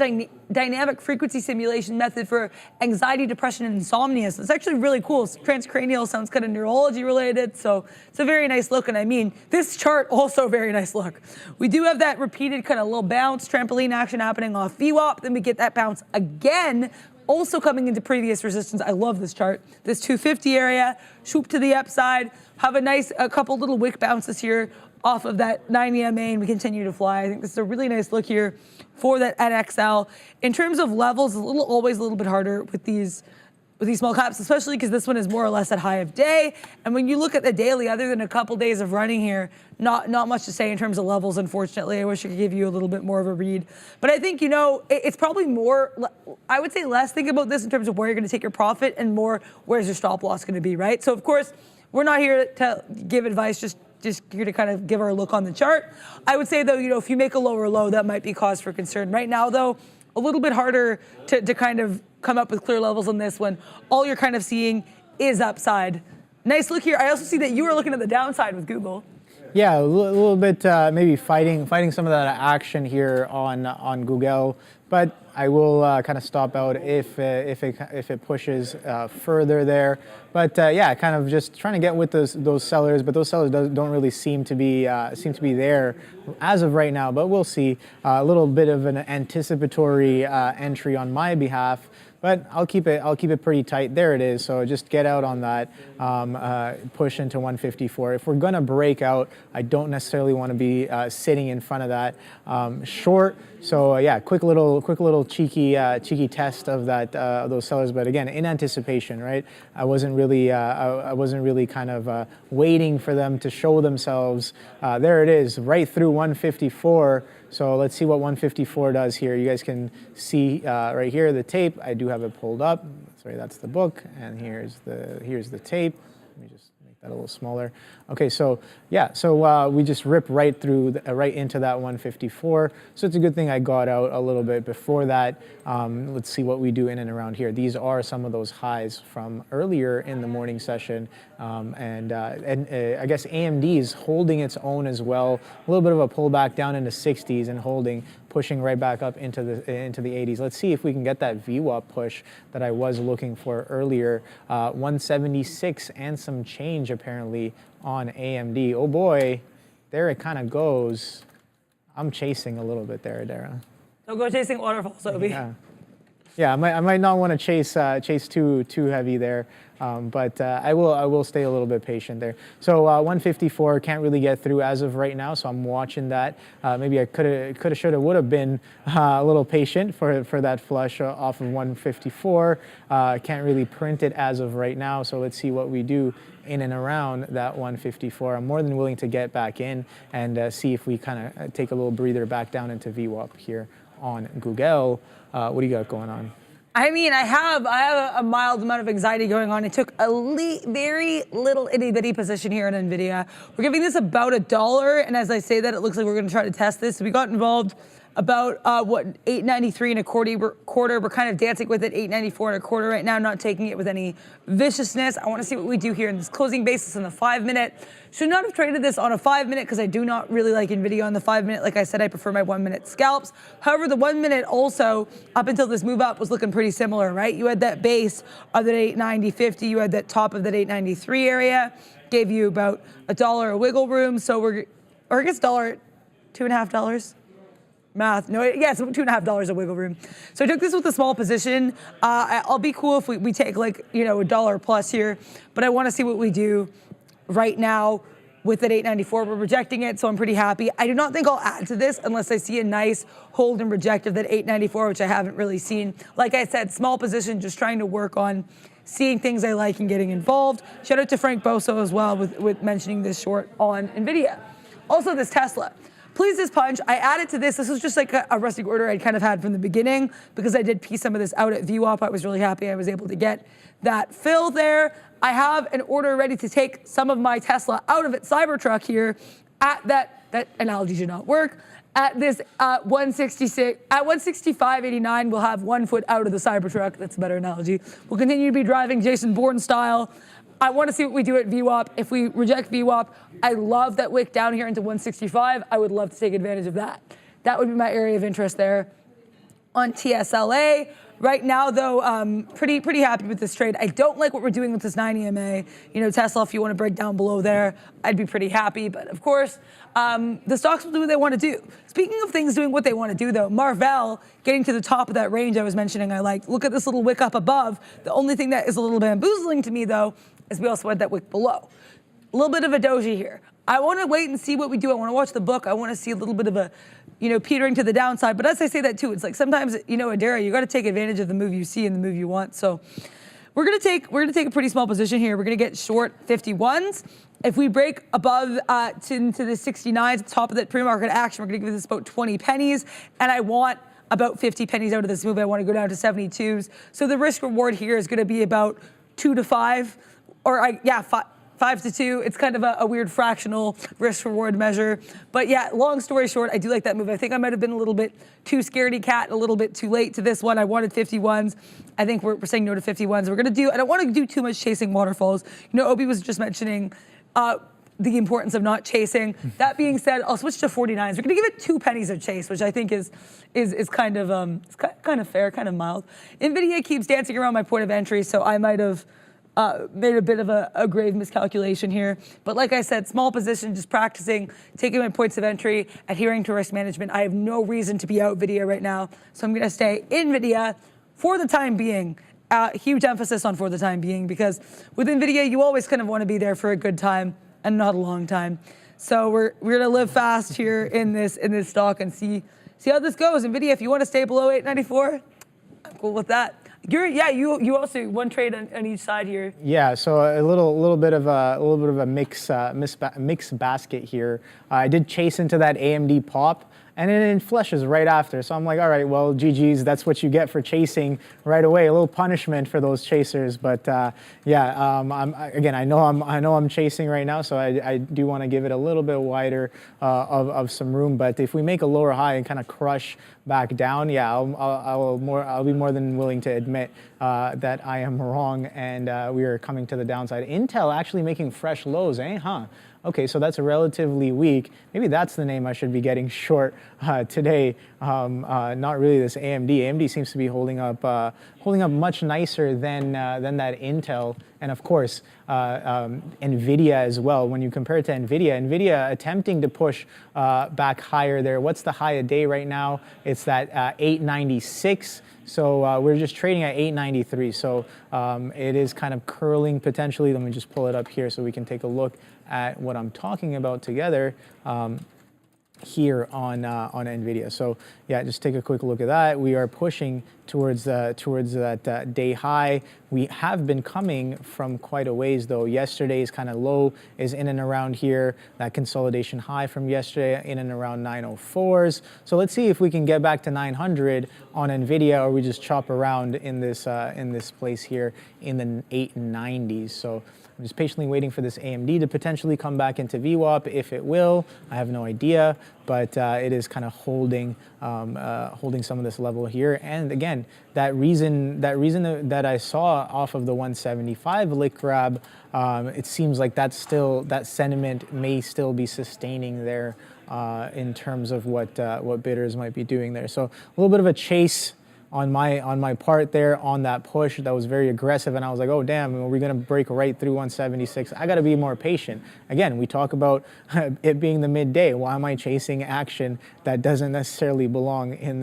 dynamic frequency simulation method for anxiety, depression, and insomnia. So it's actually really cool. Transcranial sounds kind of neurology related, so it's a very nice look. And I mean, this chart also very nice look. We do have that repeated kind of little bounce, trampoline action happening off VWAP. Then we get that bounce again, also coming into previous resistance. I love this chart. This 250 area, shoot to the upside, have a couple little wick bounces here off of that 90 MA, and we continue to fly. I think this is a really nice look here for that NXL. In terms of levels, always a little bit harder with these small caps, especially because this one is more or less at high of day. And when you look at the daily, other than a couple days of running here, not much to say in terms of levels, unfortunately. I wish I could give you a little bit more of a read. But I think, it's probably more, I would say less think about this in terms of where you're going to take your profit and more where's your stop loss going to be, right? So, of course, we're not here to give advice, just here to kind of give our look on the chart. I would say, though, if you make a lower low, that might be cause for concern. Right now, though, a little bit harder to kind of come up with clear levels on this one. All you're kind of seeing is upside. Nice look here. I also see that you were looking at the downside with Google. Yeah, a little bit maybe fighting some of that action here on Google, but I will kind of stop out if it pushes further there. But yeah, kind of just trying to get with those sellers, but those sellers don't really seem to be there as of right now. But we'll see. A little bit of an anticipatory entry on my behalf. But I'll keep it pretty tight. There it is. So just get out on that, push into 154. If we're gonna break out, I don't necessarily want to be sitting in front of that short. So yeah, quick little cheeky test of that those sellers. But again, in anticipation, right? I wasn't really kind of waiting for them to show themselves. There it is, right through 154. So let's see what 154 does here. You guys can see right here the tape. I do have it pulled up. Sorry, that's the book, and here's the tape. Let me just make that a little smaller. Okay, so yeah, so we just rip right through, right into that 154. So it's a good thing I got out a little bit before that. Let's see what we do in and around here. These are some of those highs from earlier in the morning session, and I guess AMD is holding its own as well. A little bit of a pullback down into 60s and holding, pushing right back up into the 80s. Let's see if we can get that VWAP push that I was looking for earlier. 176 and some change apparently on AMD. Oh boy, there it kind of goes. I'm chasing a little bit there, Dara. Don't go chasing waterfalls, Obi. Yeah, I might not want to chase too heavy there, but I will stay a little bit patient there. So 154 can't really get through as of right now, so I'm watching that. Maybe I coulda, shoulda, woulda been a little patient for that flush off of 154. Can't really print it as of right now, so let's see what we do in and around that 154. I'm more than willing to get back in and see if we kind of take a little breather back down into VWAP here on Google. What do you got going on? I mean, I have a mild amount of anxiety going on. I took a very little itty bitty position here in NVIDIA. We're giving this about $1, and as I say that, it looks like we're going to try to test this. So we got involved about $8.93 and a quarter. We're kind of dancing with it, $8.94 and a quarter right now, not taking it with any viciousness. I want to see what we do here in this closing basis on the 5-minute. Should not have traded this on a 5-minute because I do not really like NVIDIA on the 5-minute. Like I said, I prefer my 1-minute scalps. However, the 1-minute also, up until this move up, was looking pretty similar, right? You had that base of that 890.50. You had that top of that 893 area. Gave you about $1 of wiggle room. So or I guess $2.50. Math, no, yeah, it's $2.50 of wiggle room. So I took this with a small position. I'll be cool if we take like, $1 plus here, but I want to see what we do right now. with that 894. We're rejecting it, so I'm pretty happy. I do not think I'll add to this unless I see a nice hold and reject of that 894, which I haven't really seen. Like I said, small position, just trying to work on seeing things I like and getting involved. Shout out to Frank Boso as well with mentioning this short on NVIDIA. Also, this Tesla. Please this punch. I added to this. This was just like a rustic order I'd kind of had from the beginning because I did piece some of this out at VWAP. I was really happy I was able to get that fill there. I have an order ready to take some of my Tesla out of its Cybertruck here at that analogy did not work. At this 166, at 165.89, we'll have 1 foot out of the Cybertruck. That's a better analogy. We'll continue to be driving Jason Bourne style. I want to see what we do at VWAP. If we reject VWAP, I love that wick down here into 165. I would love to take advantage of that. That would be my area of interest there. On TSLA, right now though, pretty happy with this trade. I don't like what we're doing with this 9 EMA. You know, Tesla, if you want to break down below there, I'd be pretty happy. But of course, the stocks will do what they want to do. Speaking of things doing what they want to do though, Marvell getting to the top of that range I was mentioning I liked. Look at this little wick up above. The only thing that is a little bamboozling to me though, is we also had that wick below. A little bit of a doji here. I want to wait and see what we do. I want to watch the book. I want to see a little bit of a, petering to the downside. But as I say that too, it's like sometimes, Adara, you got to take advantage of the move you see and the move you want. So we're gonna take a pretty small position here. We're gonna get short 51s. If we break above into the 69s, at the top of that pre-market action, we're gonna give this about 20 pennies. And I want about 50 pennies out of this move. I want to go down to 72s. So the risk reward here is going to be about 2 to 5. Or 5 to 2. It's kind of a weird fractional risk reward measure. But yeah, long story short, I do like that move. I think I might have been a little bit too scaredy cat, a little bit too late to this one. I wanted 51s. I think we're saying no to 51s. I don't want to do too much chasing waterfalls. Obi was just mentioning the importance of not chasing. That being said, I'll switch to 49s. We're gonna give it 2 pennies of chase, which I think is kind of fair, kind of mild. NVIDIA keeps dancing around my point of entry, so I might have made a bit of a grave miscalculation here. But like I said, small position, just practicing, taking my points of entry, adhering to risk management. I have no reason to be out NVIDIA right now, so I'm gonna stay in NVIDIA for the time being. Huge emphasis on for the time being, because with NVIDIA, you always kind of want to be there for a good time and not a long time. So we're gonna live fast here in this stock and see how this goes. NVIDIA, if you want to stay below 894, I'm cool with that. You also one trade on each side here. Yeah, so a little bit of a mixed basket here. I did chase into that AMD pop, and then it flushes right after. So I'm like, all right, well, GG's, that's what you get for chasing right away. A little punishment for those chasers, but I know I'm chasing right now, so I do want to give it a little bit wider of some room. But if we make a lower high and kind of crush back down, yeah, I'll be more than willing to admit that I am wrong, and we are coming to the downside. Intel actually making fresh lows, Okay, so that's relatively weak. Maybe that's the name I should be getting short today. Not really this AMD. AMD seems to be holding up much nicer than that Intel, and of course NVIDIA as well. When you compare it to NVIDIA attempting to push back higher there. What's the high a day right now? It's that 896. So we're just trading at 893. So it is kind of curling potentially. Let me just pull it up here so we can take a look at what I'm talking about together here on NVIDIA. So yeah, just take a quick look at that. We are pushing towards that day high. We have been coming from quite a ways though. Yesterday's kind of low is in and around here. That consolidation high from yesterday in and around 904s. So let's see if we can get back to 900 on NVIDIA, or we just chop around in this place here in the 890s. So I'm just patiently waiting for this AMD to potentially come back into VWAP. If it will, I have no idea, but it is kind of holding some of this level here. And again, that reason that I saw off of the 175 lick grab, it seems like that sentiment may still be sustaining there in terms of what bidders might be doing there. So a little bit of a chase on my part there on that push that was very aggressive, and I was like, oh damn, are we gonna break right through 176? I gotta be more patient. Again, we talk about it being the midday. Why am I chasing action that doesn't necessarily belong in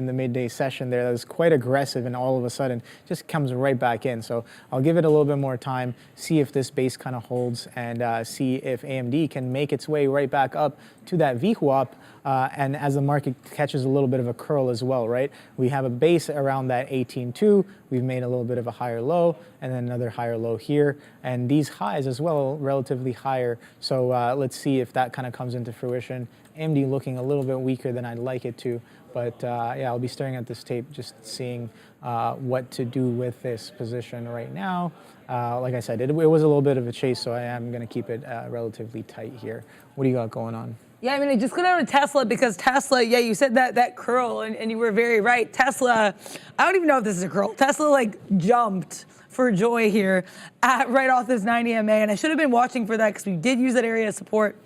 the midday session there? That was quite aggressive, and all of a sudden just comes right back in. So I'll give it a little bit more time, see if this base kind of holds, and see if AMD can make its way right back up to that VWAP. And as the market catches a little bit of a curl as well, right? We have a base around that 18.2. We've made a little bit of a higher low and then another higher low here. And these highs as well, relatively higher. So let's see if that kind of comes into fruition. AMD looking a little bit weaker than I'd like it to. But yeah, I'll be staring at this tape, just seeing what to do with this position right now. Like I said, it was a little bit of a chase, so I am going to keep it relatively tight here. What do you got going on? Yeah, I mean, I just got out of Tesla because Tesla, yeah, you said that curl, and you were very right. Tesla, I don't even know if this is a curl. Tesla, like, jumped for joy here right off this 90 MA, and I should have been watching for that because we did use that area of support.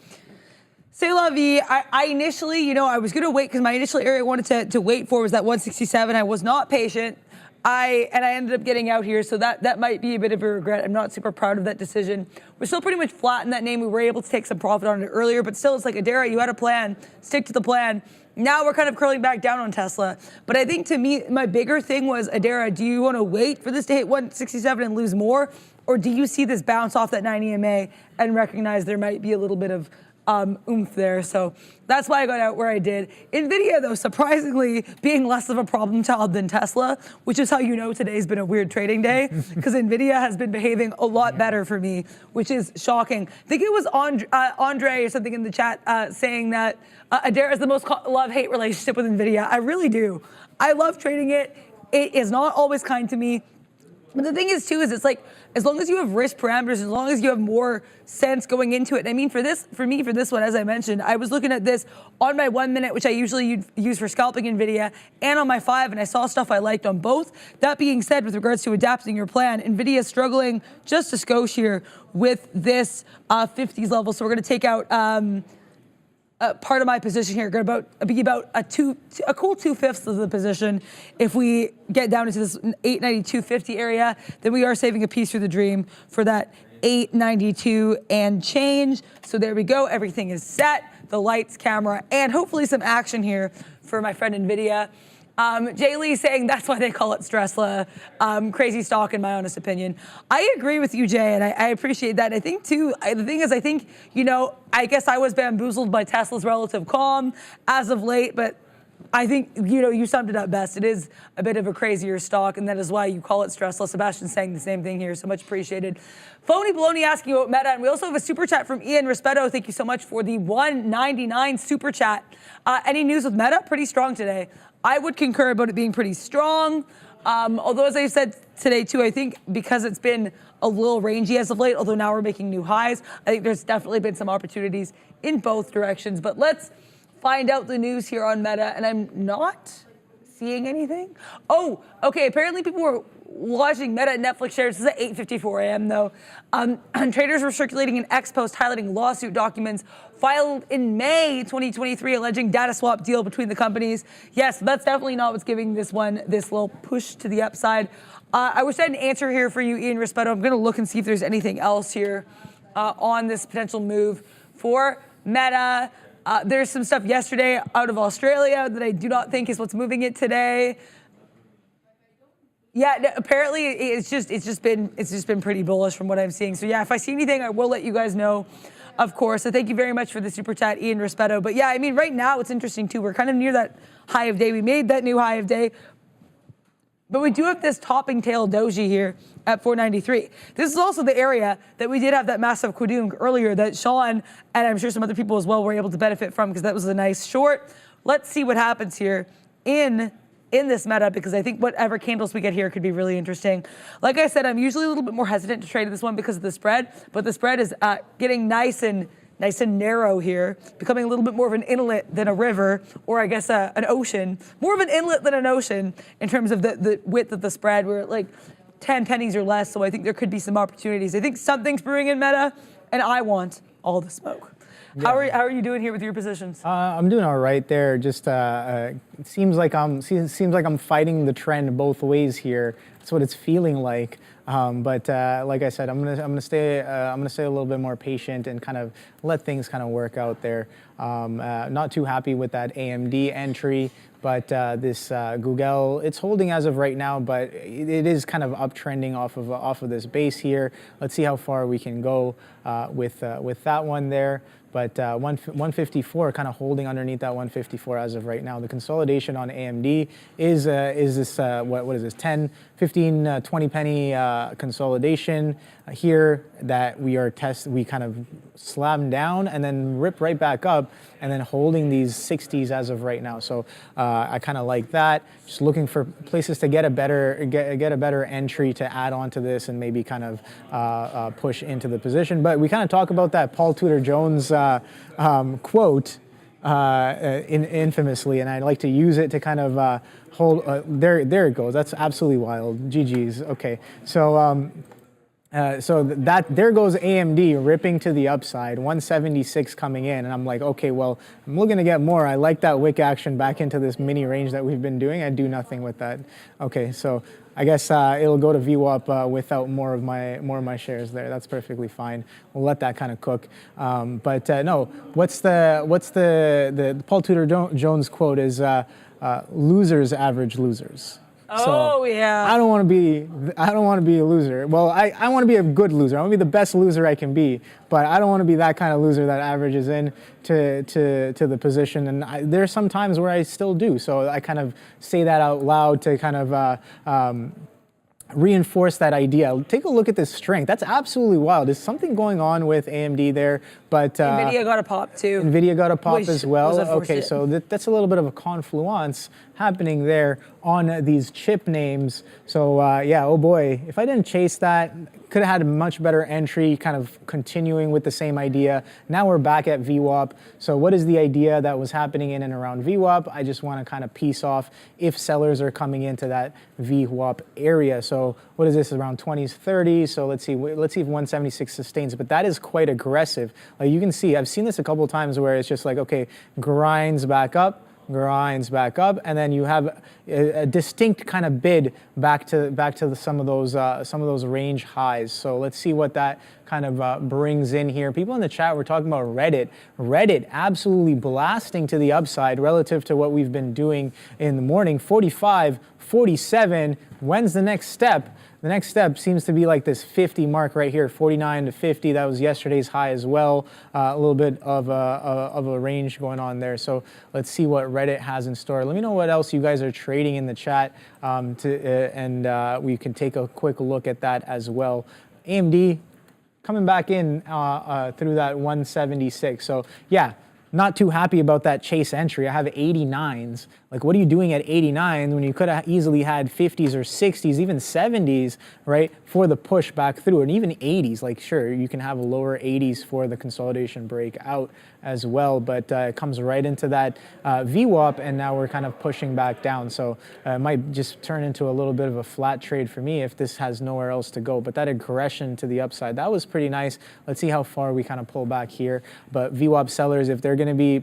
C'est la vie. I initially, you know, I was going to wait because my initial area I wanted to wait for was that 167. I was not patient. I ended up getting out here, so that might be a bit of a regret. I'm not super proud of that decision. We're still pretty much flat in that name. We were able to take some profit on it earlier, but still, it's like, Adara, you had a plan. Stick to the plan. Now we're kind of curling back down on Tesla. But I think, to me, my bigger thing was, Adara, do you want to wait for this to hit 167 and lose more? Or do you see this bounce off that 90 MA and recognize there might be a little bit of oomph there? So that's why I got out where I did. NVIDIA, though, surprisingly being less of a problem child than Tesla, which is how you know today's been a weird trading day, because NVIDIA has been behaving a lot better for me, which is shocking. I think it was Andre or something in the chat saying that Adara is the most love-hate relationship with NVIDIA. I really do. I love trading it. It is not always kind to me. But the thing is, too, is it's like, as long as you have risk parameters, as long as you have more sense going into it. I mean, for me, for this one, as I mentioned, I was looking at this on my 1 minute, which I usually use for scalping NVIDIA, and on my 5, and I saw stuff I liked on both. That being said, with regards to adapting your plan, NVIDIA is struggling just a skosh here with this 50s level. So we're going to take out part of my position here, going to be about a cool 2/5 of the position. If we get down into this 892.50 area, then we are saving a piece for the dream for that 892 and change. So there we go. Everything is set. The lights, camera, and hopefully some action here for my friend NVIDIA. Jay Lee saying that's why they call it Stressla. Crazy stock, in my honest opinion. I agree with you, Jay, and I appreciate that. I think, too, the thing is, I think, you know, I guess I was bamboozled by Tesla's relative calm as of late, but I think, you know, you summed it up best. It is a bit of a crazier stock, and that is why you call it Stressla. Sebastian's saying the same thing here, so much appreciated. Phony Baloney asking about Meta, and we also have a super chat from Ian Rispetto. Thank you so much for the 199 super chat. Any news with Meta? Pretty strong today. I would concur about it being pretty strong. Although, as I said today, too, I think because it's been a little rangy as of late, although now we're making new highs, I think there's definitely been some opportunities in both directions. But let's find out the news here on Meta, and I'm not seeing anything. Oh, okay, apparently people were watching Meta and Netflix shares. This is at 8:54 a.m. though. Traders were circulating an X post highlighting lawsuit documents filed in May 2023 alleging data swap deal between the companies. Yes, that's definitely not what's giving this one this little push to the upside. I wish I had an answer here for you, Ian Rispetto. I'm going to look and see if there's anything else here on this potential move for Meta. There's some stuff yesterday out of Australia that I do not think is what's moving it today. Yeah, apparently it's just been pretty bullish from what I'm seeing. So yeah, if I see anything, I will let you guys know, of course. So thank you very much for the super chat, Ian Rispetto. But yeah, I mean, right now it's interesting too. We're kind of near that high of day. We made that new high of day, but we do have this topping tail doji here at 493. This is also the area that we did have that massive Kudung earlier that Sean and I'm sure some other people as well were able to benefit from because that was a nice short. Let's see what happens here in this Meta, because I think whatever candles we get here could be really interesting. Like I said, I'm usually a little bit more hesitant to trade this one because of the spread, but the spread is getting nice and narrow here, becoming a little bit more of an inlet than a river, or I guess an ocean. More of an inlet than an ocean in terms of the width of the spread. We're at like 10 pennies or less, so I think there could be some opportunities. I think something's brewing in Meta, and I want all the smoke. Yeah. How are you doing here with your positions? I'm doing all right there. Just it seems like I'm fighting the trend both ways here. That's what it's feeling like. But like I said, I'm gonna stay a little bit more patient and kind of let things kind of work out there. Not too happy with that AMD entry, but this Google, it's holding as of right now, but it is kind of uptrending off of this base here. Let's see how far we can go with that one there. But 154 kind of holding underneath that 154 as of right now. The consolidation on AMD is this what is this 10, 15, 20 penny consolidation here that we kind of slam down and then rip right back up and then holding these 60s as of right now. So I kind of like that. Just looking for places to get a better entry to add on to this and maybe kind of push into the position. But we kind of talk about that Paul Tudor Jones quote infamously, and I like to use it to kind of hold. There it goes. That's absolutely wild. GG's. Okay, so. So there goes AMD ripping to the upside, 176 coming in, and I'm like, okay, well, I'm looking to get more. I like that wick action back into this mini range that we've been doing. I do nothing with that. Okay, so I guess it'll go to VWAP without more of my shares there. That's perfectly fine. We'll let that kind of cook. But no, what's the Paul Tudor Jones quote is losers average losers. Oh, yeah. I don't want to be a loser. Well, I want to be a good loser. I want to be the best loser I can be, but I don't want to be that kind of loser that averages in to the position. And there's some times where I still do. So I kind of say that out loud to kind of reinforce that idea. Take a look at this strength. That's absolutely wild. There's something going on with AMD there, but NVIDIA got a pop too. NVIDIA got a pop as well. Okay, so that's a little bit of a confluence happening there on these chip names. So yeah, oh boy, if I didn't chase that, could have had a much better entry, kind of continuing with the same idea. Now we're back at VWAP. So what is the idea that was happening in and around VWAP? I just want to kind of piece off if sellers are coming into that VWAP area. So what is this, around 20s, 30s? So let's see if 176 sustains, but that is quite aggressive. Like you can see, I've seen this a couple of times where it's just like, okay, grinds back up, and then you have a distinct kind of bid back to some of those range highs. So let's see what that kind of brings in here. People in the chat were talking about Reddit. Reddit absolutely blasting to the upside relative to what we've been doing in the morning. 45, 47. When's the next step? The next step seems to be like this 50 mark right here, 49 to 50. That was yesterday's high as well. A little bit of a range going on there. So let's see what Reddit has in store. Let me know what else you guys are trading in the chat, and we can take a quick look at that as well. AMD coming back in through that 176. So yeah, not too happy about that chase entry. I have 89s. Like, what are you doing at 89 when you could have easily had 50s or 60s, even 70s, right, for the push back through, and even 80s? Like, sure, you can have a lower 80s for the consolidation breakout as well, but it comes right into that VWAP, and now we're kind of pushing back down. So it might just turn into a little bit of a flat trade for me if this has nowhere else to go. But that aggression to the upside, that was pretty nice. Let's see how far we kind of pull back here. But VWAP sellers, if they're going to be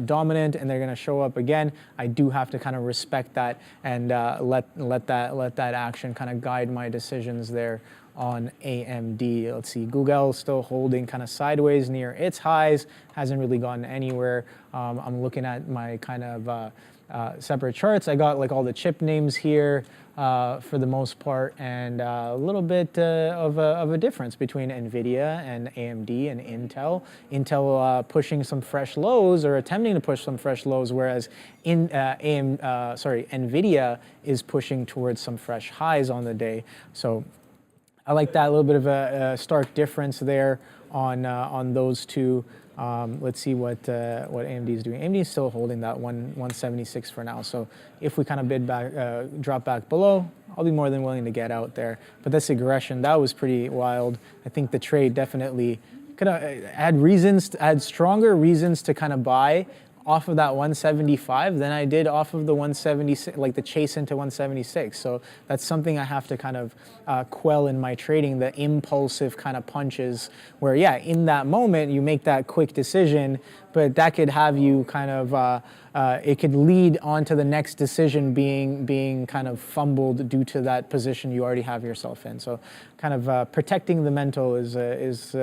dominant and they're going to show up again, I do have to kind of respect that and let that action kind of guide my decisions there on AMD. Let's see, Google still holding kind of sideways near its highs, hasn't really gone anywhere. I'm looking at my kind of separate charts. I got like all the chip names here for the most part, and a little bit of a difference between NVIDIA and AMD and Intel. Intel pushing some fresh lows or attempting to push some fresh lows, whereas NVIDIA is pushing towards some fresh highs on the day. So I like that, a little bit of a stark difference there on those two. Let's see what AMD is doing. AMD is still holding that 176 for now. So if we kind of bid back, drop back below, I'll be more than willing to get out there. But this aggression, that was pretty wild. I think the trade definitely could have had stronger reasons to kind of buy off of that 175 than I did off of the 176, like the chase into 176. So that's something I have to kind of quell in my trading, the impulsive kind of punches where, yeah, in that moment you make that quick decision, but that could have you kind of, it could lead on to the next decision being kind of fumbled due to that position you already have yourself in. So kind of protecting the mental is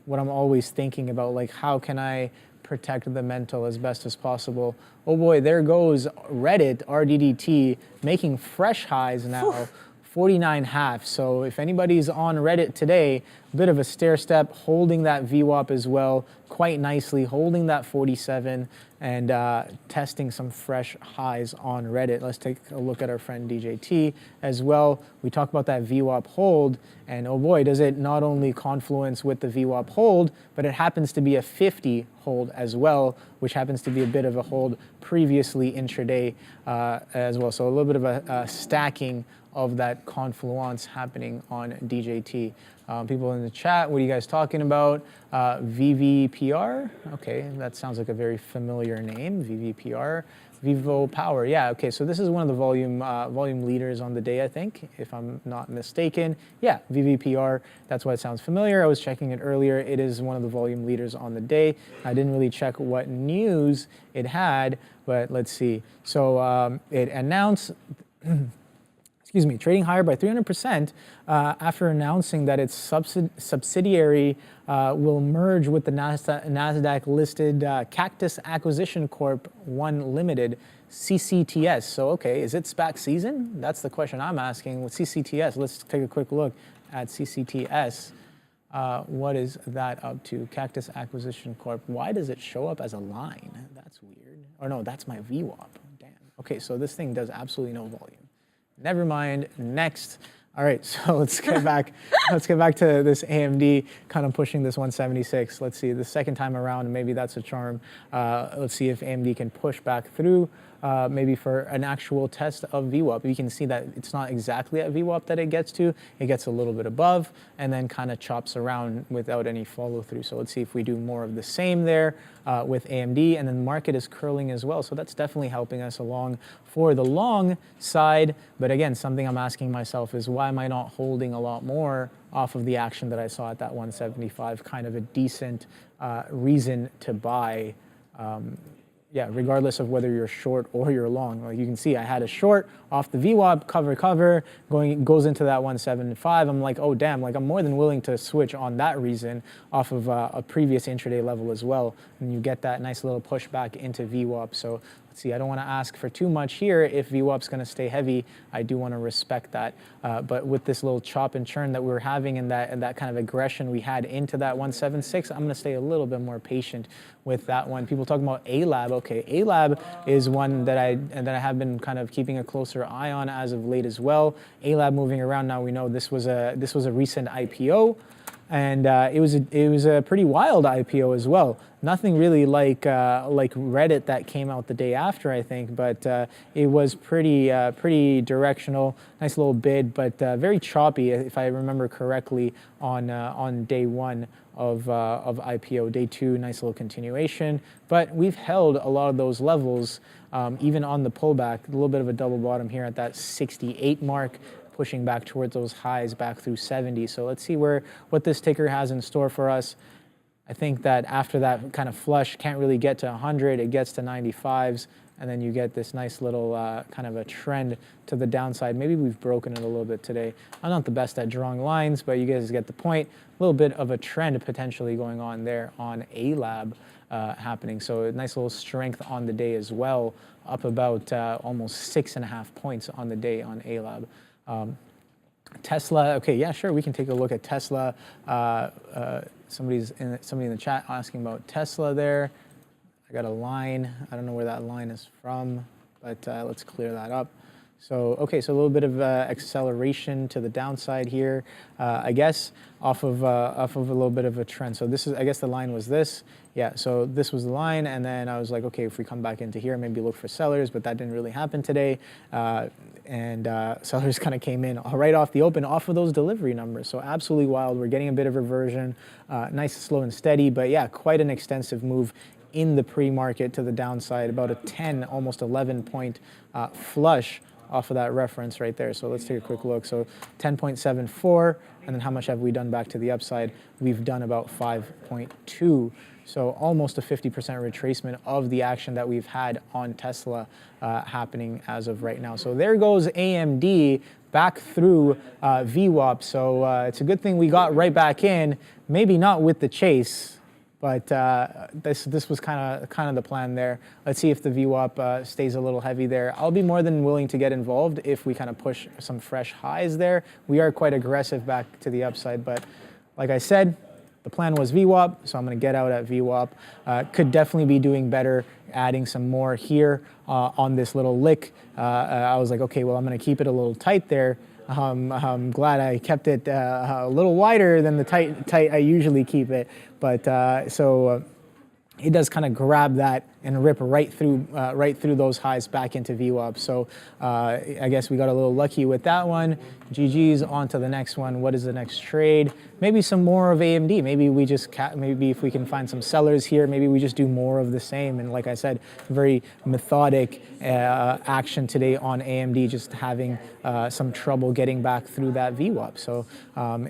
what I'm always thinking about, like how can I protect the mental as best as possible. Oh boy, there goes Reddit, RDDT, making fresh highs now, 49.5. So if anybody's on Reddit today, a bit of a stair step, holding that VWAP as well, quite nicely, holding that 47 and testing some fresh highs on Reddit. Let's take a look at our friend DJT as well. We talk about that VWAP hold, and oh boy, does it not only confluence with the VWAP hold, but it happens to be a 50 hold as well, which happens to be a bit of a hold previously intraday as well. So a little bit of a stacking of that confluence happening on DJT. People in the chat, what are you guys talking about? VVPR? Okay, that sounds like a very familiar name, VVPR. Vivo Power, yeah, okay, so this is one of the volume leaders on the day, I think, if I'm not mistaken. Yeah, VVPR, that's why it sounds familiar. I was checking it earlier. It is one of the volume leaders on the day. I didn't really check what news it had, but let's see. So it announced, excuse me, trading higher by 300% after announcing that its subsidiary will merge with the NASDAQ-listed Cactus Acquisition Corp. 1 Limited, CCTS. So, okay, is it SPAC season? That's the question I'm asking with CCTS. Let's take a quick look at CCTS. What is that up to? Cactus Acquisition Corp. Why does it show up as a line? That's weird. Or no, that's my VWAP. Damn. Okay, so this thing does absolutely no volume. Never mind. Next. All right, so let's get back. Let's get back to this AMD kind of pushing this 176. Let's see the second time around. Maybe that's a charm. Let's see if AMD can push back through. Maybe for an actual test of VWAP. You can see that it's not exactly at VWAP that it gets to. It gets a little bit above and then kind of chops around without any follow through. So let's see if we do more of the same there with AMD, and then the market is curling as well. So that's definitely helping us along for the long side. But again, something I'm asking myself is why am I not holding a lot more off of the action that I saw at that 175? Kind of a decent reason to buy. Yeah, regardless of whether you're short or you're long. Like you can see, I had a short off the VWAP, cover, goes into that 175. I'm like, oh damn, like I'm more than willing to switch on that reason off of a previous intraday level as well. And you get that nice little pushback into VWAP. So let's see, I don't want to ask for too much here. If VWAP's going to stay heavy, I do want to respect that. But with this little chop and churn that we were having and that kind of aggression we had into that 176, I'm going to stay a little bit more patient with that one. People talking about AAPL. Okay, AAPL is one that I have been kind of keeping a closer eye on as of late as well. AAPL moving around now. We know this was a recent IPO, and it was a pretty wild IPO as well. Nothing really like Reddit that came out the day after, I think, but it was pretty directional. Nice little bid, but very choppy, if I remember correctly, on day one of IPO. Day two, nice little continuation, but we've held a lot of those levels even on the pullback. A little bit of a double bottom here at that 68 mark, pushing back towards those highs back through 70. So let's see what this ticker has in store for us. I think that after that kind of flush, can't really get to 100, it gets to 95s, and then you get this nice little kind of a trend to the downside. Maybe we've broken it a little bit today. I'm not the best at drawing lines, but you guys get the point. A little bit of a trend potentially going on there on AAPL happening. So a nice little strength on the day as well, up about almost 6.5 points on the day on AAPL. Tesla, okay, yeah, sure, we can take a look at Tesla. Somebody in the chat asking about Tesla there. I got a line. I don't know where that line is from, but let's clear that up. So, okay, so a little bit of acceleration to the downside here, I guess, off of a little bit of a trend. So this is, I guess the line was this. Yeah, so this was the line, and then I was like, okay, if we come back into here, maybe look for sellers, but that didn't really happen today. And sellers kind of came in right off the open, off of those delivery numbers. So absolutely wild. We're getting a bit of reversion, nice, slow and steady, but yeah, quite an extensive move in the pre-market to the downside, about a 10, almost 11 point flush off of that reference right there. So let's take a quick look. So 10.74, and then how much have we done back to the upside? We've done about 5.2. So almost a 50% retracement of the action that we've had on Tesla happening as of right now. So there goes AMD back through VWAP. So it's a good thing we got right back in, maybe not with the chase, but this was kind of the plan there. Let's see if the VWAP stays a little heavy there. I'll be more than willing to get involved if we kind of push some fresh highs there. We are quite aggressive back to the upside, but like I said, the plan was VWAP, so I'm going to get out at VWAP. Could definitely be doing better, adding some more here on this little lick. I was like, okay, well, I'm going to keep it a little tight there. I'm glad I kept it a little wider than the tight I usually keep it. But it does kind of grab that and rip right through those highs back into VWAP. So I guess we got a little lucky with that one. GG's, on to the next one. What is the next trade? Maybe some more of AMD. Maybe we just maybe if we can find some sellers here, maybe we just do more of the same. And like I said, very methodic action today on AMD, just having some trouble getting back through that VWAP. So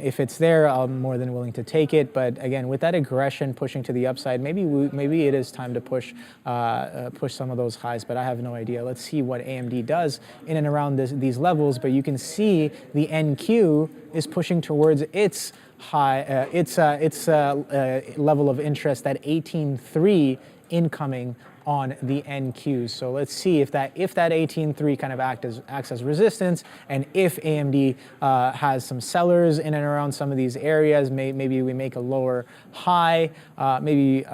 if it's there, I'm more than willing to take it. But again, with that aggression pushing to the upside, maybe it is time to push some of those highs, but I have no idea. Let's see what AMD does in and around these levels. But you can see the NQ is pushing towards its high, its level of interest at 18.3 incoming on the NQ. So let's see if that 18.3 kind of acts as resistance, and if AMD has some sellers in and around some of these areas, maybe we make a lower high, maybe.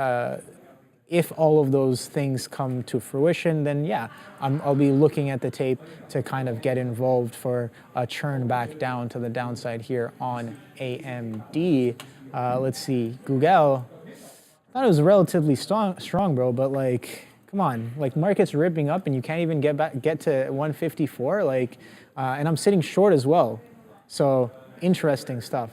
If all of those things come to fruition, then yeah, I'll be looking at the tape to kind of get involved for a churn back down to the downside here on AMD. Let's see, Google. I thought it was relatively strong, bro, but like, come on, like market's ripping up and you can't even get to 154, like, and I'm sitting short as well. So interesting stuff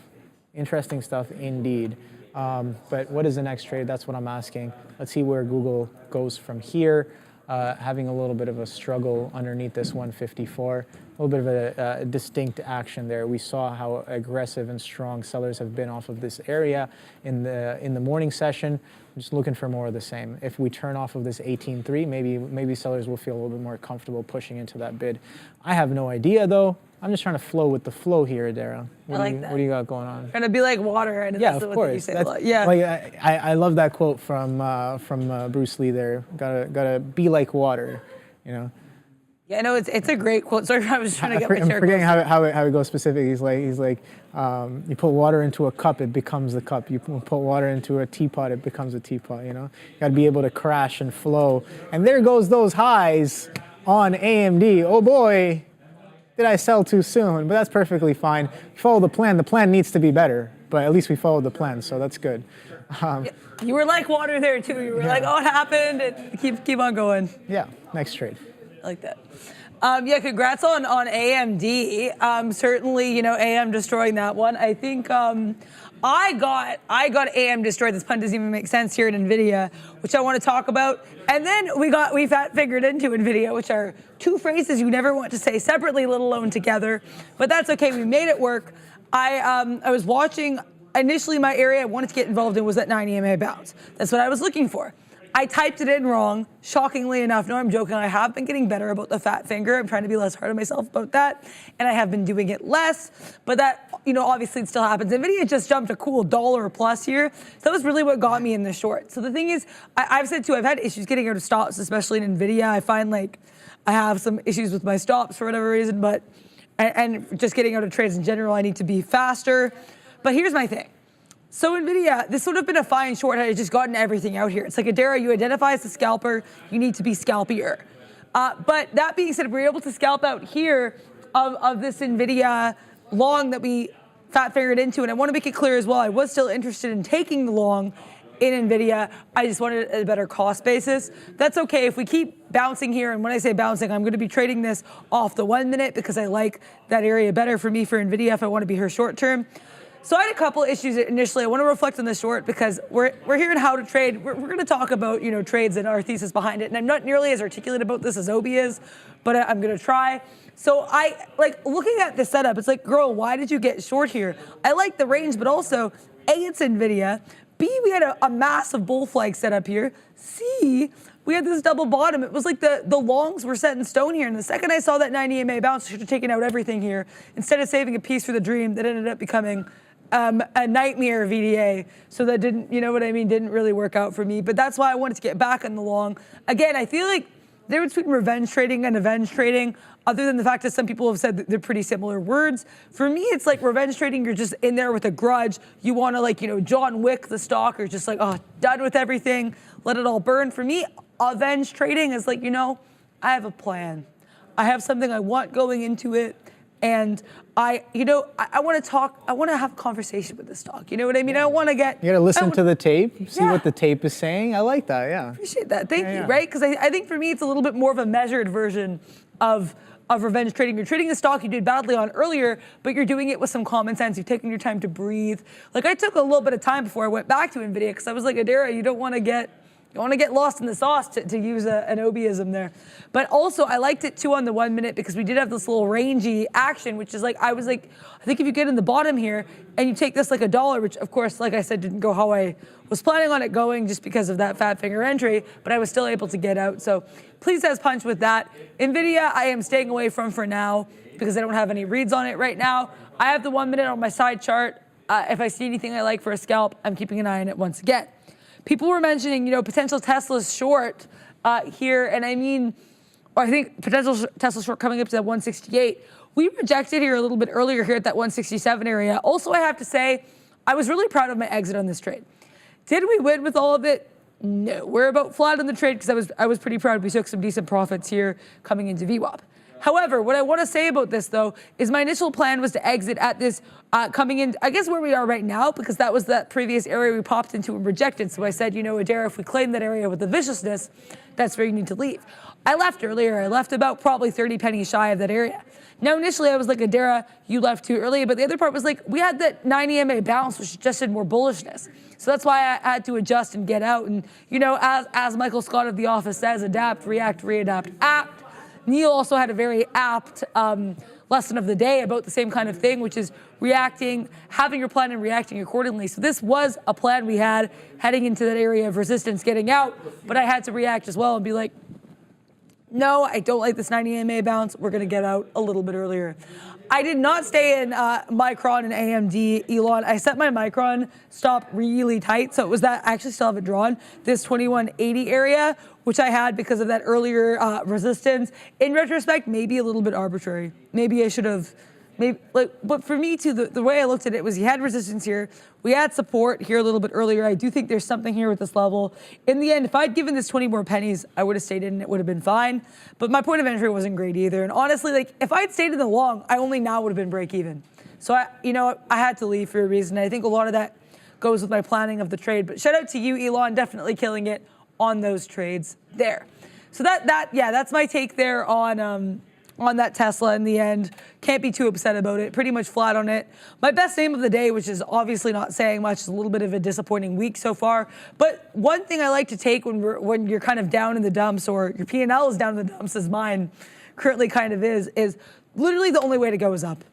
indeed. But what is the next trade? That's what I'm asking. Let's see where Google goes from here. Having a little bit of a struggle underneath this 154. A little bit of a distinct action there. We saw how aggressive and strong sellers have been off of this area in the morning session. I'm just looking for more of the same. If we turn off of this 18.3, maybe sellers will feel a little bit more comfortable pushing into that bid. I have no idea though. I'm just trying to flow with the flow here, Dara. What do you got going on? Gonna be like water, and yeah, of course. You say a lot. Yeah. Like I love that quote from Bruce Lee. There, gotta be like water, you know. Yeah, no, it's a great quote. Sorry, I was trying to get my chair. I'm forgetting how it goes specific. He's like, you put water into a cup, it becomes the cup. You put water into a teapot, it becomes a teapot. You know, you got to be able to crash and flow. And there goes those highs on AMD. Oh boy. Did I sell too soon? But that's perfectly fine. Follow the plan. The plan needs to be better, but at least we followed the plan, so that's good. You were like water there too. You were like, oh, it happened. And keep on going. Yeah, next trade. I like that. Yeah, congrats on AMD. Certainly, you know, AM destroying that one. I think I got AM destroyed. This pun doesn't even make sense here in NVIDIA, which I want to talk about. And then we figured into NVIDIA, which are two phrases you never want to say separately, let alone together. But that's okay. We made it work. I was watching. Initially, my area I wanted to get involved in was that 9 EMA bounce. That's what I was looking for. I typed it in wrong, shockingly enough. No, I'm joking. I have been getting better about the fat finger. I'm trying to be less hard on myself about that. And I have been doing it less. But that, you know, obviously it still happens. NVIDIA just jumped a cool $1 plus here. So that was really what got me in the short. So the thing is, I've said too, I've had issues getting out of stops, especially in NVIDIA. I find like I have some issues with my stops for whatever reason, but, and just getting out of trades in general, I need to be faster. But here's my thing. So NVIDIA, this would have been a fine short had I just gotten everything out here. It's like Adara, you identify as a scalper, you need to be scalpier. But that being said, we're able to scalp out here of this NVIDIA long that we fat fingered into. And I want to make it clear as well, I was still interested in taking the long in NVIDIA. I just wanted a better cost basis. That's okay if we keep bouncing here. And when I say bouncing, I'm going to be trading this off the 1 minute because I like that area better for me for NVIDIA if I want to be here short term. So I had a couple issues initially. I want to reflect on the short because we're hearing how to trade. We're going to talk about trades and our thesis behind it. And I'm not nearly as articulate about this as Obi is, but I'm going to try. So I like looking at the setup. It's like, girl, why did you get short here? I like the range, but also A, it's NVIDIA. B, we had a massive bull flag set up here. C, we had this double bottom. It was like the longs were set in stone here. And the second I saw that 90 EMA bounce, I should have taken out everything here instead of saving a piece for the dream that ended up becoming a nightmare VDA. So that didn't, didn't really work out for me. But that's why I wanted to get back on the long. Again, I feel like the difference between revenge trading and avenge trading, other than the fact that some people have said that they're pretty similar words, for me, it's like revenge trading, you're just in there with a grudge. You want to John Wick the stock, or just like, oh, done with everything, let it all burn. For me, avenge trading is like, I have a plan. I have something I want going into it. And I want to talk, I want to have a conversation with the stock. You know what I mean? I want to get... You got to listen to the tape, see what the tape is saying. I like that, yeah. Appreciate that. Thank you, right? Because I think for me, it's a little bit more of a measured version of revenge trading. You're trading a stock you did badly on earlier, but you're doing it with some common sense. You've taken your time to breathe. Like I took a little bit of time before I went back to NVIDIA because I was like, Adara, you don't want to get lost in the sauce, to use an Obiism there. But also, I liked it too on the 1 minute because we did have this little rangy action, which is like, I think if you get in the bottom here and you take this like $1, which of course, like I said, didn't go how I was planning on it going just because of that fat finger entry, but I was still able to get out. So please as punch with that. NVIDIA, I am staying away from for now because I don't have any reads on it right now. I have the 1 minute on my side chart. If I see anything I like for a scalp, I'm keeping an eye on it once again. People were mentioning, potential Tesla short here, and I think potential Tesla short coming up to that 168. We rejected here a little bit earlier here at that 167 area. Also, I have to say, I was really proud of my exit on this trade. Did we win with all of it? No, we're about flat on the trade because I was pretty proud. We took some decent profits here coming into VWAP. However, what I want to say about this, though, is my initial plan was to exit at this coming in, I guess where we are right now, because that was that previous area we popped into and rejected. So I said, Adara, if we claim that area with the viciousness, that's where you need to leave. I left earlier. I left about probably 30 pennies shy of that area. Now, initially, I was like, Adara, you left too early. But the other part was like, we had that 90 EMA bounce, which suggested more bullishness. So that's why I had to adjust and get out. And, as Michael Scott of The Office says, adapt, react, readapt, apt. Neil also had a very apt lesson of the day about the same kind of thing, which is reacting, having your plan and reacting accordingly. So this was a plan we had heading into that area of resistance, getting out, but I had to react as well and be like, no, I don't like this 90 EMA bounce. We're going to get out a little bit earlier. I did not stay in Micron and AMD, Elon. I set my Micron stop really tight, so it was that I actually still have it drawn, this 2180 area, which I had because of that earlier resistance. In retrospect, maybe a little bit arbitrary. Maybe I should have, but for me too, the way I looked at it was you had resistance here, we had support here a little bit earlier. I do think there's something here with this level. In the end, if I'd given this 20 more pennies, I would have stayed in and it would have been fine. But my point of entry wasn't great either. And honestly, if I'd stayed in the long, I only now would have been break even. So I had to leave for a reason. I think a lot of that goes with my planning of the trade. But shout out to you, Elon, definitely killing it on those trades there. So that's my take there on that Tesla in the end. Can't be too upset about it. Pretty much flat on it. My best name of the day, which is obviously not saying much, is a little bit of a disappointing week so far. But one thing I like to take when you're kind of down in the dumps, or your P&L is down in the dumps, as mine currently kind of is literally the only way to go is up.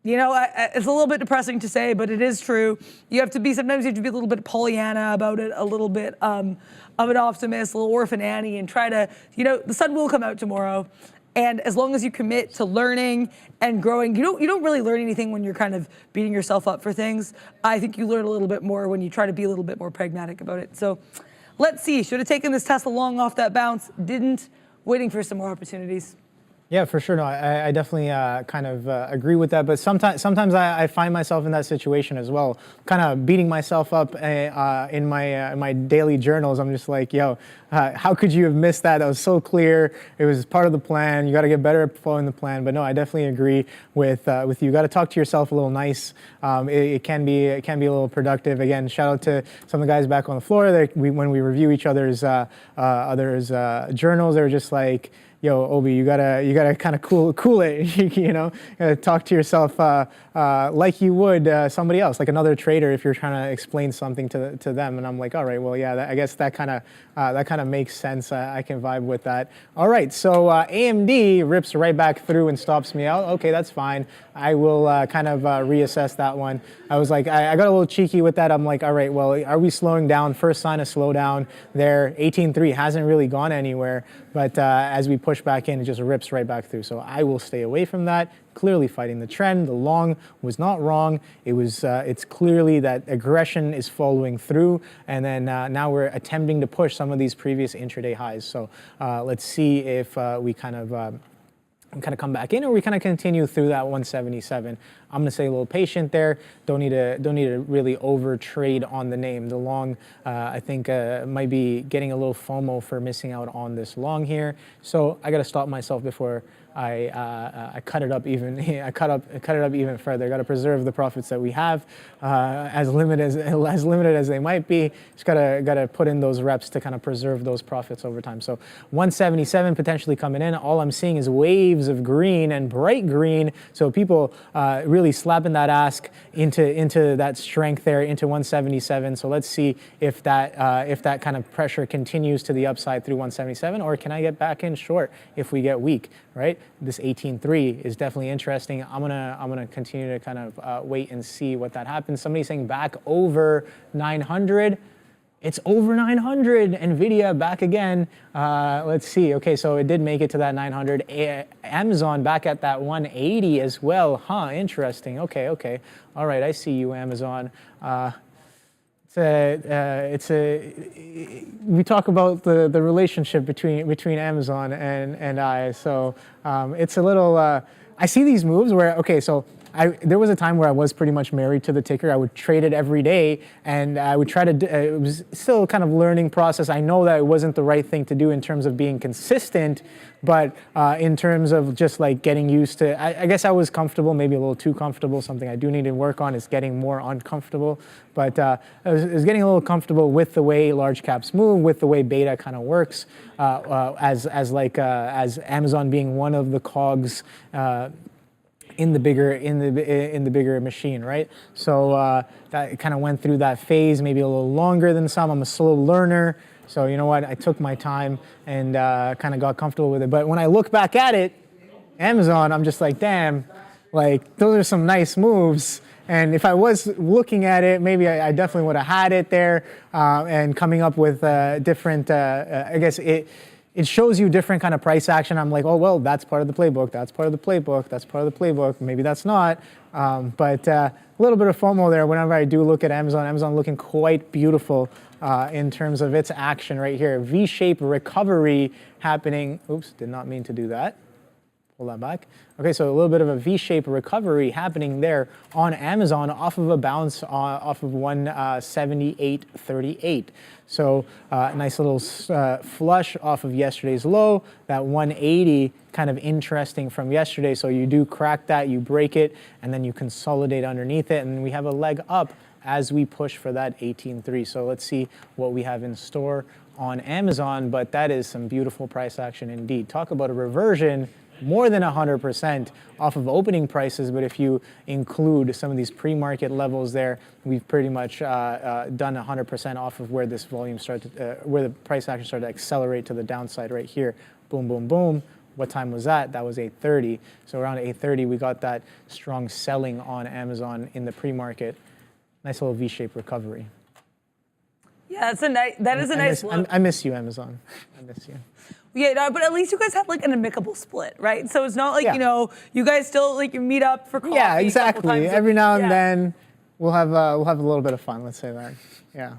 It's a little bit depressing to say, but it is true. Sometimes you have to be a little bit Pollyanna about it, a little bit of an optimist, a little orphan Annie, and try to, the sun will come out tomorrow. And as long as you commit to learning and growing, you don't really learn anything when you're kind of beating yourself up for things. I think you learn a little bit more when you try to be a little bit more pragmatic about it. So let's see. Should have taken this Tesla long off that bounce. Didn't. Waiting for some more opportunities. Yeah, for sure. No, I definitely kind of agree with that. But sometimes I find myself in that situation as well, kind of beating myself up in my daily journals. I'm just like, yo, how could you have missed that? That was so clear. It was part of the plan. You got to get better at following the plan. But no, I definitely agree with you. You got to talk to yourself a little nice. It can be a little productive. Again, shout out to some of the guys back on the floor. When we review each other's journals, they're just like, yo, Obi, you gotta kind of cool it, you know, talk to yourself like you would somebody else, like another trader, if you're trying to explain something to them. And I'm like, all right, well, yeah, I guess that kind of makes sense. I can vibe with that. All right, so AMD rips right back through and stops me out. Okay, that's fine. I will kind of reassess that one. I was like, I got a little cheeky with that. I'm like, all right, well, are we slowing down? First sign of slowdown there. 18.3 hasn't really gone anywhere, but as we push back in, it just rips right back through. So I will stay away from that. Clearly fighting the trend. The long was not wrong. It was. It's clearly that aggression is following through, and then now we're attempting to push some of these previous intraday highs. So let's see if we kind of come back in, or we kind of continue through that 177. I'm gonna stay a little patient there. Don't need to really over trade on the name. The long, I think, might be getting a little FOMO for missing out on this long here. So I gotta stop myself before I cut it up even. I cut it up even further. I got to preserve the profits that we have, as limited as they might be. Just gotta put in those reps to kind of preserve those profits over time. So 177 potentially coming in. All I'm seeing is waves of green and bright green. So people really slapping that ask into that strength there, into 177. So let's see if that kind of pressure continues to the upside through 177, or can I get back in short if we get weak, right? This 18.3 is definitely interesting. I'm gonna continue to kind of wait and see what that happens. Somebody's saying back over 900. It's over 900. Nvidia back again. Let's see. Okay, so it did make it to that 900. Amazon back at that 180 as well. Huh? Interesting. Okay. All right. I see you, Amazon. We talk about the relationship between Amazon and I. So it's a little. I see these moves where, okay, so there was a time where I was pretty much married to the ticker. I would trade it every day, and I would try to. It was still kind of learning process. I know that it wasn't the right thing to do in terms of being consistent, but in terms of just like getting used to, I guess I was comfortable, maybe a little too comfortable. Something I do need to work on is getting more uncomfortable. But I was getting a little comfortable with the way large caps move, with the way beta kind of works, as Amazon being one of the cogs in the bigger machine, right? So that kind of went through that phase, maybe a little longer than some. I'm a slow learner. So you know what, I took my time and kind of got comfortable with it. But when I look back at it, Amazon, I'm just like, damn, like those are some nice moves. And if I was looking at it, maybe I definitely would have had it there and coming up with different, I guess it shows you different kind of price action. I'm like, oh, well, that's part of the playbook. That's part of the playbook. That's part of the playbook. Maybe that's not. But a little bit of FOMO there whenever I do look at Amazon. Amazon looking quite beautiful in terms of its action right here. V-shaped recovery happening. Oops, did not mean to do that. Pull that back. Okay, so a little bit of a V-shaped recovery happening there on Amazon off of a bounce off of 178.38. So nice little flush off of yesterday's low. That 180 kind of interesting from yesterday. So you do crack that, you break it, and then you consolidate underneath it, and we have a leg up as we push for that 18.3. So let's see what we have in store on Amazon, but that is some beautiful price action indeed. Talk about a reversion. More than 100% off of opening prices, but if you include some of these pre-market levels there, we've pretty much done 100% off of where this volume started, where the price action started to accelerate to the downside right here. Boom, boom, boom. What time was that? That was 8:30. So around 8:30, we got that strong selling on Amazon in the pre-market. Nice little V-shaped recovery. Yeah, that is a nice look. I miss you, Amazon. I miss you. Yeah, no, but at least you guys had like an amicable split, right? So it's not like, you know, you guys still like you meet up for coffee. Yeah, exactly. Every now and then we'll have a little bit of fun, let's say that. Yeah.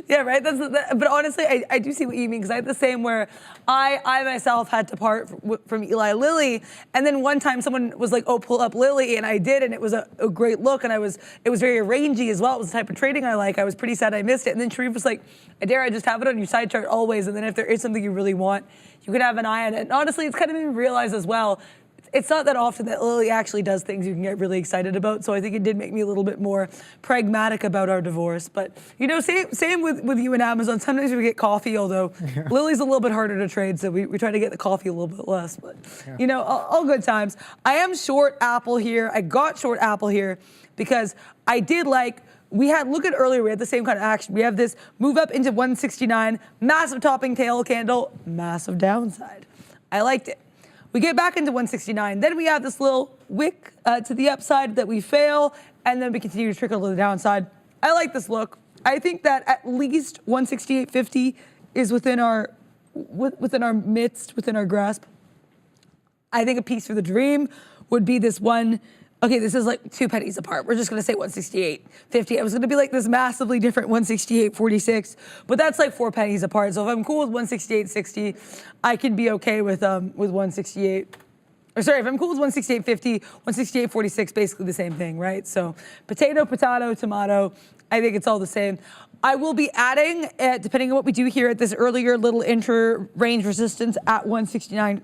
Yeah, right. But honestly, I do see what you mean, because I had the same where I myself had to part from Eli Lilly, and then one time someone was like, "Oh, pull up Lilly," and I did, and it was a great look, and it was very rangy as well. It was the type of trading I like. I was pretty sad I missed it, and then Sharif was like, "Adair, I just have it on your side chart always, and then if there is something you really want, you can have an eye on it." And honestly, it's kind of made me realize as well. it's not that often that Lily actually does things you can get really excited about. So I think it did make me a little bit more pragmatic about our divorce. But same with you and Amazon. Sometimes we get coffee, although Lily's a little bit harder to trade, so we try to get the coffee a little bit less. But all good times. I am short Apple here. I got short Apple here because I did look at earlier, we had the same kind of action. We have this move up into 169, massive topping tail candle, massive downside. I liked it. We get back into 169, then we have this little wick to the upside that we fail, and then we continue to trickle to the downside. I like this look. I think that at least 168.50 is within our midst, within our grasp. I think a piece for the dream would be this one. Okay, this is like 2 pennies apart. We're just gonna say 168.50. I was gonna be like this massively different 168.46, but that's like 4 pennies apart. So if I'm cool with 168.60, I can be okay with 168. Or sorry, if I'm cool with 168.50, 168.46, basically the same thing, right? So potato, tomato. I think it's all the same. I will be adding, depending on what we do here at this earlier little intra-range resistance at 169.15.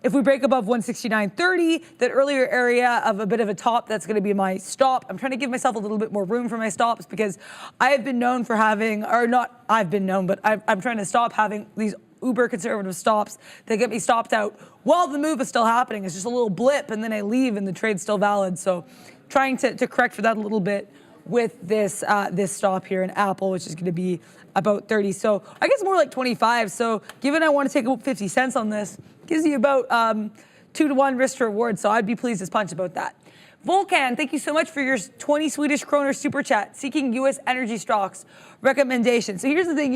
If we break above 169.30, that earlier area of a bit of a top, that's going to be my stop. I'm trying to give myself a little bit more room for my stops because I have been known for having, or not I've been known, but I'm trying to stop having these uber conservative stops that get me stopped out while the move is still happening. It's just a little blip and then I leave and the trade's still valid. So trying to correct for that a little bit with this stop here in Apple, which is going to be about 30. So I guess more like 25. So given I want to take about 50 cents on this, gives you about 2-to-1 risk to reward. So I'd be pleased as punch about that. Volcan, thank you so much for your 20 Swedish kroner super chat, seeking U.S. energy stocks recommendation. So here's the thing,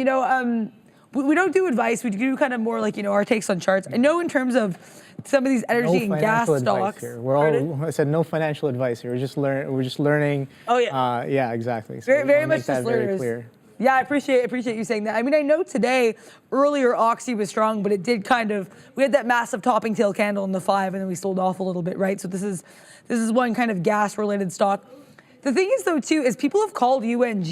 we don't do advice. We do kind of more like, our takes on charts. I know in terms of some of these energy and gas stocks. Here. I said no financial advice here. We're just learning. Oh yeah. Yeah, exactly. So very much just learners. Very clear. Yeah, I appreciate you saying that. I mean, I know today, earlier Oxy was strong, but it did we had that massive topping tail candle in the 5 and then we sold off a little bit, right? So this is one kind of gas related stock. The thing is though too, is people have called UNG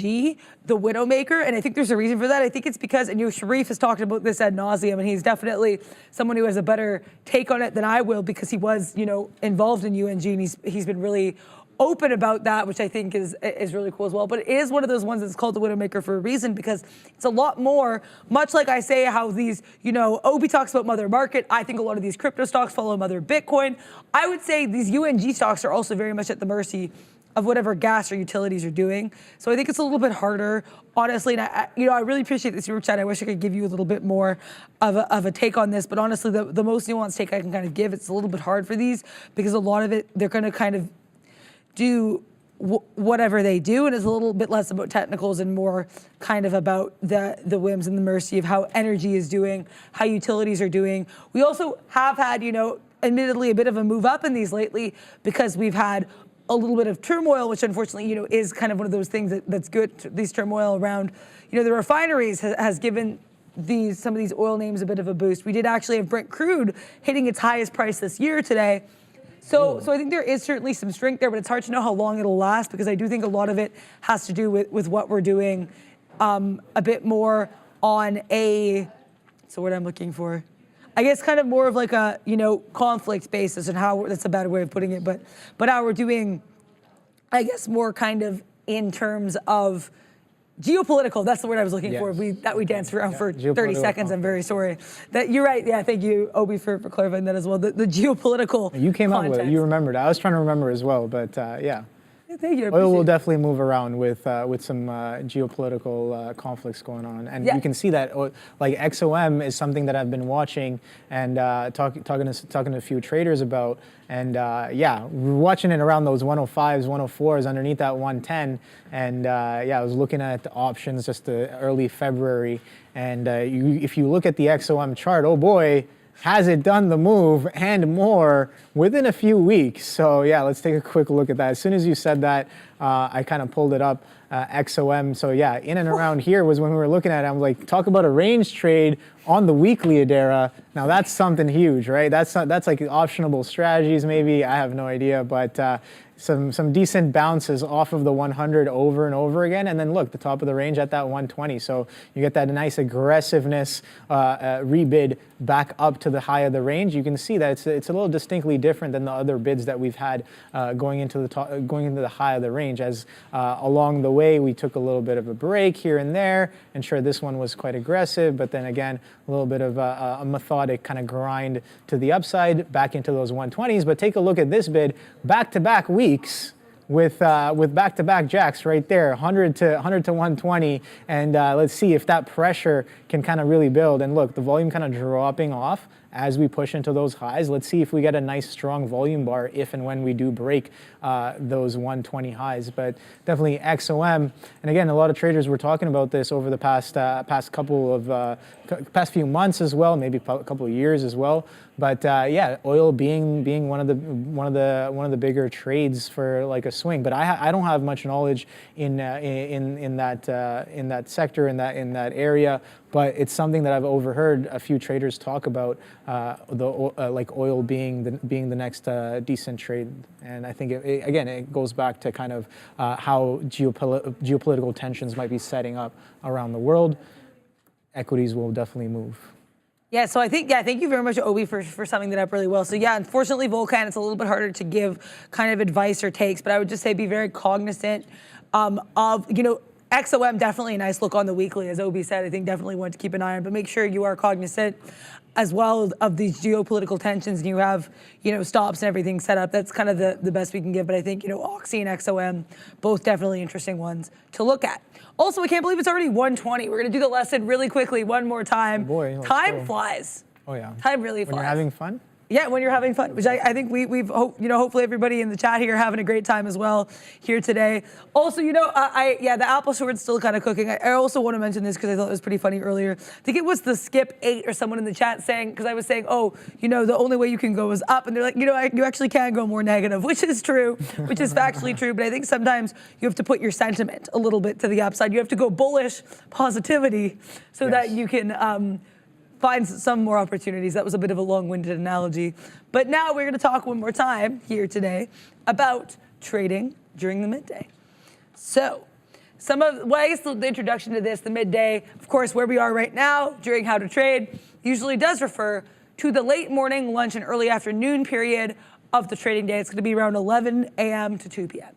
the widowmaker, and I think there's a reason for that. I think it's because, and Sharif has talked about this ad nauseum, and he's definitely someone who has a better take on it than I will because he was, involved in UNG and he's been really open about that, which I think is really cool as well. But it is one of those ones that's called the widowmaker for a reason because it's a lot more, much like I say how these, Obi talks about mother market. I think a lot of these crypto stocks follow mother Bitcoin. I would say these UNG stocks are also very much at the mercy of whatever gas or utilities are doing. So I think it's a little bit harder, honestly. And I really appreciate this super chat. I wish I could give you a little bit more of a take on this, but honestly, the most nuanced take I can kind of give, it's a little bit hard for these because a lot of it, they're going to kind of do whatever they do, and it's a little bit less about technicals and more kind of about the whims and the mercy of how energy is doing, how utilities are doing. We also have had, admittedly a bit of a move up in these lately because we've had a little bit of turmoil, which unfortunately, is kind of one of those things that's good. These turmoil around, the refineries has given some of these oil names a bit of a boost. We did actually have Brent crude hitting its highest price this year today. So I think there is certainly some strength there, but it's hard to know how long it'll last because I do think a lot of it has to do with what we're doing a bit more on so what I'm looking for. I guess kind of more of like a, conflict basis and how, that's a bad way of putting it, but how we're doing, I guess, more kind of in terms of geopolitical. That's the word I was looking for. We danced around for 30 seconds. I'm very sorry. You're right. Yeah, thank you, Obi, for clarifying that as well. The geopolitical You came context. up with it. You remembered. I was trying to remember as well, but yeah. Thank you. Oil will definitely move around with some geopolitical conflicts going on, and you can see that. Like XOM is something that I've been watching and talking to a few traders about, and we're watching it around those 105s, 104s, underneath that 110, and I was looking at the options just early February, and if you look at the XOM chart, oh boy. Has it done the move and more within a few weeks? So yeah, let's take a quick look at that. As soon as you said that, I kind of pulled it up, XOM. So yeah, in and around here was when we were looking at it. I'm like, talk about a range trade on the weekly Adara. Now that's something huge, right? That's like optionable strategies maybe. I have no idea, but some decent bounces off of the 100 over and over again, and then look, the top of the range at that 120. So you get that nice aggressiveness rebid back up to the high of the range. You can see that it's a little distinctly different than the other bids that we've had going into the high of the range. As along the way we took a little bit of a break here and there, and sure, this one was quite aggressive, but then again a little bit of a methodic kind of grind to the upside back into those 120s. But take a look at this bid, back-to-back weeks with back-to-back jacks right there, 100 to 120, and let's see if that pressure can kind of really build. And look, the volume kind of dropping off as we push into those highs. Let's see if we get a nice strong volume bar if and when we do break those 120 highs. But definitely XOM, and again, a lot of traders were talking about this over the past few months as well, maybe a couple of years as well. But yeah, oil being one of the bigger trades for like a swing. But I don't have much knowledge in that sector, in that area. But it's something that I've overheard a few traders talk about, like oil being the next decent trade. And I think it goes back to kind of how geopolitical tensions might be setting up around the world. Equities will definitely move. Yeah, so thank you very much, Obi, for summing that up really well. So yeah, unfortunately, Volcan, it's a little bit harder to give kind of advice or takes, but I would just say be very cognizant of, XOM, definitely a nice look on the weekly, as Obi said. I think definitely one to keep an eye on, but make sure you are cognizant as well of these geopolitical tensions, and you have, stops and everything set up. That's kind of the best we can give. But I think, Oxy and XOM, both definitely interesting ones to look at. Also, I can't believe it's already 1:20. We're going to do the lesson really quickly one more time. Oh boy, time flies. Oh yeah. Time really flies. When you're having fun? Yeah, when you're having fun, which I think hopefully everybody in the chat here having a great time as well here today. Also, the apple short's still kind of cooking. I also want to mention this because I thought it was pretty funny earlier. I think it was the Skip 8 or someone in the chat saying, because I was saying, the only way you can go is up, and they're like, you actually can go more negative, which is true, which is factually true. But I think sometimes you have to put your sentiment a little bit to the upside. You have to go bullish positivity so that you can find some more opportunities. That was a bit of a long-winded analogy. But now we're going to talk one more time here today about trading during the midday. So some of the introduction to this, the midday, of course, where we are right now during how to trade, usually does refer to the late morning, lunch, and early afternoon period of the trading day. It's going to be around 11 a.m. to 2 p.m.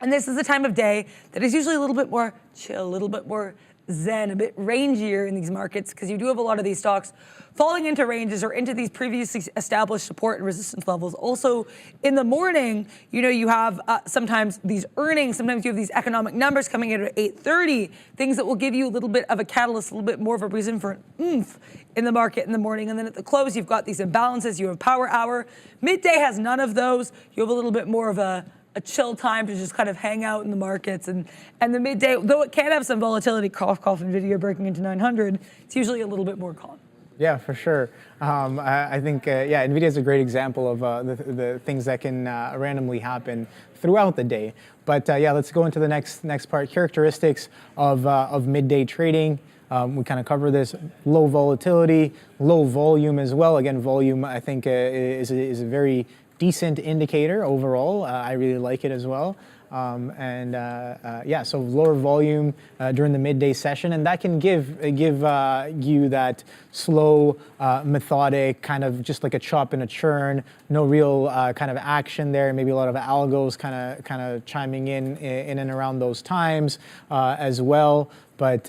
And this is a time of day that is usually a little bit more chill, a little bit more zen, a bit rangier in these markets, because you do have a lot of these stocks falling into ranges or into these previously established support and resistance levels. Also, in the morning, you have sometimes these earnings, sometimes you have these economic numbers coming in at 8:30, things that will give you a little bit of a catalyst, a little bit more of a reason for an oomph in the market in the morning. And then at the close, you've got these imbalances, you have power hour. Midday has none of those. You have a little bit more of a chill time to just kind of hang out in the markets. And the midday, though it can have some volatility, cough, NVIDIA breaking into 900, it's usually a little bit more calm. Yeah, for sure. I think, NVIDIA is a great example of the things that can randomly happen throughout the day. But let's go into the next part, characteristics of midday trading. We kind of cover this: low volatility, low volume as well. Again, volume, I think, is a very decent indicator overall. I really like it as well. So lower volume during the midday session, and that can give you that slow, methodic, kind of just like a chop and a churn, no real kind of action there. Maybe a lot of algos kind of chiming in and around those times as well. But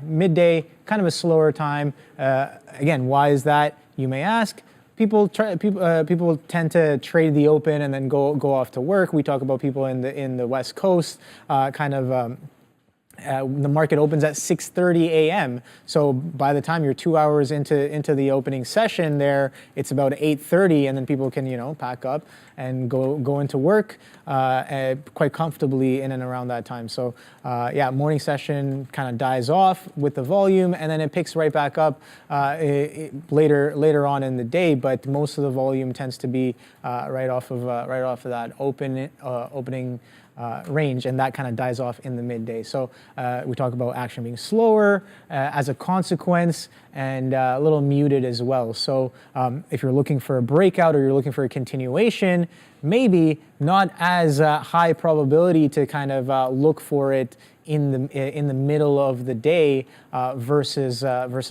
midday, kind of a slower time. Again, why is that, you may ask? People tend to trade the open and then go off to work. We talk about people in the West Coast, the market opens at 6:30 a.m. So by the time you're 2 hours into the opening session there, it's about 8:30, and then people can pack up and go into work quite comfortably in and around that time. So morning session kind of dies off with the volume, and then it picks right back up later on in the day. But most of the volume tends to be right off of that opening range, and that kind of dies off in the midday. So we talk about action being slower as a consequence, and a little muted as well. So if you're looking for a breakout or you're looking for a continuation, maybe not as high probability to kind of look for it in the middle of the day versus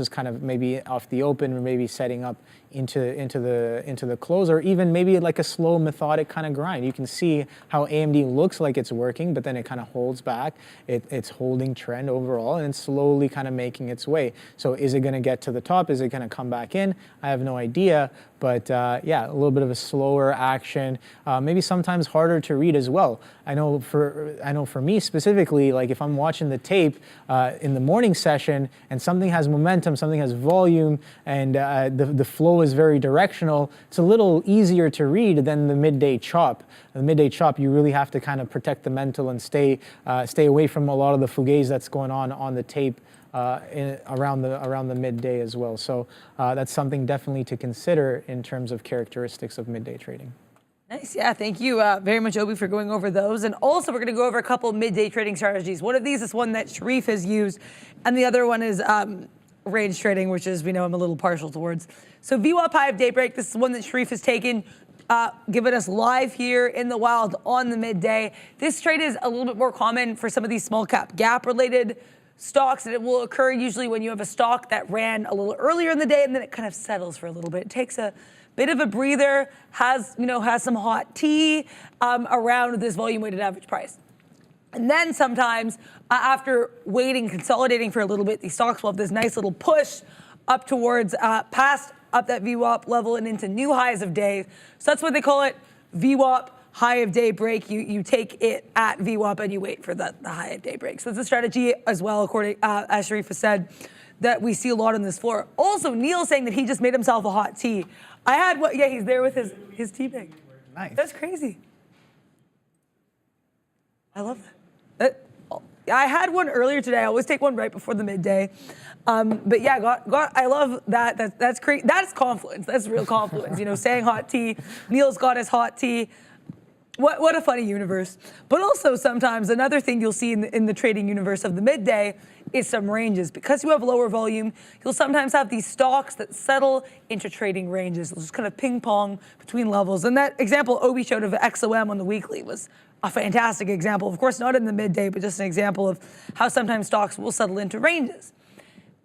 kind of maybe off the open, or maybe setting up into the close, or even maybe like a slow methodic kind of grind. You can see how AMD looks like it's working, but then it kind of holds back. It's holding trend overall, and it's slowly kind of making its way. So is it going to get to the top? Is it going to come back in? I have no idea. But yeah, a little bit of a slower action, maybe sometimes harder to read as well. I know for me specifically, like if I'm watching the tape in the morning session and something has momentum, something has volume, and the flow is very directional, it's a little easier to read than the midday chop. The midday chop, you really have to kind of protect the mental and stay away from a lot of the fugazi that's going on the tape. Around the midday as well. So that's something definitely to consider in terms of characteristics of midday trading. Nice, yeah, thank you very much, Obi, for going over those. And also we're gonna go over a couple of midday trading strategies. One of these is one that Sharif has used, and the other one is range trading, which is, we know I'm a little partial towards. So VWAP high of daybreak, this is one that Sharif has taken, given us live here in the wild on the midday. This trade is a little bit more common for some of these small cap gap related stocks, and it will occur usually when you have a stock that ran a little earlier in the day and then it kind of settles for a little bit. It takes a bit of a breather, has some hot tea around this volume weighted average price. And then sometimes after waiting, consolidating for a little bit, these stocks will have this nice little push up towards past up that VWAP level and into new highs of day. So that's what they call it, VWAP high of daybreak. You take it at VWAP and you wait for the high of daybreak. So that's a strategy as well, according as Sharif has said, that we see a lot on this floor. Also, Neil saying that he just made himself a hot tea. I had what? Yeah, he's there with his tea bag. Nice. That's crazy. I love that. I had one earlier today. I always take one right before the midday. But yeah, I love that. That's great. That's confluence. That's real confluence. Saying hot tea. Neil's got his hot tea. What a funny universe. But also sometimes another thing you'll see in the trading universe of the midday is some ranges. Because you have lower volume, you'll sometimes have these stocks that settle into trading ranges. They'll just kind of ping pong between levels. And that example Obi showed of XOM on the weekly was a fantastic example. Of course, not in the midday, but just an example of how sometimes stocks will settle into ranges.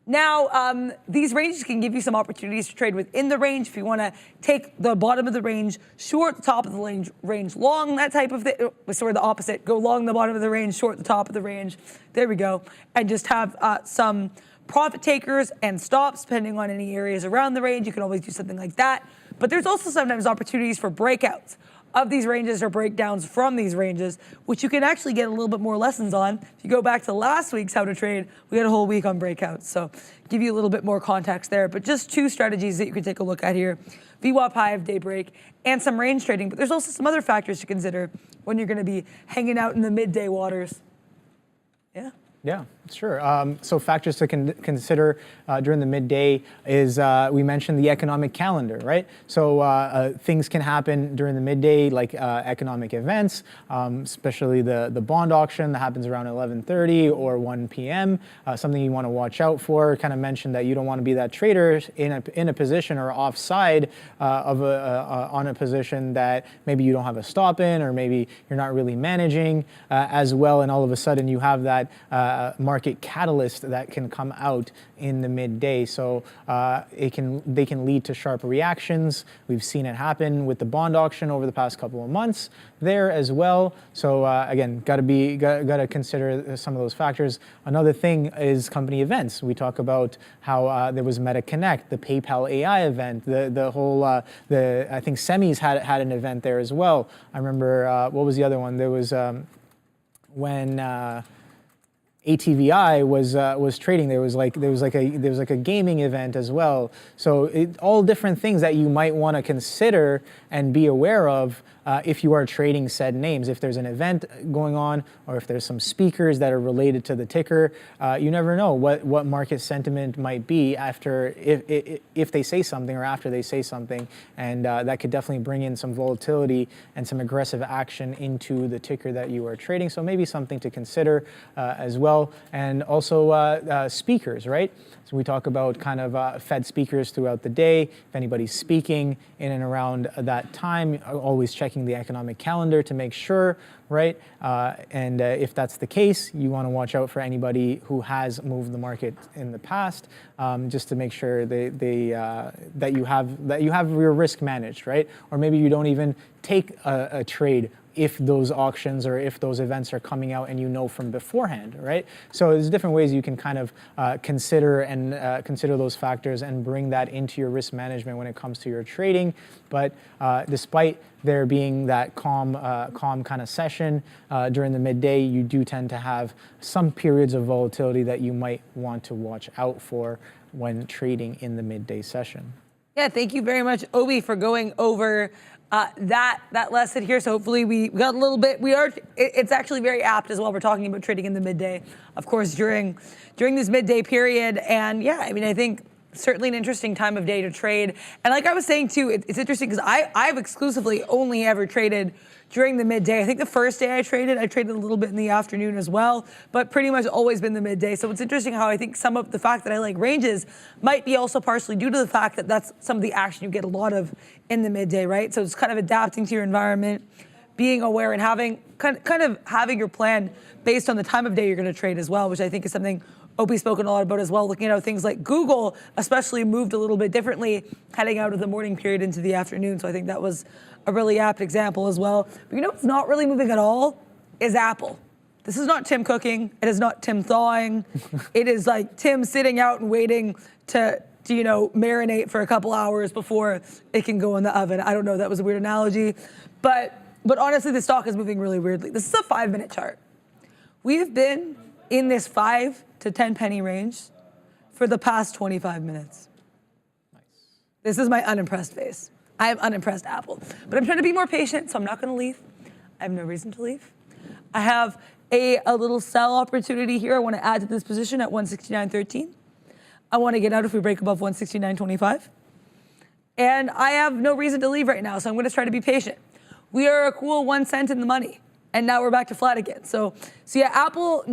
Now, these ranges can give you some opportunities to trade within the range. If you want to take the bottom of the range, short the top of the range long, that type of thing. Sort of the opposite. Go long the bottom of the range, short the top of the range. There we go. And just have some profit takers and stops depending on any areas around the range. You can always do something like that. But there's also sometimes opportunities for breakouts of these ranges or breakdowns from these ranges, which you can actually get a little bit more lessons on. If you go back to last week's How to Trade, we had a whole week on breakouts. So give you a little bit more context there, but just two strategies that you can take a look at here. VWAP high of daybreak and some range trading, but there's also some other factors to consider when you're gonna be hanging out in the midday waters. Yeah. Yeah, sure. So factors to consider during the midday is we mentioned the economic calendar, right? So things can happen during the midday, like economic events, especially the bond auction that happens around 11:30 or 1 p.m. Something you want to watch out for. Kind of mentioned that you don't want to be that trader in a position or offside on a position that maybe you don't have a stop in, or maybe you're not really managing as well, and all of a sudden you have that market catalyst that can come out in the midday. So they can lead to sharp reactions. We've seen it happen with the bond auction over the past couple of months there as well. So again, got to consider some of those factors. Another thing is company events. We talk about how there was Meta Connect, the PayPal AI event, the whole I think Semis had an event there as well. I remember what was the other one? There was when ATVI was trading. There was like a gaming event as well. So all different things that you might want to consider and be aware of if you are trading said names. If there's an event going on, or if there's some speakers that are related to the ticker, you never know what market sentiment might be after, if they say something or after they say something, and that could definitely bring in some volatility and some aggressive action into the ticker that you are trading. So maybe something to consider as well. And also speakers, right? So we talk about kind of Fed speakers throughout the day. If anybody's speaking in and around that time, always checking the economic calendar to make sure, right? And if that's the case, you want to watch out for anybody who has moved the market in the past, just to make sure that you have your risk managed, right? Or maybe you don't even take a trade if those auctions or if those events are coming out and you know from beforehand, right? So there's different ways you can kind of consider those factors and bring that into your risk management when it comes to your trading. But despite there being that calm kind of session during the midday, you do tend to have some periods of volatility that you might want to watch out for when trading in the midday session. Yeah, thank you very much, Obi, for going over that lesson here. So hopefully we got a little bit. It's actually very apt as well. We're talking about trading in the midday, of course, during this midday period. And yeah, I mean, I think certainly an interesting time of day to trade. And like I was saying too, it's interesting because I've exclusively only ever traded during the midday. I think the first day I traded a little bit in the afternoon as well, but pretty much always been the midday. So it's interesting how I think some of the fact that I like ranges might be also partially due to the fact that that's some of the action you get a lot of in the midday, right? So it's kind of adapting to your environment, being aware, and having kind of having your plan based on the time of day you're going to trade as well, which I think is something Opie's spoken a lot about as well, looking at how things like Google especially moved a little bit differently heading out of the morning period into the afternoon. So I think that was a really apt example as well. But you know what's not really moving at all is Apple. This is not Tim cooking. It is not Tim thawing. It is like Tim sitting out and waiting to marinate for a couple hours before it can go in the oven. I don't know, that was a weird analogy. But honestly, the stock is moving really weirdly. This is a 5-minute chart. We've been in this 5 to 10 penny range for the past 25 minutes. Nice. This is my unimpressed face. I am unimpressed, Apple. But I'm trying to be more patient, so I'm not going to leave. I have no reason to leave. I have a little sell opportunity here. I want to add to this position at 169.13. I want to get out if we break above 169.25. And I have no reason to leave right now, so I'm going to try to be patient. We are a cool 1 cent in the money. And now we're back to flat again. So yeah, Apple,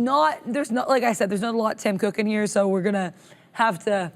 there's not, like I said, there's not a lot Tim cooking here, so we're gonna have to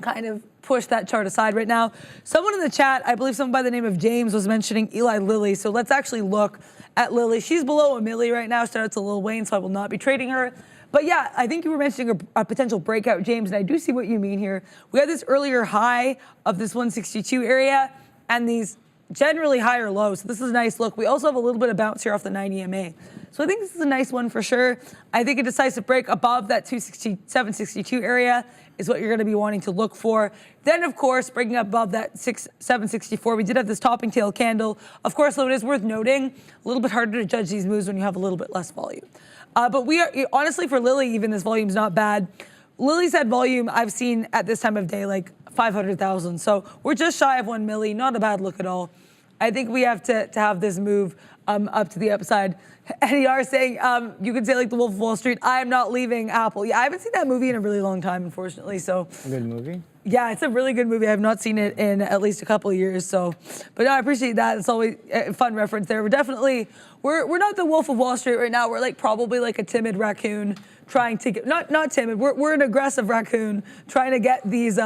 kind of push that chart aside right now. Someone in the chat, I believe someone by the name of James, was mentioning Eli Lilly. So let's actually look at Lilly. She's below a milli right now, starts a Lil Wayne, so I will not be trading her. But yeah, I think you were mentioning a potential breakout, James, and I do see what you mean here. We had this earlier high of this 162 area and these generally higher lows. So this is a nice look. We also have a little bit of bounce here off the 90 MA. So I think this is a nice one for sure. I think a decisive break above that 762 area is what you're going to be wanting to look for. Then, of course, breaking up above that 764. We did have this topping tail candle. Of course, though, it is worth noting, a little bit harder to judge these moves when you have a little bit less volume. But we are, honestly, for Lilly, even this volume's not bad. Lilly's had volume I've seen at this time of day, like 500,000. So we're just shy of 1 milli, not a bad look at all. I think we have to have this move up to the upside. And you are saying, you could say like the Wolf of Wall Street, I am not leaving Apple. Yeah, I haven't seen that movie in a really long time, unfortunately. So a good movie? Yeah, it's a really good movie. I have not seen it in at least a couple of years. So, but no, I appreciate that. It's always a fun reference there. We're not the Wolf of Wall Street right now. We're like probably like a timid raccoon trying to get, not timid, we're an aggressive raccoon trying to get these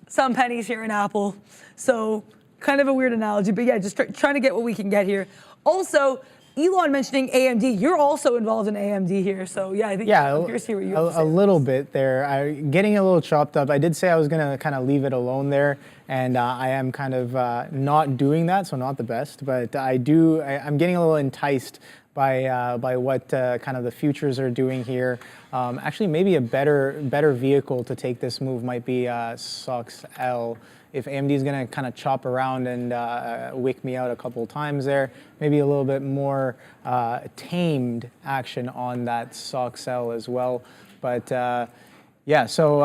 some pennies here in Apple. So kind of a weird analogy, but yeah, just trying to get what we can get here. Also, Elon mentioning AMD, you're also involved in AMD here, so yeah, I think I'm curious to hear what you have to say. A little bit there. Getting a little chopped up. I did say I was going to kind of leave it alone there, and I am kind of not doing that, so not the best, but I'm getting a little enticed by what kind of the futures are doing here. Actually, maybe a better vehicle to take this move might be SPCE. If AMD is going to kind of chop around and wick me out a couple times there, maybe a little bit more tamed action on that SPCE as well. But Yeah, so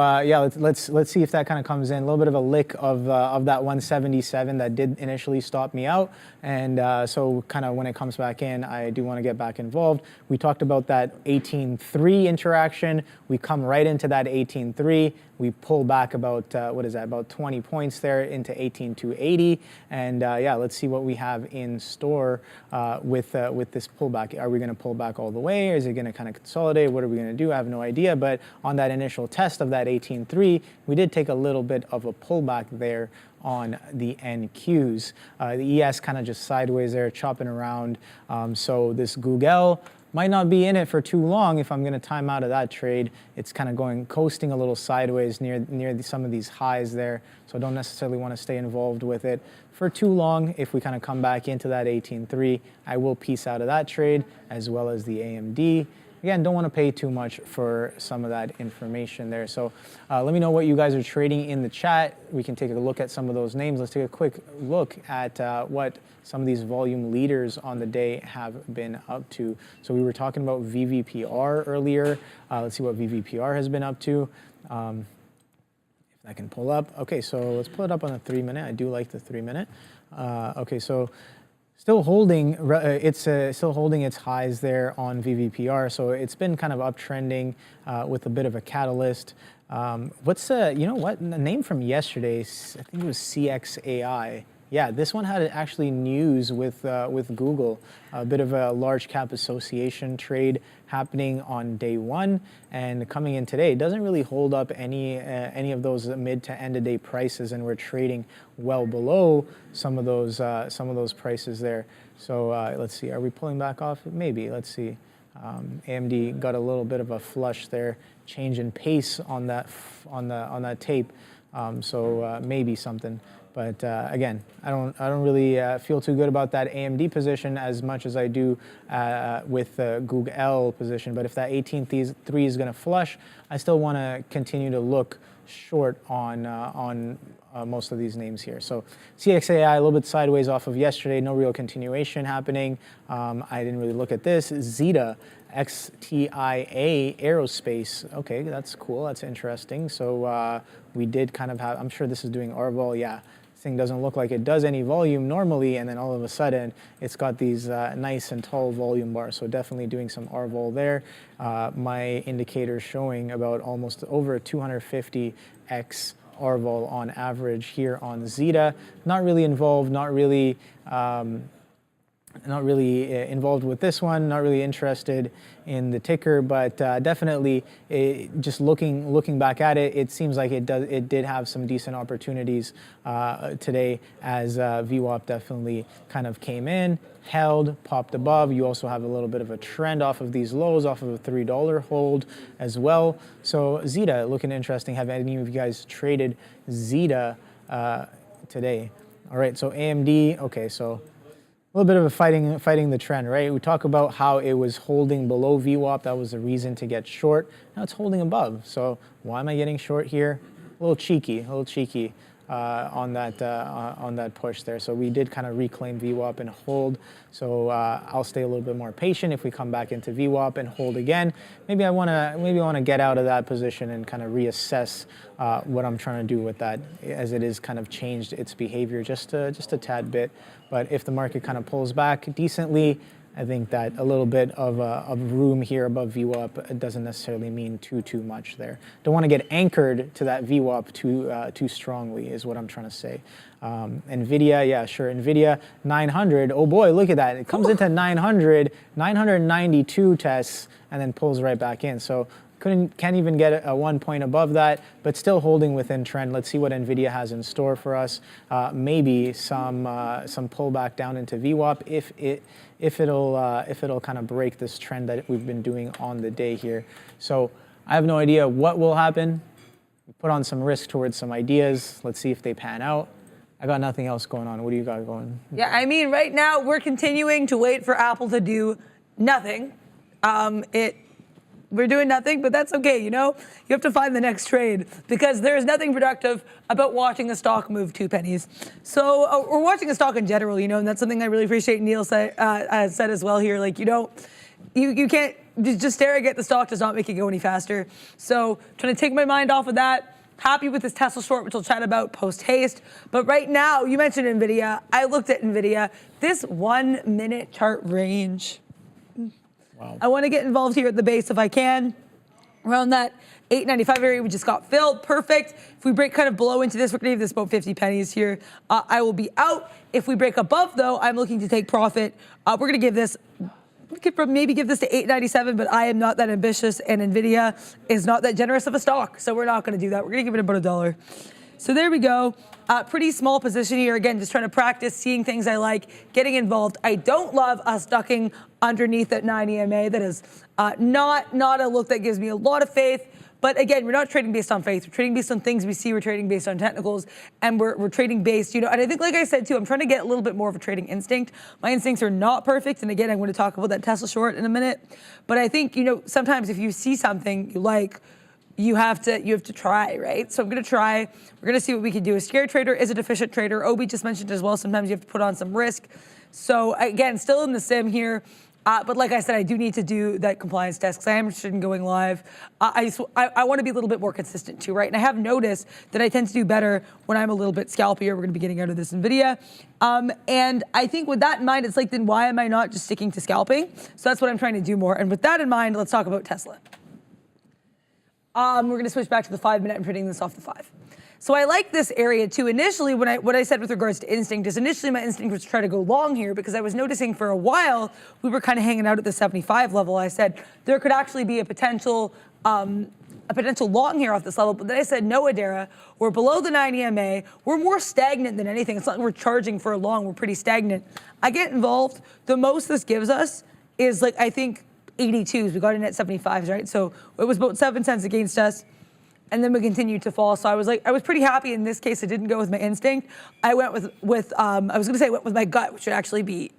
let's see if that kind of comes in. A little bit of a lick of that 177 that did initially stop me out, and so kind of when it comes back in, I do want to get back involved. We talked about that 18.3 interaction. We come right into that 18.3. We pull back about about 20 points there into 18.280, and yeah, let's see what we have in store with this pullback. Are we going to pull back all the way, or is it going to kind of consolidate? What are we going to do? I have no idea, but on that initial test of that 18.3, we did take a little bit of a pullback there on the NQs. The ES kind of just sideways there, chopping around. So this Google might not be in it for too long if I'm going to time out of that trade. It's kind of coasting a little sideways near some of these highs there. So I don't necessarily want to stay involved with it for too long. If we kind of come back into that 18.3, I will piece out of that trade, as well as the AMD. Again, don't want to pay too much for some of that information there. So let me know what you guys are trading in the chat. We can take a look at some of those names. Let's take a quick look at what some of these volume leaders on the day have been up to. So we were talking about VVPR earlier. Let's see what VVPR has been up to. If I can pull up. Okay, so let's pull it up on the 3-minute. I do like the 3-minute. Okay, so still holding its highs there on VVPR, so it's been kind of uptrending with a bit of a catalyst. What's you know what, the name from yesterday? I think it was CXAI. Yeah, this one had actually news with Google, a bit of a large cap association trade happening on day one, and coming in today. It doesn't really hold up any of those mid to end of day prices, and we're trading well below some of those prices there. So let's see, are we pulling back off? Maybe. Let's see. AMD got a little bit of a flush there, change in pace on that tape. So maybe something. But again, I don't really feel too good about that AMD position as much as I do with the Google position. But if that 18.3 is going to flush, I still want to continue to look short on most of these names here. So CXAI a little bit sideways off of yesterday, no real continuation happening. I didn't really look at this. Zeta, XTIA Aerospace. Okay, that's cool. That's interesting. So we did kind of have, I'm sure this is doing RVol. Yeah. Thing doesn't look like it does any volume normally, and then all of a sudden it's got these nice and tall volume bars, so definitely doing some RVol there. My indicator showing about almost over 250x RVol on average here on Zeta. Not really involved, not really involved with this one, not really interested in the ticker, but definitely just looking back at it, it seems like it did have some decent opportunities today, as VWAP definitely kind of came in, held, popped above. You also have a little bit of a trend off of these lows, off of a $3 hold as well. So Zeta looking interesting. Have any of you guys traded Zeta today? All right, so AMD, okay, so a little bit of a fighting the trend, right? We talk about how it was holding below VWAP. That was the reason to get short. Now it's holding above. So why am I getting short here? A little cheeky on that push there. So we did kind of reclaim VWAP and hold. So I'll stay a little bit more patient. If we come back into VWAP and hold again, maybe I want to get out of that position and kind of reassess what I'm trying to do with that, as it is kind of changed its behavior just a tad bit. But if the market kind of pulls back decently, I think that a little bit of room here above VWAP doesn't necessarily mean too much there. Don't want to get anchored to that VWAP too strongly is what I'm trying to say. NVIDIA, yeah, sure. NVIDIA 900. Oh boy, look at that. It comes into 900, 992 tests, and then pulls right back in. So can't even get a 1 point above that, but still holding within trend. Let's see what NVIDIA has in store for us. Maybe some pullback down into VWAP if it'll kind of break this trend that we've been doing on the day here. So I have no idea what will happen. Put on some risk towards some ideas. Let's see if they pan out. I got nothing else going on. What do you got going? Yeah, I mean, right now we're continuing to wait for Apple to do nothing. We're doing nothing, but that's okay, you know? You have to find the next trade, because there is nothing productive about watching a stock move 2 pennies. So, or watching a stock in general, you know, and that's something I really appreciate Neil said as well here. Like, you know, You can't, just staring at the stock does not make it go any faster. So trying to take my mind off of that. Happy with this Tesla short, which we'll chat about post-haste. But right now, you mentioned NVIDIA. I looked at NVIDIA. This 1 minute chart range. Wow. I want to get involved here at the base if I can. Around that 895 area, we just got filled. Perfect. If we break kind of below into this, we're going to give this about 50 pennies here. I will be out. If we break above, though, I'm looking to take profit. We're going to give this, we could maybe give this to 897, but I am not that ambitious, and NVIDIA is not that generous of a stock, so we're not going to do that. We're going to give it about $1. So there we go. Pretty small position here. Again, just trying to practice, seeing things I like, getting involved. I don't love us ducking underneath that 9 EMA. That is not a look that gives me a lot of faith. But again, we're not trading based on faith. We're trading based on things we see. We're trading based on technicals, and we're trading based, and I think, like I said, too, I'm trying to get a little bit more of a trading instinct. My instincts are not perfect, and again, I'm going to talk about that Tesla short in a minute. But I think, sometimes if you see something you like, you have to try, right? So I'm going to try. We're going to see what we can do. A scared trader is a deficient trader. Obi just mentioned as well, sometimes you have to put on some risk. So again, still in the sim here. But like I said, I do need to do that compliance test because I am interested in going live. I want to be a little bit more consistent too, right? And I have noticed that I tend to do better when I'm a little bit scalpier. We're going to be getting out of this NVIDIA. And I think with that in mind, it's like, then why am I not just sticking to scalping? So that's what I'm trying to do more. And with that in mind, let's talk about Tesla. We're going to switch back to the 5 minute. I'm printing this off the 5. So I like this area too. Initially, what I said with regards to instinct is initially my instinct was to try to go long here because I was noticing for a while we were kind of hanging out at the 75 level. I said there could actually be a potential long here off this level, but then I said no, Adara. We're below the 9 EMA. We're more stagnant than anything. It's not like we're charging for a long. We're pretty stagnant. I get involved. The most this gives us is like I think 82s. We got in at 75s, right? So it was about 7 cents against us. And then we continued to fall. So I was pretty happy in this case. I didn't go with my instinct. I went with I was going to say I went with my gut, which would actually be,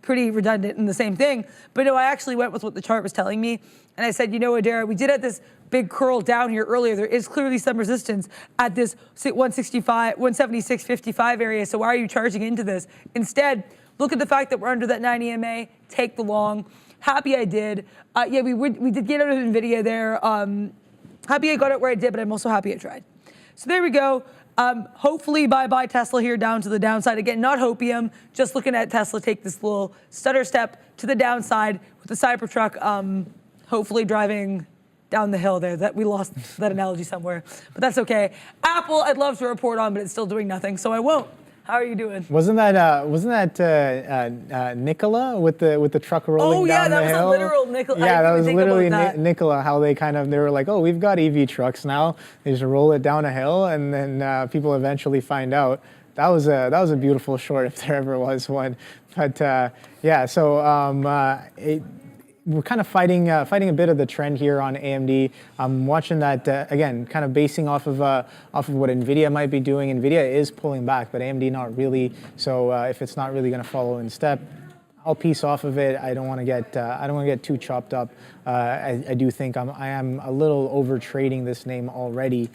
pretty redundant in the same thing. But no, I actually went with what the chart was telling me. And I said, Adara, we did have this big curl down here earlier. There is clearly some resistance at this 165, 176.55 area. So why are you charging into this? Instead, look at the fact that we're under that 9 EMA, take the long. Happy I did. We did get out of NVIDIA there. Happy I got it where I did, but I'm also happy I tried. So there we go. Hopefully bye-bye Tesla here down to the downside. Again, not hopium, just looking at Tesla take this little stutter step to the downside with the Cybertruck hopefully driving down the hill there. That we lost that analogy somewhere, but that's okay. Apple, I'd love to report on, but it's still doing nothing, so I won't. How are you doing? Wasn't that Nikola with the truck rolling down the hill? Oh yeah, that was a literal Nikola. Yeah, that was literally Nikola. How they were like, oh, we've got EV trucks now. They just roll it down a hill, and then people eventually find out. That was a beautiful short if there ever was one. But yeah, so we're kind of fighting a bit of the trend here on AMD. I'm watching that again, kind of basing off of what NVIDIA might be doing. NVIDIA is pulling back, but AMD not really. So if it's not really going to follow in step, I'll piece off of it. I don't want to get too chopped up. I do think I am a little over trading this name already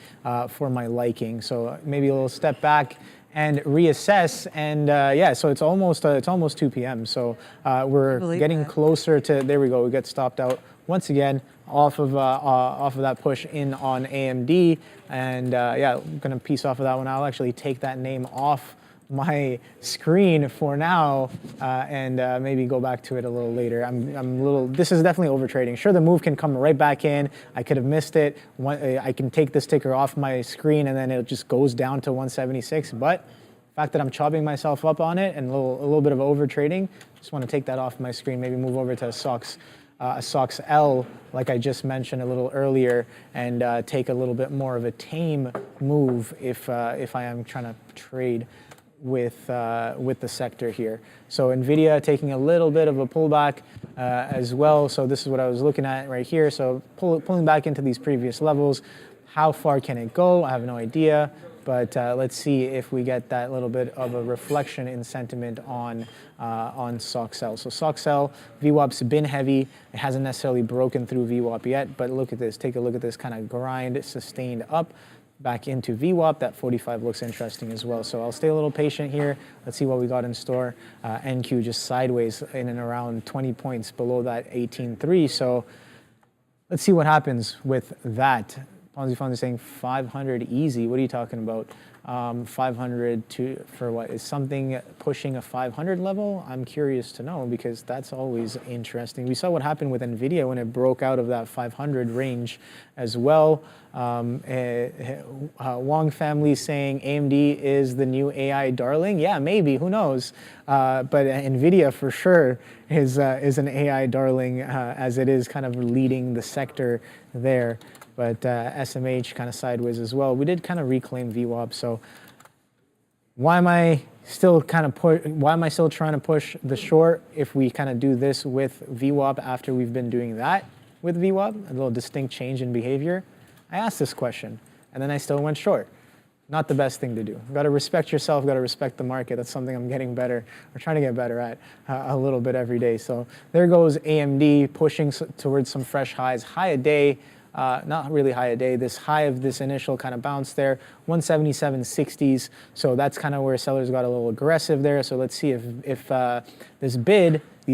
for my liking. So maybe a little step back and reassess, and so it's almost 2 p.m. So we're getting closer to. There we go. We get stopped out once again off of that push in on AMD, and I'm gonna piece off of that one. I'll actually take that name off my screen for now, and maybe go back to it a little later. This is definitely over trading. Sure, the move can come right back in. I could have missed it. I can take this ticker off my screen and then it just goes down to 176. But the fact that I'm chopping myself up on it and a little bit of over trading, just want to take that off my screen. Maybe move over to a SOX L, like I just mentioned a little earlier, and take a little bit more of a tame move if I am trying to trade with the sector here. So NVIDIA taking a little bit of a pullback as well. So this is what I was looking at right here. So pulling back into these previous levels. How far can it go? I have no idea. But let's see if we get that little bit of a reflection in sentiment on SOX L. So SOX L, VWAP's been heavy. It hasn't necessarily broken through VWAP yet. But look at this. Take a look at this kind of grind sustained up. back into VWAP. That 45 looks interesting as well. So I'll stay a little patient here. Let's see what we got in store. NQ just sideways in and around 20 points below that 18.3. So let's see what happens with that. Ponzi Fund is saying 500 easy. What are you talking about? 500 for what? Is something pushing a 500 level? I'm curious to know, because that's always interesting. We saw what happened with NVIDIA when it broke out of that 500 range as well. Wong family saying AMD is the new AI darling. Yeah, maybe, who knows? But NVIDIA for sure is an AI darling, as it is kind of leading the sector there. But SMH kind of sideways as well. We did kind of reclaim VWAP. So why am I still trying to push the short if we kind of do this with VWAP after we've been doing that with VWAP? A little distinct change in behavior. I asked this question, and then I still went short. Not the best thing to do. Got to respect yourself, got to respect the market. That's something I'm getting better, or trying to get better at a little bit every day. So there goes AMD pushing towards some fresh highs. High a day. Not really high a day, this high of this initial kind of bounce there, 177.60s. So that's kind of where sellers got a little aggressive there. So let's see if these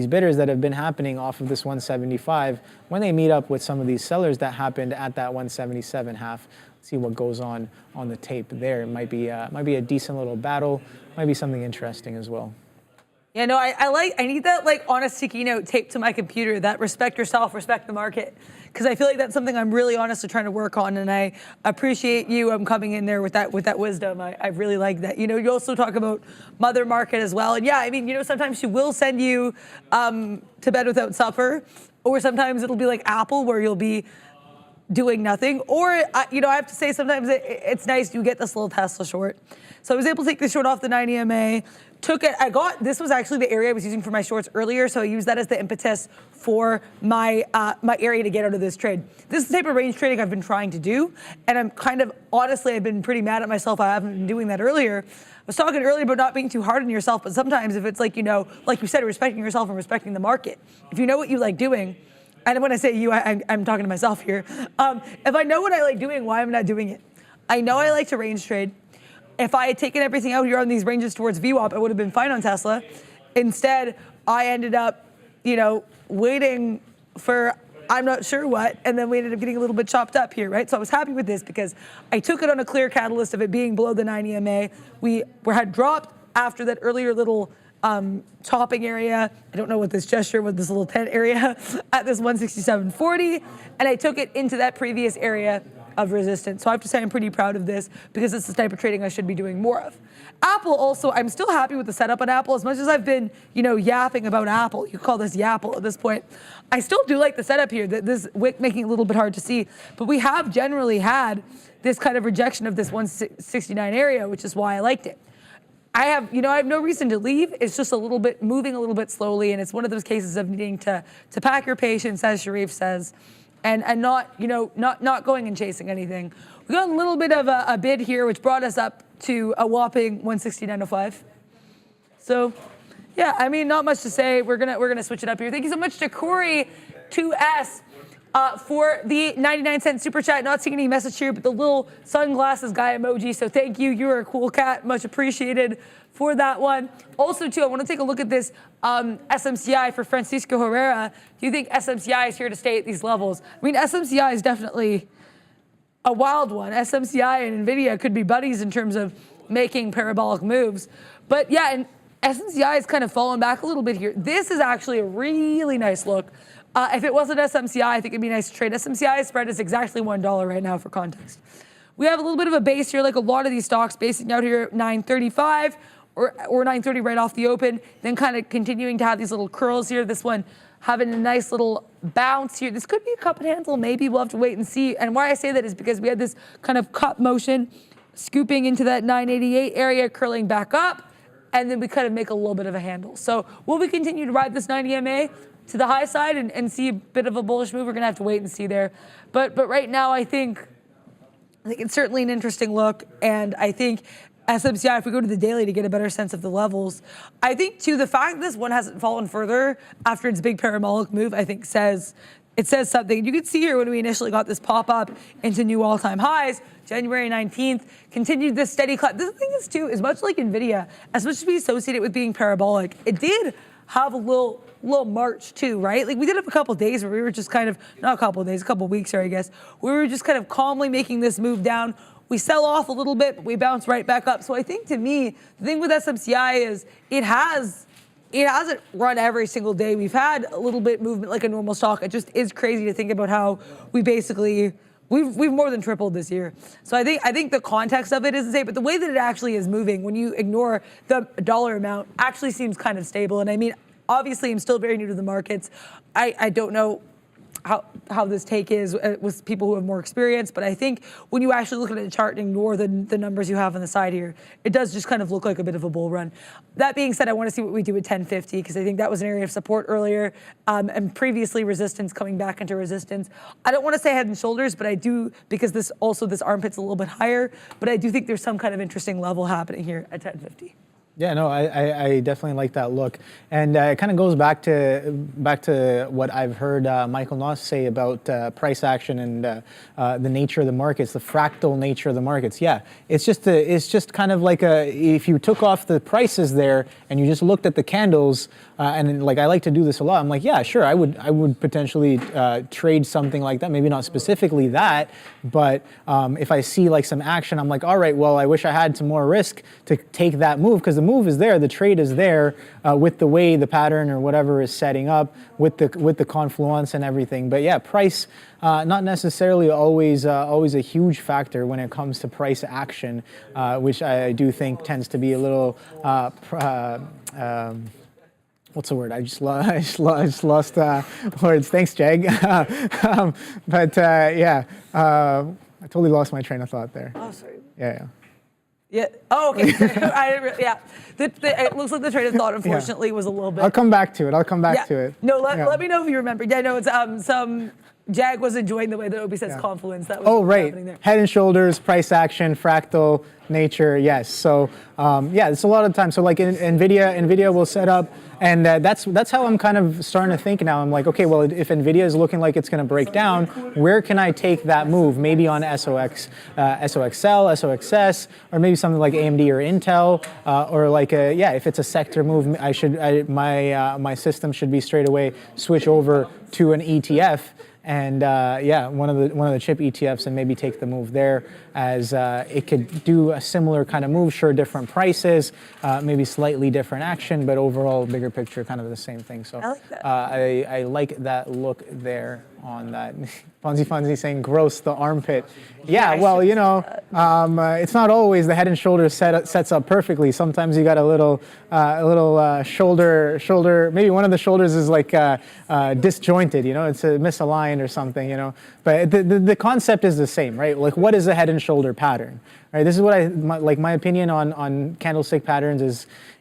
bidders that have been happening off of this 175, when they meet up with some of these sellers that happened at that 177 half, see what goes on the tape there. It might be a decent little battle, might be something interesting as well. Yeah, no, I need that like on a sticky note taped to my computer, that respect yourself, respect the market. Because I feel like that's something I'm really honestly trying to work on, and I appreciate you coming in there with that wisdom. I really like that. You know, you also talk about mother market as well. And yeah, I mean, you know, sometimes she will send you to bed without supper, or sometimes it'll be like Apple where you'll be doing nothing. Or, you know, I have to say sometimes it's nice you get this little Tesla short. So I was able to take the short off the 9 EMA, took it, this was actually the area I was using for my shorts earlier, so I used that as the impetus for my my area to get out of this trade. This is the type of range trading I've been trying to do, and I'm kind of, honestly, I've been pretty mad at myself I haven't been doing that earlier. I was talking earlier about not being too hard on yourself, but sometimes if it's like, you know, like you said, respecting yourself and respecting the market. If you know what you like doing, and when I say you, I'm talking to myself here. If I know what I like doing, why am I not doing it? I know I like to range trade. If I had taken everything out here on these ranges towards VWAP, I would have been fine on Tesla. Instead, I ended up, you know, waiting for I'm not sure what, and then we ended up getting a little bit chopped up here, right? So I was happy with this because I took it on a clear catalyst of it being below the 9 EMA. We had dropped after that earlier little topping area. I don't know what this gesture with this little tent area at this 167.40, and I took it into that previous area of resistance. So I have to say I'm pretty proud of this because it's the type of trading I should be doing more of. Apple also, I'm still happy with the setup on Apple. As much as I've been, you know, yapping about Apple, you call this Yapple at this point, I still do like the setup here. This wick making it a little bit hard to see, but we have generally had this kind of rejection of this 169 area, which is why I liked it. I have no reason to leave. It's just a little bit moving a little bit slowly, and it's one of those cases of needing to pack your patience, as Sharif says, and not going and chasing anything. We got a little bit of a bid here, which brought us up to a whopping 169.05. So, yeah, I mean, not much to say. We're gonna switch it up here. Thank you so much to Corey 2S for the 99-cent super chat. Not seeing any message here, but the little sunglasses guy emoji. So thank you. You're a cool cat. Much appreciated for that one. Also, too, I want to take a look at this SMCI for Francisco Herrera. Do you think SMCI is here to stay at these levels? I mean, SMCI is definitely a wild one. SMCI and NVIDIA could be buddies in terms of making parabolic moves. But yeah, and SMCI is kind of fallen back a little bit here. This is actually a really nice look. If it wasn't SMCI, I think it'd be nice to trade. SMCI spread is exactly $1 right now for context. We have a little bit of a base here, like a lot of these stocks, basing out here at 935 or 930 right off the open, then kind of continuing to have these little curls here. This one having a nice little bounce here. This could be a cup and handle, maybe. We'll have to wait and see. And why I say that is because we had this kind of cup motion, scooping into that 988 area, curling back up, and then we kind of make a little bit of a handle. So will we continue to ride this 9 EMA to the high side and see a bit of a bullish move? We're gonna have to wait and see there. But right now, I think it's certainly an interesting look, and I think SMCI, if we go to the daily to get a better sense of the levels, I think too the fact that this one hasn't fallen further after its big parabolic move, I think says it says something. You can see here when we initially got this pop up into new all-time highs, January 19th, continued this steady climb. The thing is too, is much like NVIDIA, as much as we associate it with being parabolic, it did have a little march too, right? Like we did have a couple of days where we were just kind of, not a couple of days, a couple of weeks here, I guess, we were just kind of calmly making this move down. We sell off a little bit, but we bounce right back up. So I think to me, the thing with SMCI is it hasn't run every single day. We've had a little bit movement like a normal stock. It just is crazy to think about how we've more than tripled this year. So I think the context of it is the same, but the way that it actually is moving when you ignore the dollar amount actually seems kind of stable. And I mean, obviously I'm still very new to the markets. I don't know how this take is with people who have more experience, but I think when you actually look at the chart and ignore the numbers you have on the side here, it does just kind of look like a bit of a bull run. That being said, I want to see what we do at 1050 because I think that was an area of support earlier and previously resistance coming back into resistance. I don't want to say head and shoulders, but I do because this armpit's a little bit higher, but I do think there's some kind of interesting level happening here at 1050. Yeah, no, I definitely like that look, and it kind of goes back to what I've heard Michael Noss say about price action and the nature of the markets, the fractal nature of the markets. Yeah, it's just kind of like if you took off the prices there and you just looked at the candles, and like I like to do this a lot. I'm like, yeah, sure, I would potentially trade something like that. Maybe not specifically that, but if I see like some action, I'm like, all right, well, I wish I had some more risk to take that move because the move is there, the trade is there with the way the pattern or whatever is setting up with the confluence and everything. But yeah, price not necessarily always a huge factor when it comes to price action, which I do think tends to be a little what's the word? I just lost words. Thanks, Jag. Yeah, I totally lost my train of thought there. Oh, sorry. Yeah. Yeah. Oh, okay. Yeah. It looks like the train of thought, unfortunately, was a little bit. I'll come back to it. No, let me know if you remember. Yeah, no, it's some. Jag was enjoying the way that Obi says confluence. That was happening there. Head and shoulders, price action, fractal nature. Yes. So yeah, it's a lot of time. So like in NVIDIA will set up, and that's how I'm kind of starting to think now. I'm like, okay, well, if NVIDIA is looking like it's going to break down, where can I take that move? Maybe on SOX, SOXL, SOXS, or maybe something like AMD or Intel, or like if it's a sector move, my system should be straight away switch over to an ETF. And one of the chip ETFs, and maybe take the move there, as it could do a similar kind of move. Sure, different prices, maybe slightly different action, but overall, bigger picture, kind of the same thing. So I like that. I like that look there on that. Fonzie saying gross the armpit. Yeah, well, you know, it's not always the head and shoulders sets up perfectly. Sometimes you got a little shoulder. Maybe one of the shoulders is like disjointed. You know, it's misaligned or something. You know, but the concept is the same, right? Like, what is a head and shoulder pattern? Right. This is what my opinion on candlestick patterns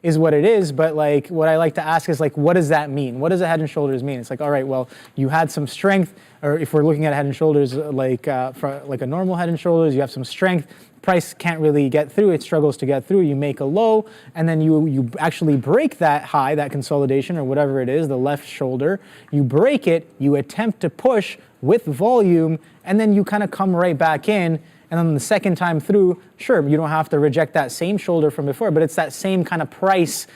is what it is. But like, what I like to ask is like, what does that mean? What does a head and shoulders mean? It's like, all right, well, you had some strength. Or if we're looking at head and shoulders like a normal head and shoulders, you have some strength. Price can't really get through. It struggles to get through. You make a low, and then you actually break that high, that consolidation or whatever it is, the left shoulder. You break it. You attempt to push with volume, and then you kind of come right back in. And then the second time through, sure, you don't have to reject that same shoulder from before, but it's that same kind of price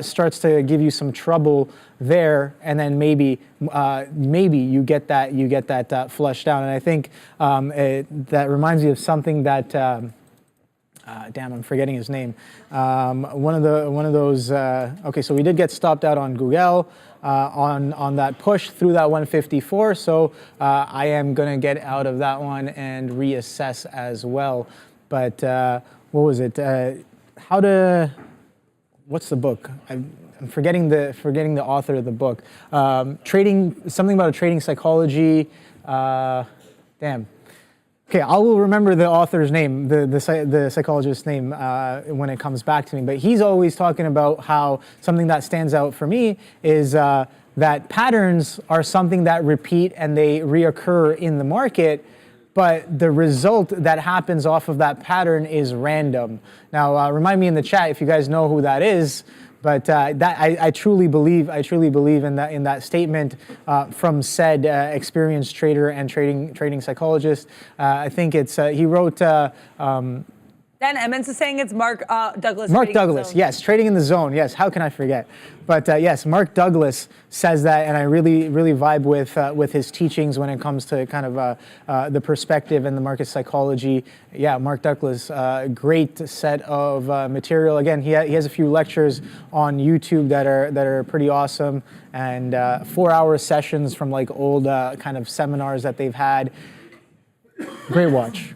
starts to give you some trouble there, and then maybe you get that flushed out. And I think that reminds me of something that damn, I'm forgetting his name. One of those. Okay, so we did get stopped out on Google on that push through that 154. So I am gonna get out of that one and reassess as well. But what was it? What's the book? I'm forgetting the author of the book. Something about a trading psychology. Damn. Okay, I will remember the author's name, the psychologist's name when it comes back to me. But he's always talking about how something that stands out for me is that patterns are something that repeat and they reoccur in the market. But the result that happens off of that pattern is random. Now, remind me in the chat if you guys know who that is. But I truly believe in that statement from said experienced trader and trading psychologist. I think it's he wrote. Dan Emmons is saying it's Mark Douglas. Mark Douglas, yes, trading in the zone. Yes, how can I forget? But yes, Mark Douglas says that, and I really vibe with his teachings when it comes to kind of the perspective and the market psychology. Yeah, Mark Douglas, great set of material. Again, he has a few lectures on YouTube that are pretty awesome, and 4-hour sessions from like old kind of seminars that they've had. Great watch.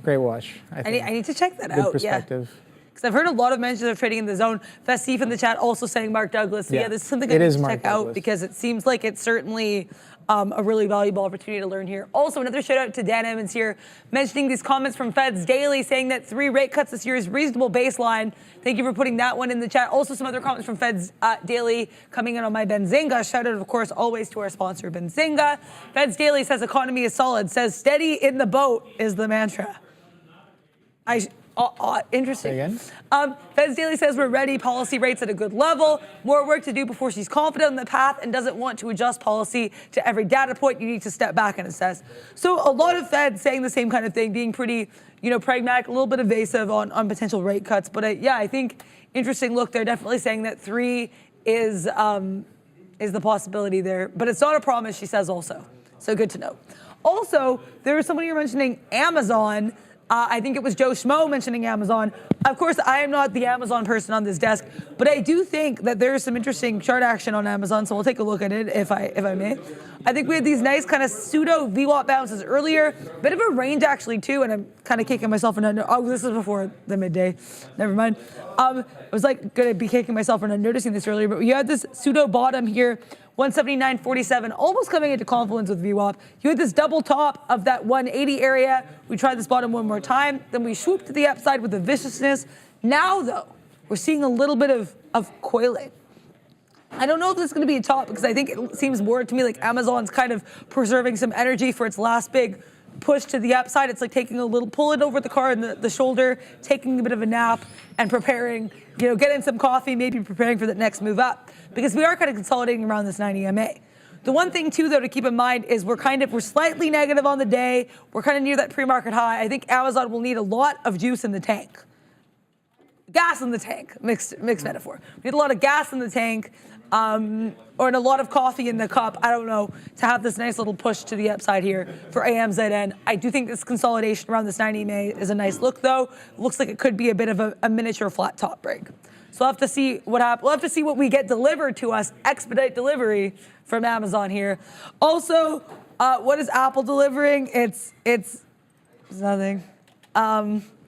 I need to check that Good out. perspective. Because I've heard a lot of mentions of trading in the zone. Festif in the chat also saying Mark Douglas. So yeah, this is something I need to check out because it seems like it's certainly a really valuable opportunity to learn here. Also, another shout out to Dan Emmons here, mentioning these comments from Feds Daily saying that 3 rate cuts this year is reasonable baseline. Thank you for putting that one in the chat. Also, some other comments from Feds Daily coming in on my Benzinga. Shout out, of course, always to our sponsor, Benzinga. Feds Daily says economy is solid, says steady in the boat is the mantra. Interesting. Feds Daily says we're ready, policy rates at a good level, more work to do before she's confident in the path and doesn't want to adjust policy to every data point. You need to step back and assess. So a lot of Feds saying the same kind of thing, being pretty, pragmatic, a little bit evasive on potential rate cuts. But I think interesting look. They're definitely saying that 3 is the possibility there, but it's not a promise, she says also. So good to know. Also, there was somebody here mentioning Amazon. I think it was Joe Schmo mentioning Amazon. Of course, I am not the Amazon person on this desk, but I do think that there is some interesting chart action on Amazon, so we'll take a look at it if I may. I think we had these nice kind of pseudo VWAP bounces earlier, bit of a range actually too, and I'm kind of kicking myself in this is before the midday. Never mind. I was like going to be kicking myself for not noticing this earlier, but we had this pseudo bottom here. 179.47, almost coming into confluence with VWAP. You had this double top of that 180 area. We tried this bottom one more time. Then we swooped to the upside with the viciousness. Now, though, we're seeing a little bit of coiling. I don't know if this is going to be a top because I think it seems more to me like Amazon's kind of preserving some energy for its last big push to the upside. It's like taking a little, pull it over the car in the shoulder, taking a bit of a nap and preparing, getting some coffee, maybe preparing for the next move up. Because we are kind of consolidating around this 90 MA. The one thing too, though, to keep in mind is we're slightly negative on the day. We're kind of near that pre-market high. I think Amazon will need a lot of juice in the tank. Gas in the tank, mixed metaphor. We need a lot of gas in the tank, or a lot of coffee in the cup, I don't know, to have this nice little push to the upside here for AMZN. I do think this consolidation around this 90 MA is a nice look, though. It looks like it could be a bit of a miniature flat top break. So we'll have to see what happens. We'll have to see what we get delivered to us, expedite delivery from Amazon here. Also, what is Apple delivering? It's nothing.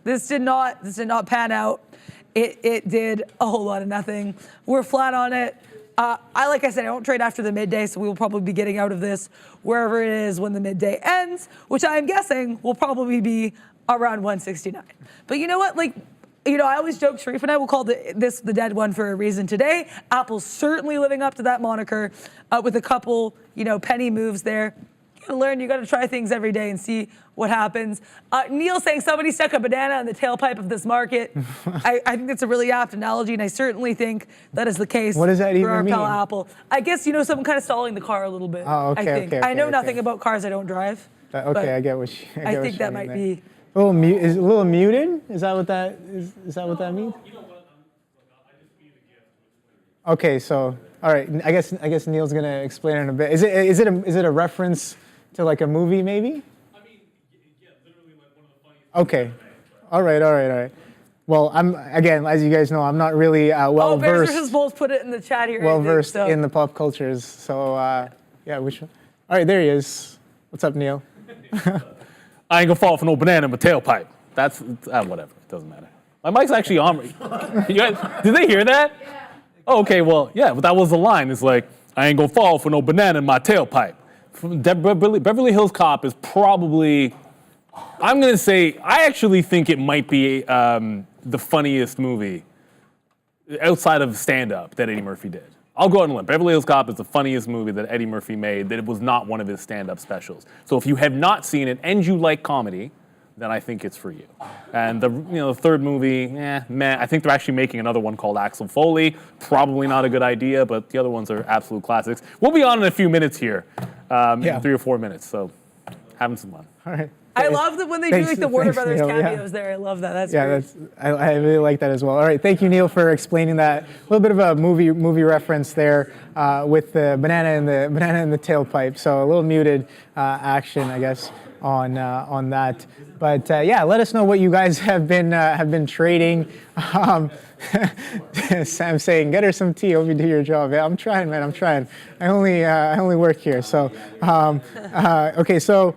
This did not pan out. It did a whole lot of nothing. We're flat on it. Like I said, I don't trade after the midday, so we will probably be getting out of this wherever it is when the midday ends, which I am guessing will probably be around 169. But you know what? I always joke, Sharif and I will call this the dead one for a reason today. Apple's certainly living up to that moniker with a couple, penny moves there. You gotta learn, you gotta try things every day and see what happens. Neil saying somebody stuck a banana in the tailpipe of this market. I think that's a really apt analogy, and I certainly think that is the case. What does that even mean? For our pal Apple. I guess, someone kind of stalling the car a little bit. Oh, okay, I think. okay, I know nothing about cars I don't drive. Okay, I get what you I think that might be. A little muted? Is that what that means? Okay, so all right. I guess Neil's gonna explain it in a bit. Is it a reference to like a movie maybe? I mean, yeah, literally like one of the funniest. Okay. All right. Well, I'm again, as you guys know, I'm not really well versed. Bears both put it in the chat here. Well versed in the pop cultures. So yeah, which one? All right, there he is. What's up, Neil? I ain't gonna fall for no banana in my tailpipe. That's whatever. It doesn't matter. My mic's actually on. You guys, did they hear that? Yeah. Oh, okay. Well, yeah. But that was the line. It's like I ain't gonna fall for no banana in my tailpipe. Beverly Hills Cop is probably. I'm gonna say I actually think it might be the funniest movie outside of stand-up that Eddie Murphy did. I'll go out and limp. Beverly Hills Cop is the funniest movie that Eddie Murphy made that it was not one of his stand-up specials. So if you have not seen it and you like comedy, then I think it's for you. And the third movie, meh. I think they're actually making another one called Axel Foley. Probably not a good idea, but the other ones are absolute classics. We'll be on in a few minutes here, in 3 or 4 minutes. So having some fun. All right. I love that when they do like the Warner Brothers Neil, cameos there. I love that. That's great. I really like that as well. All right, thank you, Neil, for explaining that. A little bit of a movie reference there with the banana in the tailpipe. So a little muted action, I guess, on that. But yeah, let us know what you guys have been trading. Sam saying, "Get her some tea. Hope you do your job." Yeah, I'm trying, man. I'm trying. I only work here. So okay, so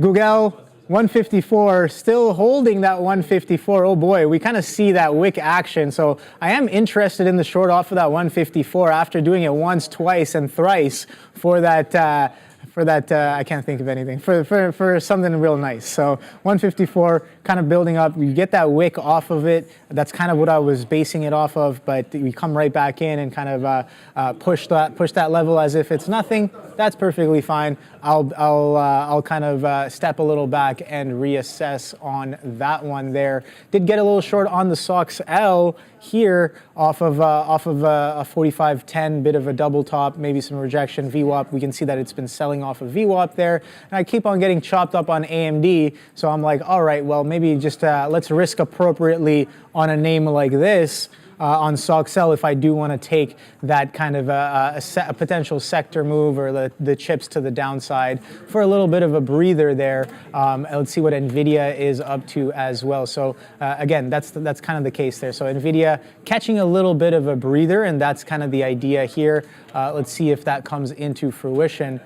Google. 154, still holding that 154. Oh boy, we kind of see that wick action. So I am interested in the short off of that 154 after doing it once, twice, and thrice for that. I can't think of anything for something real nice. So 154 kind of building up. You get that wick off of it. That's kind of what I was basing it off of. But we come right back in and kind of push that level as if it's nothing. That's perfectly fine. I'll kind of step a little back and reassess on that one there. Did get a little short on the SOX L here off of a 45.10, bit of a double top, maybe some rejection VWAP. We can see that it's been selling off of VWAP there. And I keep on getting chopped up on AMD. So I'm like, all right, well, maybe just let's risk appropriately on a name like this. On SOXL, if I do want to take that kind of a potential sector move or the chips to the downside for a little bit of a breather there. Let's see what NVIDIA is up to as well. So again, that's kind of the case there. So NVIDIA catching a little bit of a breather, and that's kind of the idea here. Let's see if that comes into fruition.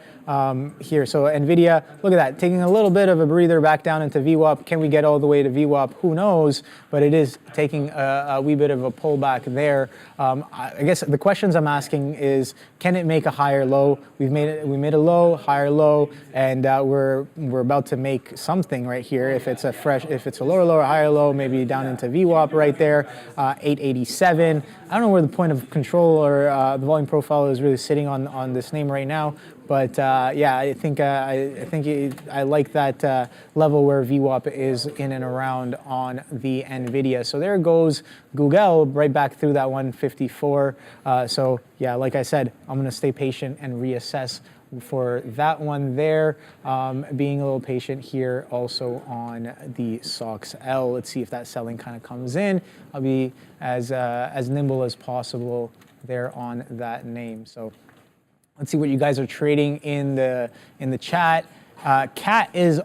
Here. So NVIDIA, look at that, taking a little bit of a breather back down into VWAP. Can we get all the way to VWAP? Who knows? But it is taking a wee bit of a pullback there. I guess the questions I'm asking is, can it make a higher low? We made a low, higher low, and we're about to make something right here. If it's a lower, higher low, maybe down into VWAP right there, 887. I don't know where the point of control or the volume profile is really sitting on this name right now. But yeah, I think I like that level where VWAP is in and around on the NVIDIA. So there goes Google right back through that 154. So yeah, like I said, I'm going to stay patient and reassess for that one there. Being a little patient here also on the SOXL. Let's see if that selling kind of comes in. I'll be as nimble as possible there on that name. So let's see what you guys are trading in the chat. CAT is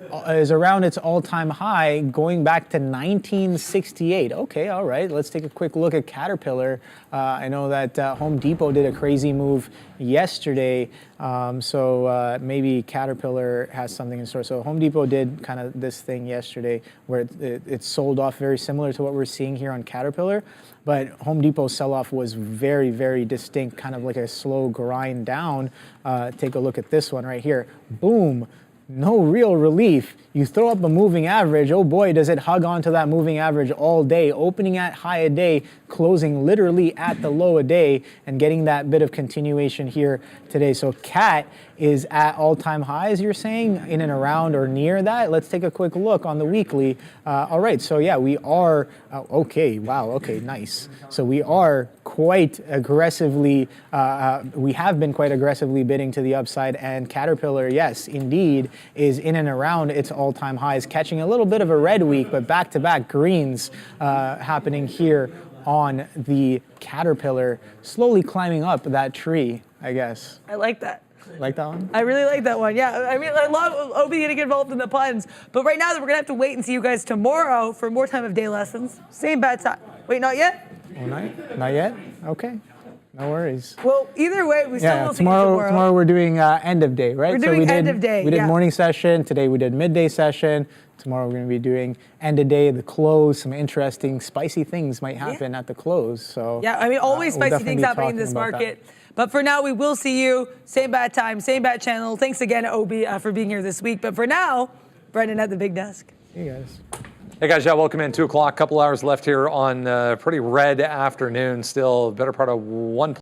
around its all-time high going back to 1968. Okay, all right. Let's take a quick look at Caterpillar. I know that Home Depot did a crazy move yesterday, so maybe Caterpillar has something in store. So Home Depot did kind of this thing yesterday where it sold off very similar to what we're seeing here on Caterpillar. But Home Depot's sell-off was very, very distinct, kind of like a slow grind down. Take a look at this one right here. Boom. No real relief. You throw up a moving average, oh boy, does it hug onto that moving average all day, opening at high a day, closing literally at the low a day, and getting that bit of continuation here today. So CAT is at all-time highs, you're saying, in and around or near that? Let's take a quick look on the weekly. All right, so yeah, we are, okay, wow, okay, nice. So we are quite aggressively, we have been quite aggressively bidding to the upside, and Caterpillar, yes, indeed, is in and around its all-time highs, catching a little bit of a red week, but back-to-back greens happening here on the Caterpillar, slowly climbing up that tree, I guess. I like that. Like that one? I really like that one, yeah. I mean, I love Obi getting involved in the puns, but right now we're going to have to wait and see you guys tomorrow for more time of day lessons. Same bad time. Wait, not yet? Oh, not yet? Okay. No worries. Well, either way, we still will see you tomorrow. Tomorrow we're doing end of day, right? We're doing end of day, We did yeah. morning session. Today we did midday session. Tomorrow we're going to be doing end of day, the close. Some interesting, spicy things might happen at the close. So yeah, I mean, always we'll spicy things happening in this market. But for now, we will see you. Same bad time, same bad channel. Thanks again, Obi, for being here this week. But for now, Brendan at the big desk. Hey, guys. Hey guys, yeah, welcome in. 2 o'clock, couple hours left here on pretty red afternoon. Still, better part of 1